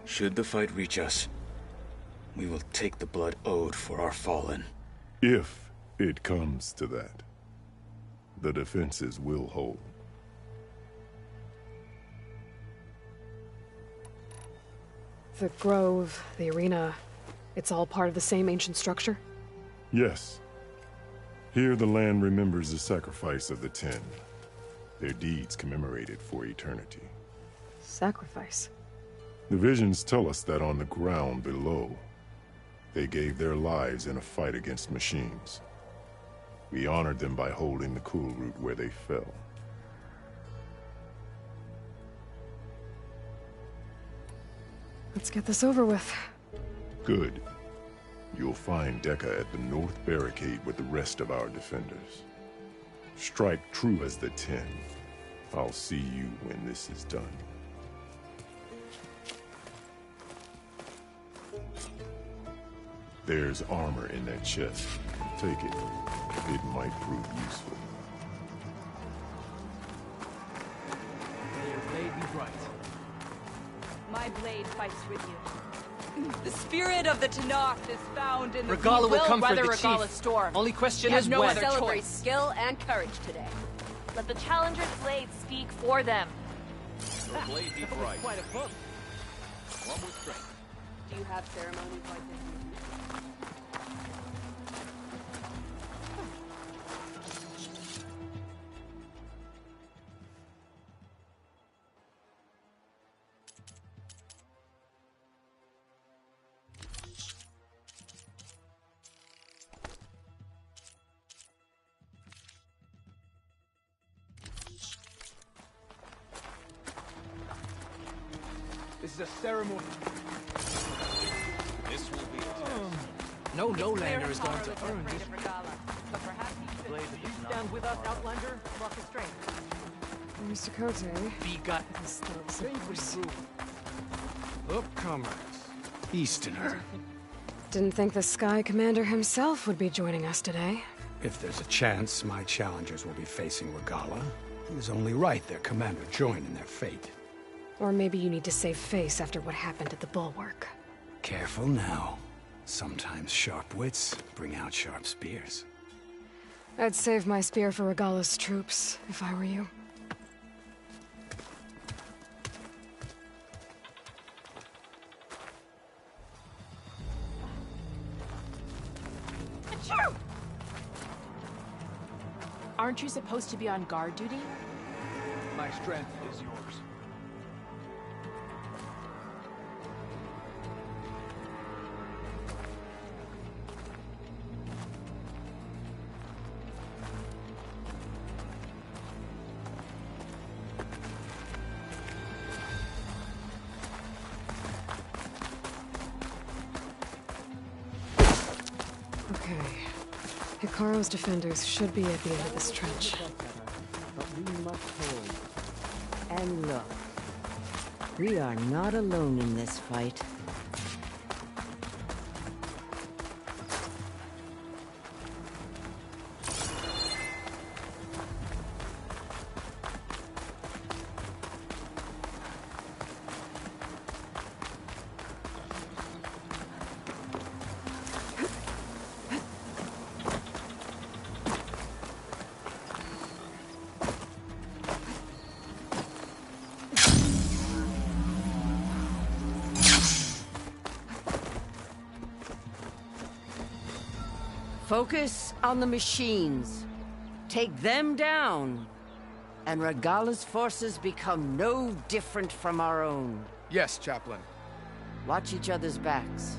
Should the fight reach us, we will take the blood owed for our fallen. If it comes to that, the defenses will hold. The grove, the arena, it's all part of the same ancient structure? Yes. Here the land remembers the sacrifice of the 10. Their deeds commemorated for eternity. Sacrifice? The visions tell us that on the ground below, they gave their lives in a fight against machines. We honored them by holding the cool route where they fell. Let's get this over with. Good. You'll find Dekka at the north barricade with the rest of our defenders. Strike true as the 10. I'll see you when this is done. There's armor in that chest. Take it. It might prove useful. May your blade be bright. My blade fights with you. The spirit of the Tanakh is found in the... Regala will come for weather the Regala's chief. storm. Only question You is have no when. other celebrate skill and courage today. Let the challenger's blade speak for them. Your blade be bright. Quite a book. One with strength. Do you have ceremonies like this? This is a ceremony. This will be a test. No lowlander is going to earn this. Blade, you stand with us, Outlander. Rock is strength. Mr. Kote. Be got. His thoughts, of course. Upcomers. Easterner. Didn't think the Sky Commander himself would be joining us today. If there's a chance my challengers will be facing Regala, it is only right their commander join in their fate. Or maybe you need to save face after what happened at the Bulwark. Careful now. Sometimes sharp wits bring out sharp spears. I'd save my spear for Regala's troops, if I were you. Aren't you supposed to be on guard duty? My strength is yours. Okay. Hikaru's defenders should be at the end of this trench. But we must hold. And look, we are not alone in this fight. Focus on the machines. Take them down. And Regala's forces become no different from our own. Yes, Chaplain. Watch each other's backs.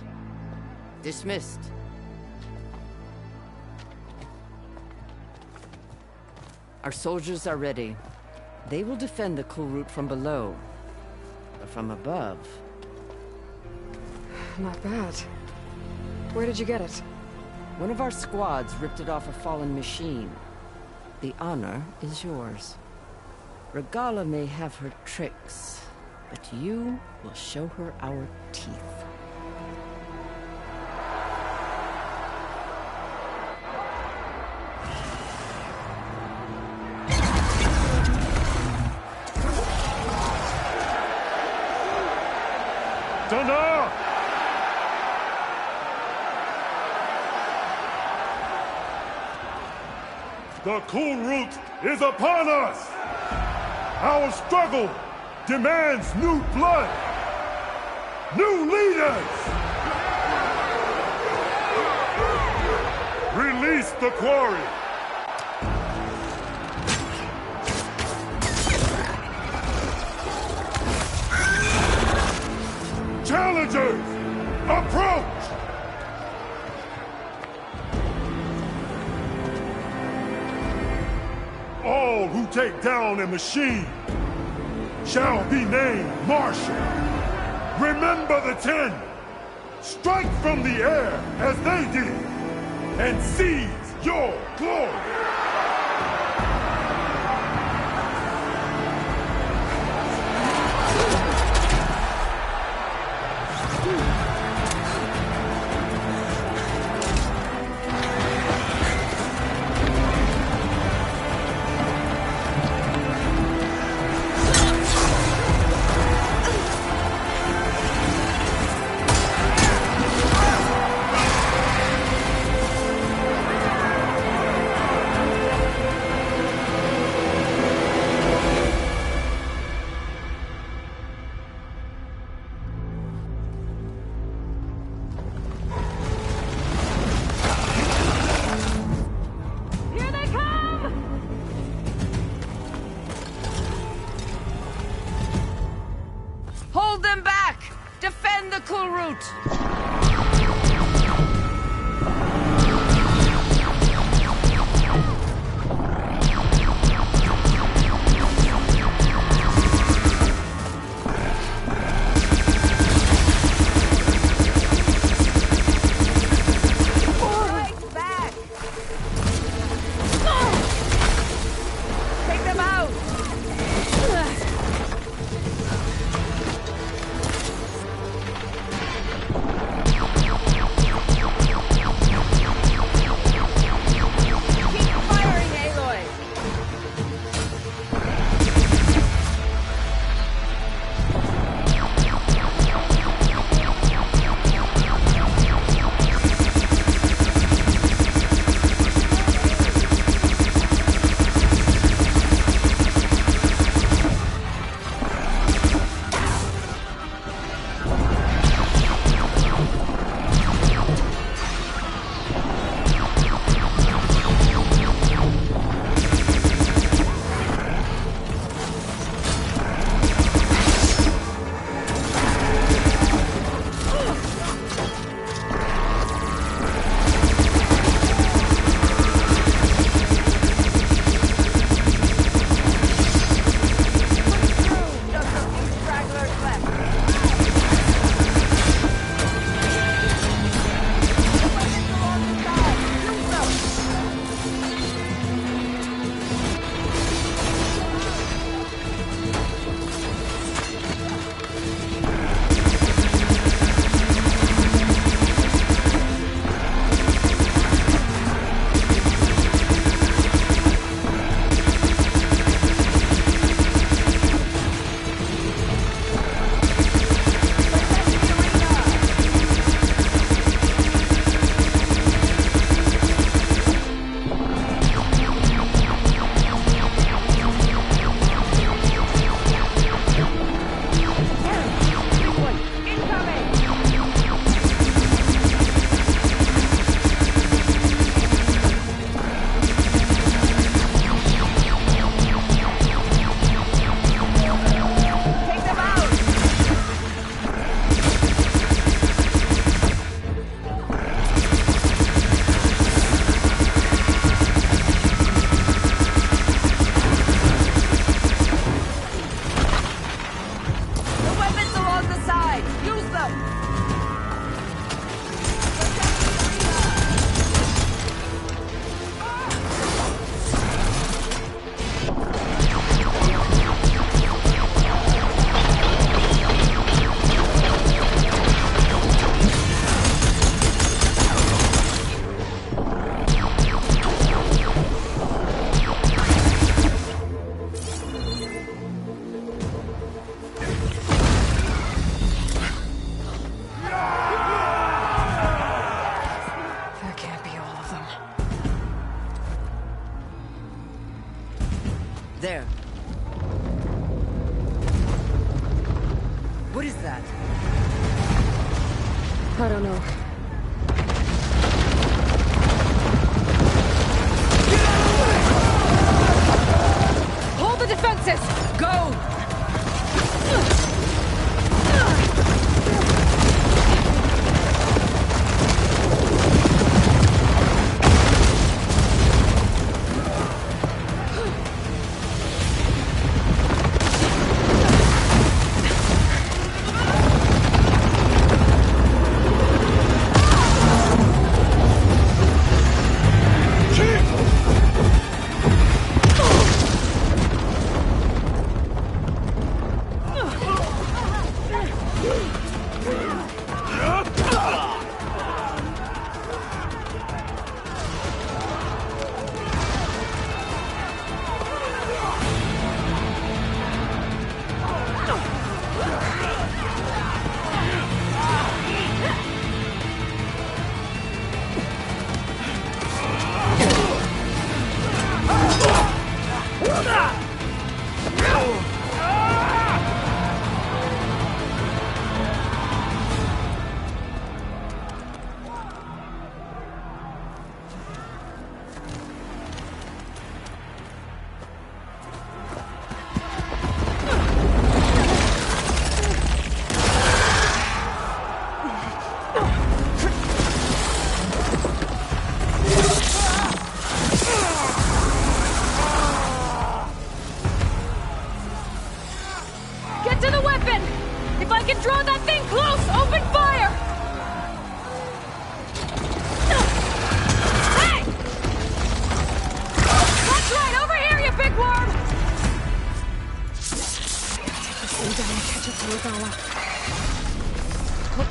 Dismissed. Our soldiers are ready. They will defend the cool route from below. But from above... Not bad. Where did you get it? One of our squads ripped it off a fallen machine. The honor is yours. Regala may have her tricks, But you will show her our teeth. Thunder! The cool root is upon us! Our struggle demands new blood! New leaders! Release the quarry! Challengers, approach! All who take down a machine shall be named Marshal. Remember the 10. Strike from the air as they did, and seize your glory. Hold them back! Defend the cool route! Fight back! Take them out!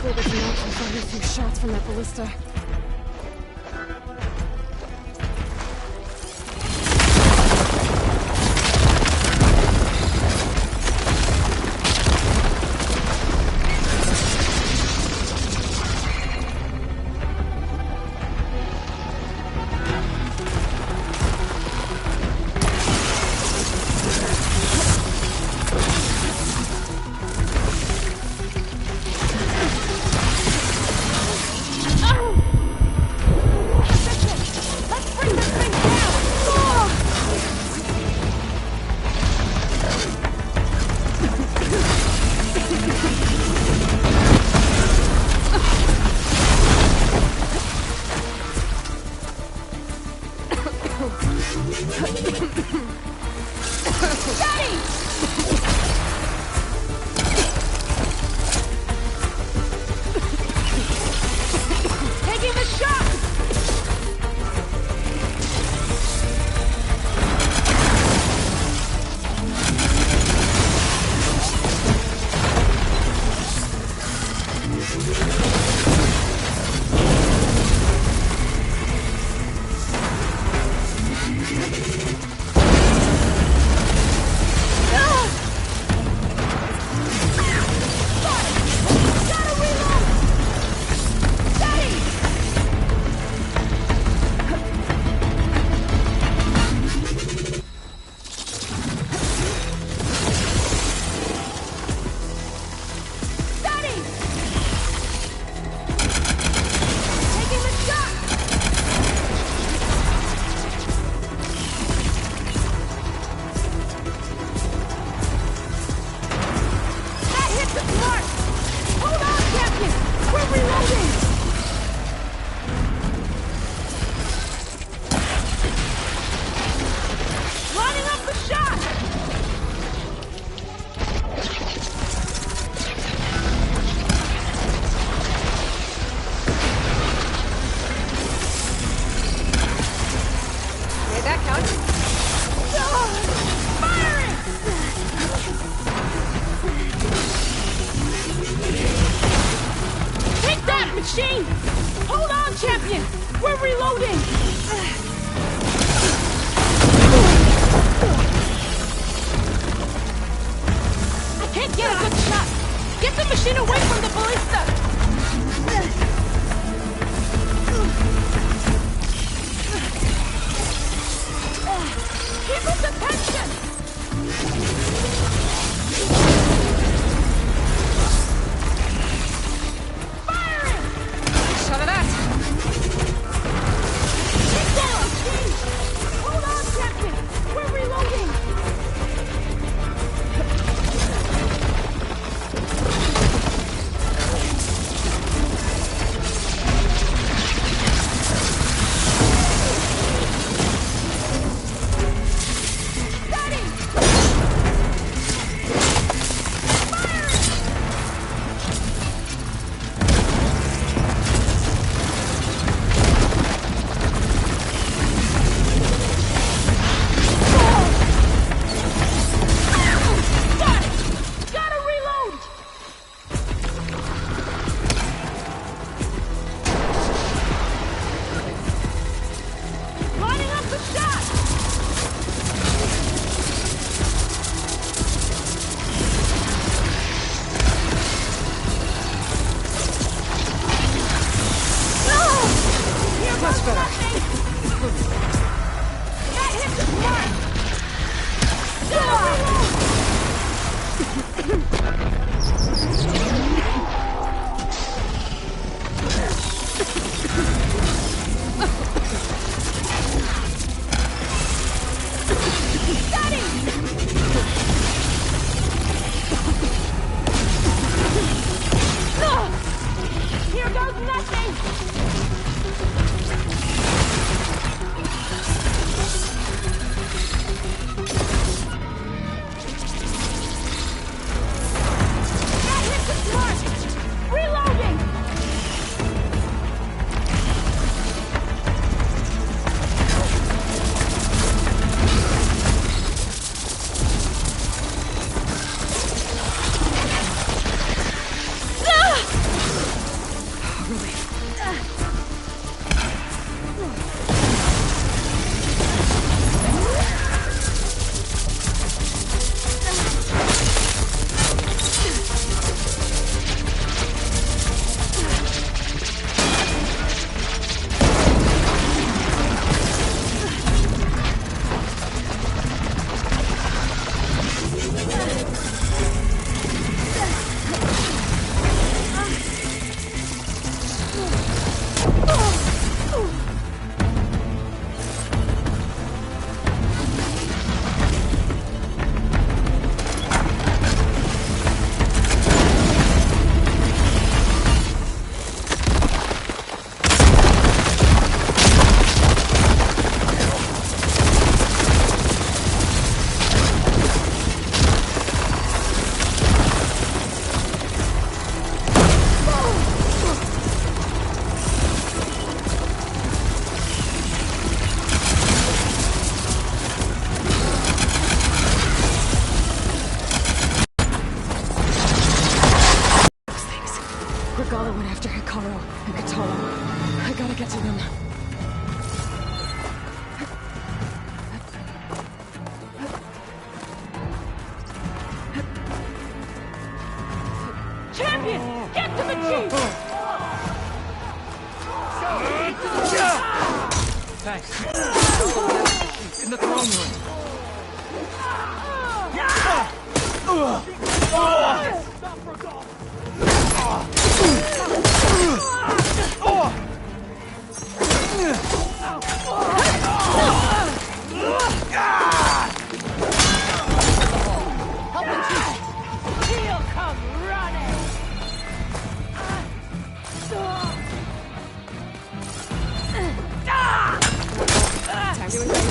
Hopefully the Tanakh can fire a few shots from that ballista. get to them. Champion! Get to the chief! Thanks. In the throne room. Help the chief! He'll come running! Time to engage.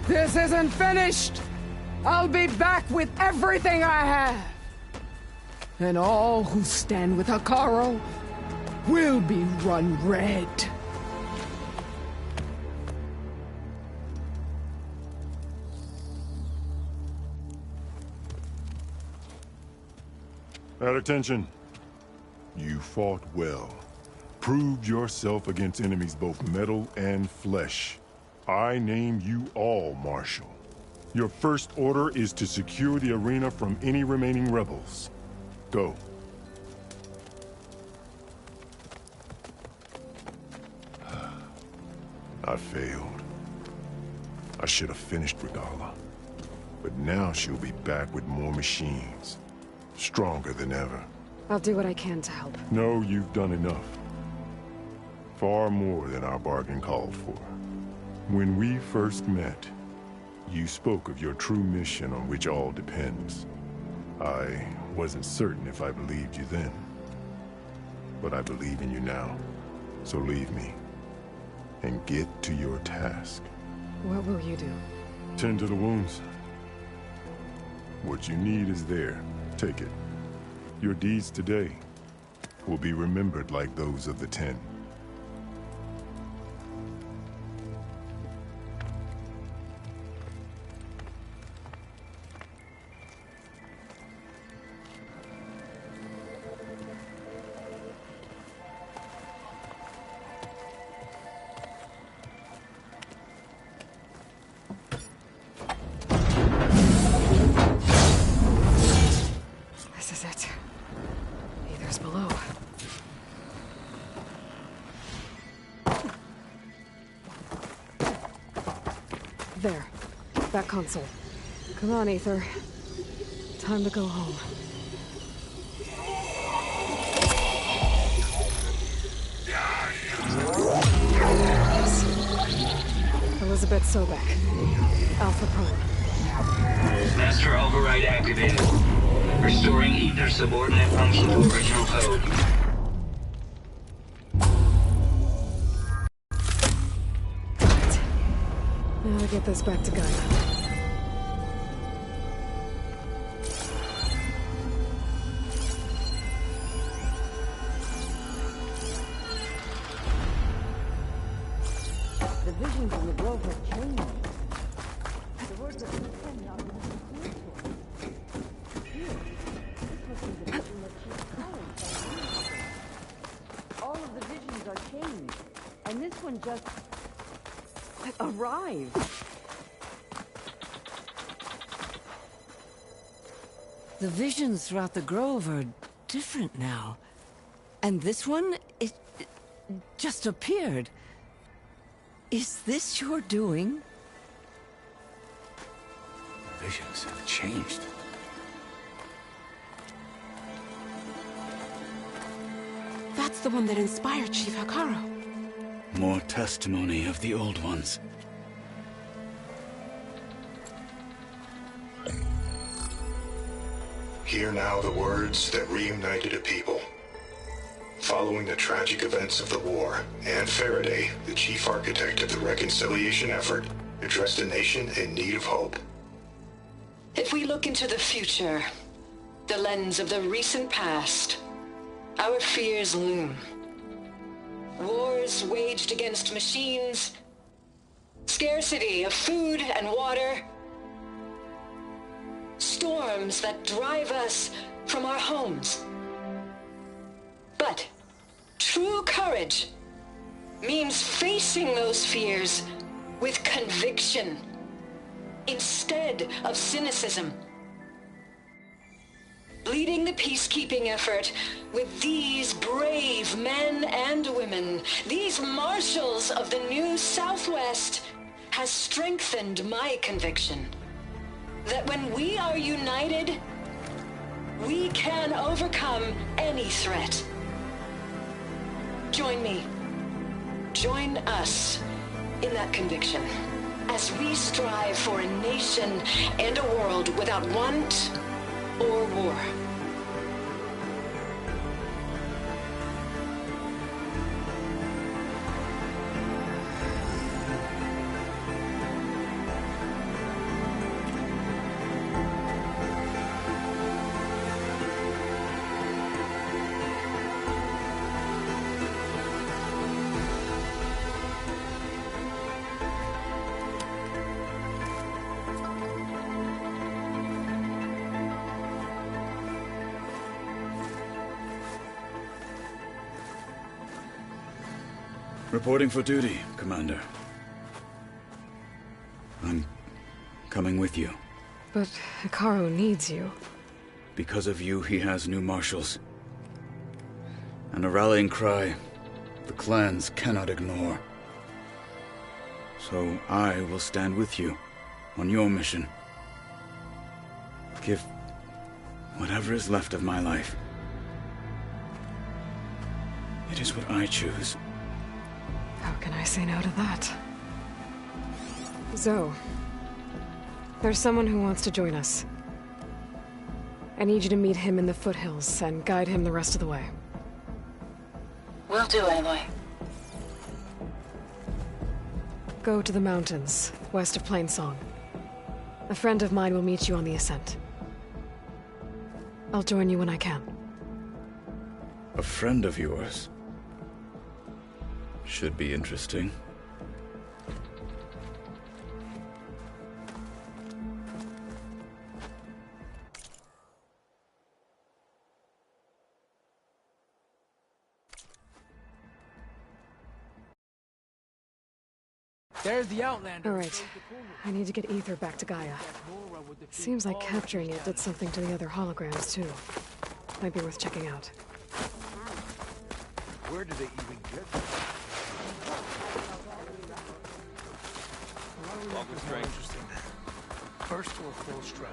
This isn't finished! I'll be back with everything I have! And all who stand with Hekarro will be run red. At attention. You fought well. Proved yourself against enemies both metal and flesh. I name you all Marshal. Your first order is to secure the arena from any remaining rebels. Go. I failed. I should have finished Regala. But now she'll be back with more machines. Stronger than ever. I'll do what I can to help. No, you've done enough. Far more than our bargain called for. When we first met, you spoke of your true mission on which all depends. I wasn't certain if I believed you then. But I believe in you now. So leave me. And get to your task. What will you do? Tend to the wounds. What you need is there. Take it. Your deeds today will be remembered like those of the 10. This is it. Aether's below. There. That console. Come on, Aether. Time to go home. Elizabeth Sobek. Alpha Prime. Master override activated. Restoring Aether's subordinate function to original code. Now to get this back to Gaia. The visions in the grove have changed. The words of the 10 are being clear to us. Here, this must be the vision All of the visions are changed, and this one just arrived. The visions throughout the grove are different now. And this one, it just appeared. Is this your doing? Visions have changed. That's the one that inspired Chief Hakaro. More testimony of the old ones. Hear now the words that reunited a people. Following the tragic events of the war, Anne Faraday, the chief architect of the reconciliation effort, addressed a nation in need of hope. If we look into the future, the lens of the recent past, our fears loom. Wars waged against machines, scarcity of food and water, storms that drive us from our homes. But true courage means facing those fears with conviction instead of cynicism. Leading the peacekeeping effort with these brave men and women, these marshals of the new Southwest, has strengthened my conviction that when we are united, we can overcome any threat. Join me. Join us in that conviction as we strive for a nation and a world without want or war. Reporting for duty, Commander. I'm coming with you. But Hikaru needs you. Because of you, he has new marshals. And a rallying cry the clans cannot ignore. So I will stand with you on your mission. Give whatever is left of my life. It is what I choose. How can I say no to that? Zoe, there's someone who wants to join us. I need you to meet him in the foothills and guide him the rest of the way. Will do, Aloy. Go to the mountains, west of Plainsong. A friend of mine will meet you on the ascent. I'll join you when I can. A friend of yours? Should be interesting. There's the Outlander. All right. I need to get Ether back to Gaia. Seems like capturing it did something to the other holograms, too. Might be worth checking out. Where did they even get them? Welcome, strangers. First to a full strike.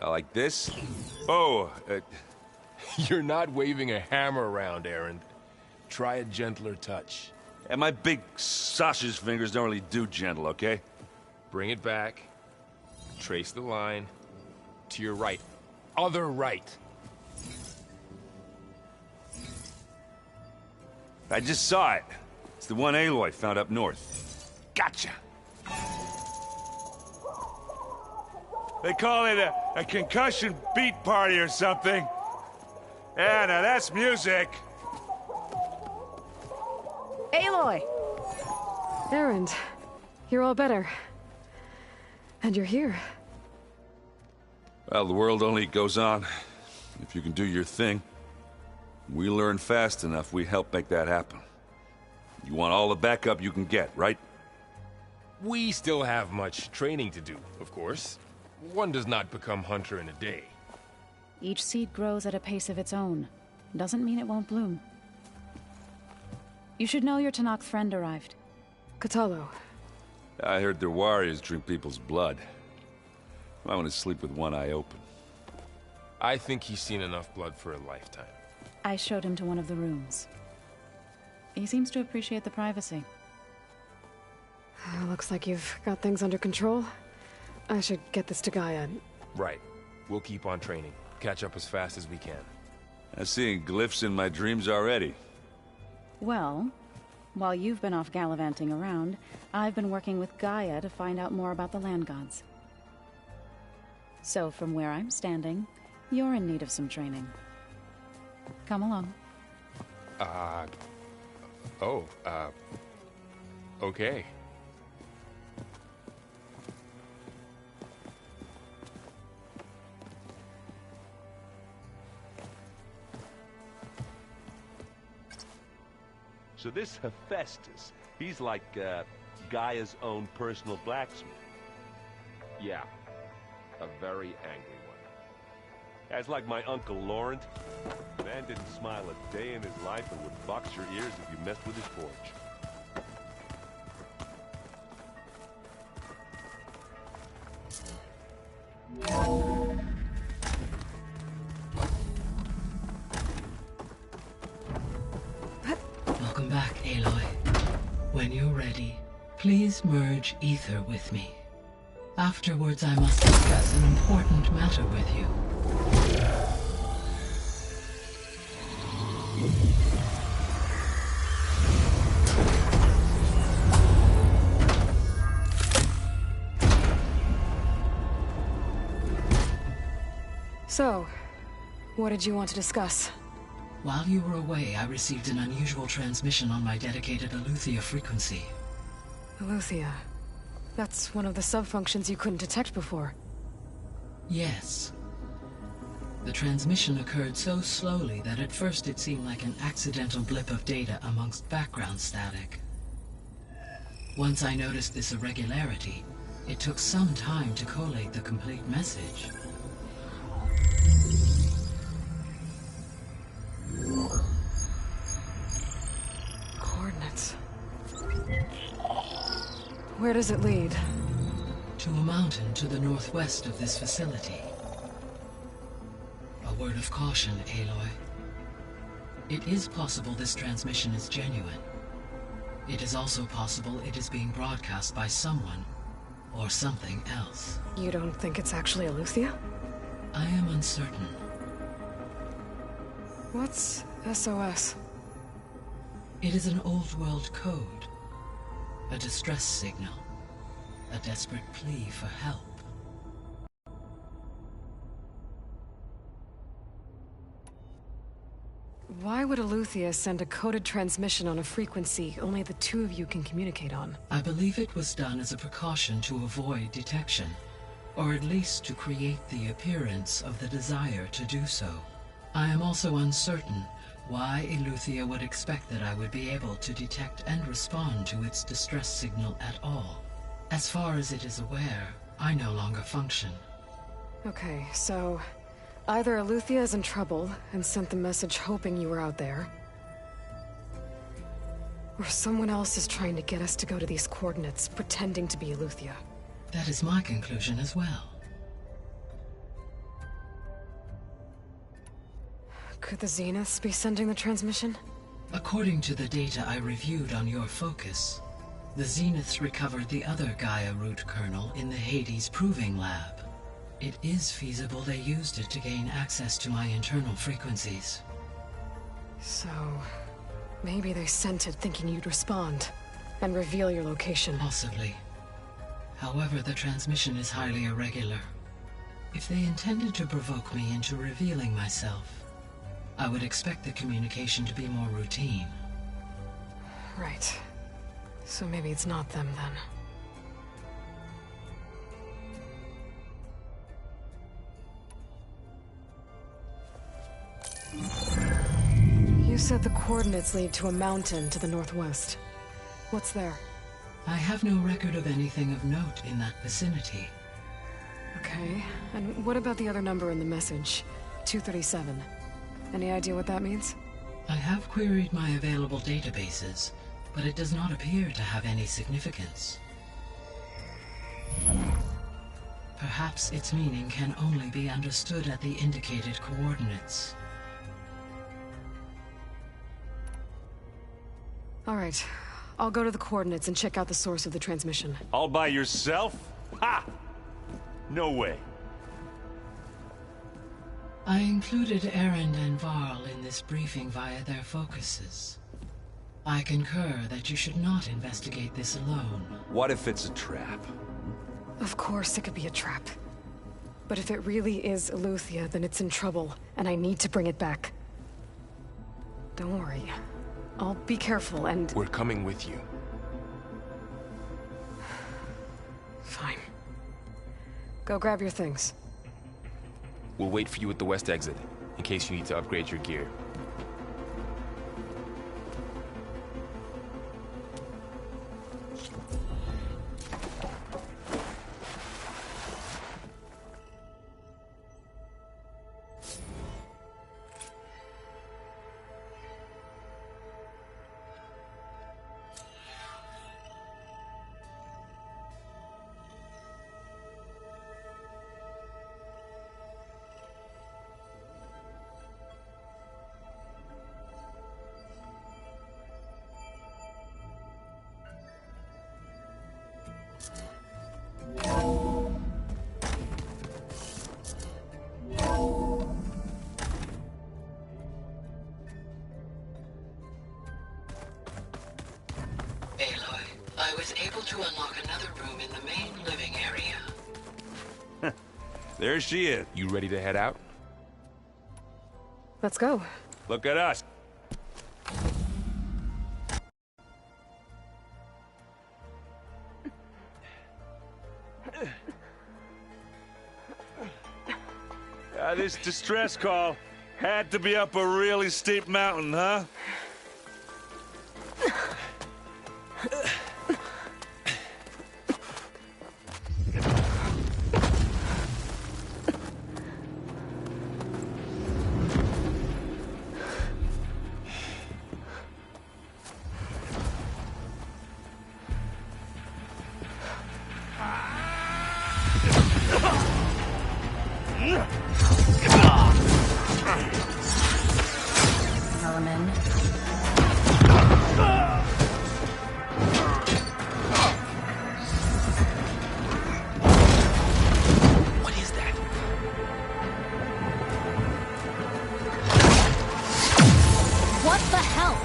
Like this? Oh, You're not waving a hammer around, Aaron. Try a gentler touch. and my big sausage fingers don't really do gentle, okay? Bring it back. Trace the line. To your right. Other right. I just saw it. It's the one Aloy found up north. Gotcha. They call it a concussion beat party or something. Yeah, now that's music. Aloy! Erend, you're all better. And you're here. Well, the world only goes on if you can do your thing. We learn fast enough, we help make that happen. You want all the backup you can get, right? We still have much training to do, of course. One does not become hunter in a day. Each seed grows at a pace of its own. Doesn't mean it won't bloom. You should know your Tanakh friend arrived. Kotallo. I heard their warriors drink people's blood. I want to sleep with one eye open. I think he's seen enough blood for a lifetime. I showed him to one of the rooms. He seems to appreciate the privacy. Looks like you've got things under control. I should get this to Gaia. Right. We'll keep on training. Catch up as fast as we can. I'm seeing glyphs in my dreams already. Well, while you've been off gallivanting around, I've been working with Gaia to find out more about the land gods. So from where I'm standing, you're in need of some training. Come along. Okay. So this Hephaestus, he's like, Gaia's own personal blacksmith. Yeah. A very angry one. As like my Uncle Laurent. Man didn't smile a day in his life and would box your ears if you messed with his forge. Welcome back, Aloy. When you're ready, please merge ether with me. Afterwards, I must discuss an important matter with you. So, what did you want to discuss? While you were away, I received an unusual transmission on my dedicated Aletheia frequency. Aletheia. That's one of the sub-functions you couldn't detect before. Yes. The transmission occurred so slowly that at first it seemed like an accidental blip of data amongst background static. Once I noticed this irregularity, it took some time to collate the complete message. Coordinates. Where does it lead? To a mountain to the northwest of this facility. A word of caution, Aloy. It is possible this transmission is genuine. It is also possible it is being broadcast by someone or something else. You don't think it's actually Aletheia? I am uncertain. What's SOS? It is an old-world code. A distress signal. A desperate plea for help. Why would Aletheia send a coded transmission on a frequency only the two of you can communicate on? I believe it was done as a precaution to avoid detection, or at least to create the appearance of the desire to do so. I am also uncertain why Aletheia would expect that I would be able to detect and respond to its distress signal at all. As far as it is aware, I no longer function. Okay, so either Aletheia is in trouble and sent the message hoping you were out there, or someone else is trying to get us to go to these coordinates, pretending to be Aletheia. That is my conclusion as well. Could the Zeniths be sending the transmission? According to the data I reviewed on your focus, the Zeniths recovered the other Gaia root kernel in the Hades Proving Lab. It is feasible they used it to gain access to my internal frequencies. So, maybe they sent it thinking you'd respond and reveal your location. Possibly. However, the transmission is highly irregular. If they intended to provoke me into revealing myself, I would expect the communication to be more routine. Right. So maybe it's not them then. You said the coordinates lead to a mountain to the northwest. What's there? I have no record of anything of note in that vicinity. Okay, and what about the other number in the message? 237. Any idea what that means? I have queried my available databases, but it does not appear to have any significance. Perhaps its meaning can only be understood at the indicated coordinates. All right. I'll go to the coordinates and check out the source of the transmission. All by yourself? Ha! No way. I included Erend and Varl in this briefing via their focuses. I concur that you should not investigate this alone. What if it's a trap? Of course it could be a trap. But if it really is Eleuthia, then it's in trouble, and I need to bring it back. Don't worry. I'll be careful and... We're coming with you. Fine. Go grab your things. We'll wait for you at the west exit, in case you need to upgrade your gear. I was able to unlock another room in the main living area. There she is. You ready to head out? Let's go. Look at us. This distress call had to be up a really steep mountain, huh? Vermin. What is that? What the hell?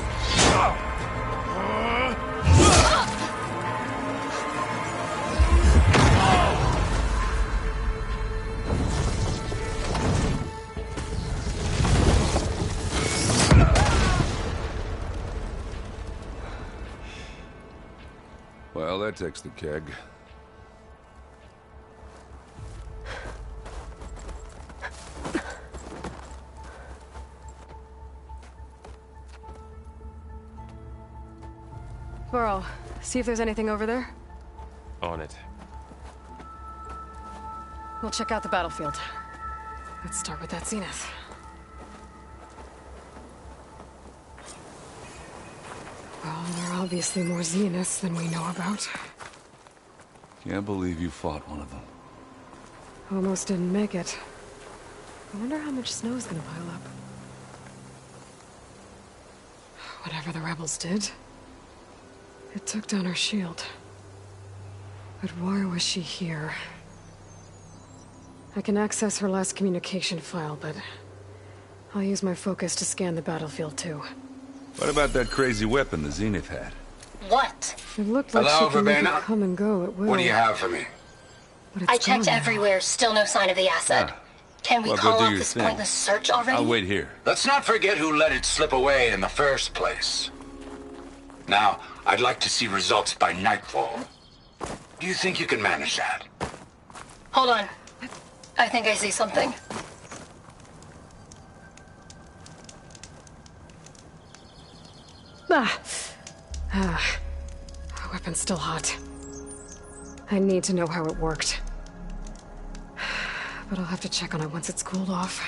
Well, that takes the keg. Varl, see if there's anything over there. On it. We'll check out the battlefield. Let's start with that zenith. Well, there are obviously more zeniths than we know about. Can't believe you fought one of them. Almost didn't make it. I wonder how much snow's gonna pile up. Whatever the rebels did, it took down her shield. But why was she here? I can access her last communication file, but I'll use my focus to scan the battlefield too. What about that crazy weapon the Zenith had? What? It looked like Hello, she could make it Verbena? come and go at will. What do you have for me? But it's I checked gone now. everywhere, still no sign of the asset. Can we Well, go call do off your this thing. pointless search already? I'll wait here. Let's not forget who let it slip away in the first place. Now, I'd like to see results by nightfall. Do you think you can manage that? Hold on. I think I see something. The weapon's still hot. I need to know how it worked. But I'll have to check on it once it's cooled off.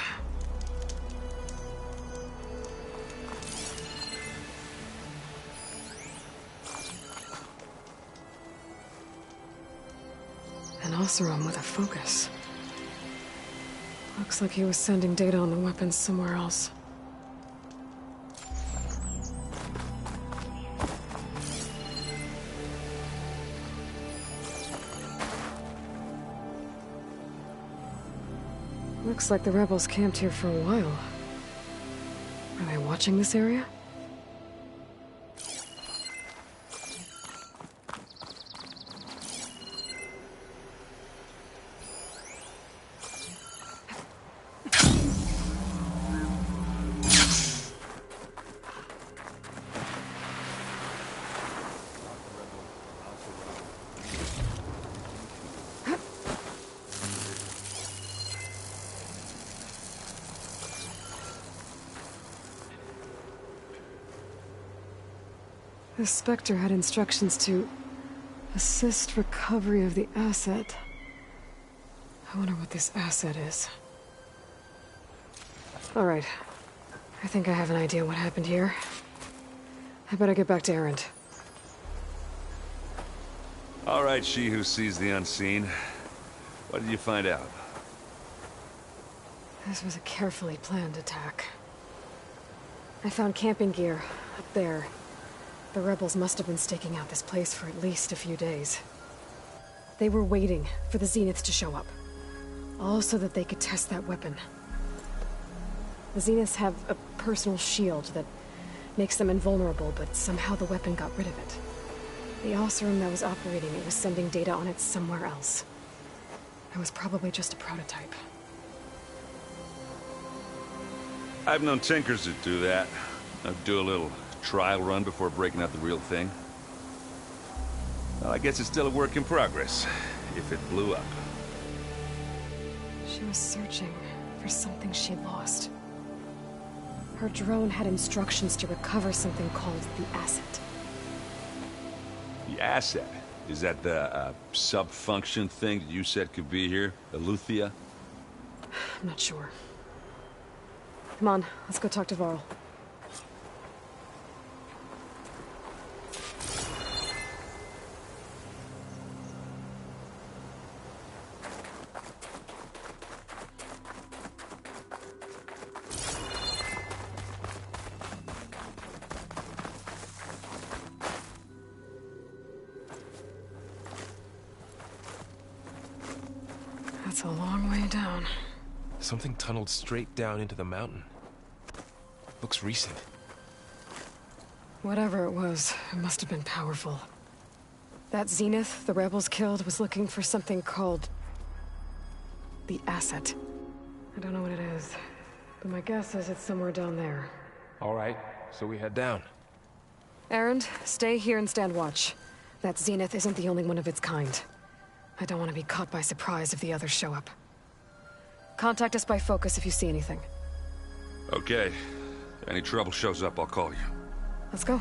An Oseram with a focus. Looks like he was sending data on the weapons somewhere else. Looks like the rebels camped here for a while. Are they watching this area? The Spectre had instructions to assist recovery of the asset. I wonder what this asset is. All right. I think I have an idea what happened here. I better get back to Erend. All right, she who sees the unseen. What did you find out? This was a carefully planned attack. I found camping gear up there. The rebels must have been staking out this place for at least a few days. They were waiting for the Zeniths to show up. All so that they could test that weapon. The Zeniths have a personal shield that makes them invulnerable, but somehow the weapon got rid of it. The Oseram that was operating it was sending data on it somewhere else. It was probably just a prototype. I've known tinkers that do that. I'd do a little trial run before breaking out the real thing. Well, I guess it's still a work in progress, if it blew up. She was searching for something she lost. Her drone had instructions to recover something called the asset. The asset? Is that the sub-function thing that you said could be here? Eleuthia? I'm not sure. Come on, let's go talk to Varl. That's a long way down. Something tunneled straight down into the mountain. Looks recent. Whatever it was, it must have been powerful. That Zenith the rebels killed was looking for something called the asset. I don't know what it is, but my guess is it's somewhere down there. All right, so we head down. Erend, stay here and stand watch. That Zenith isn't the only one of its kind. I don't want to be caught by surprise if the others show up. Contact us by focus if you see anything. Okay. If any trouble shows up, I'll call you. Let's go.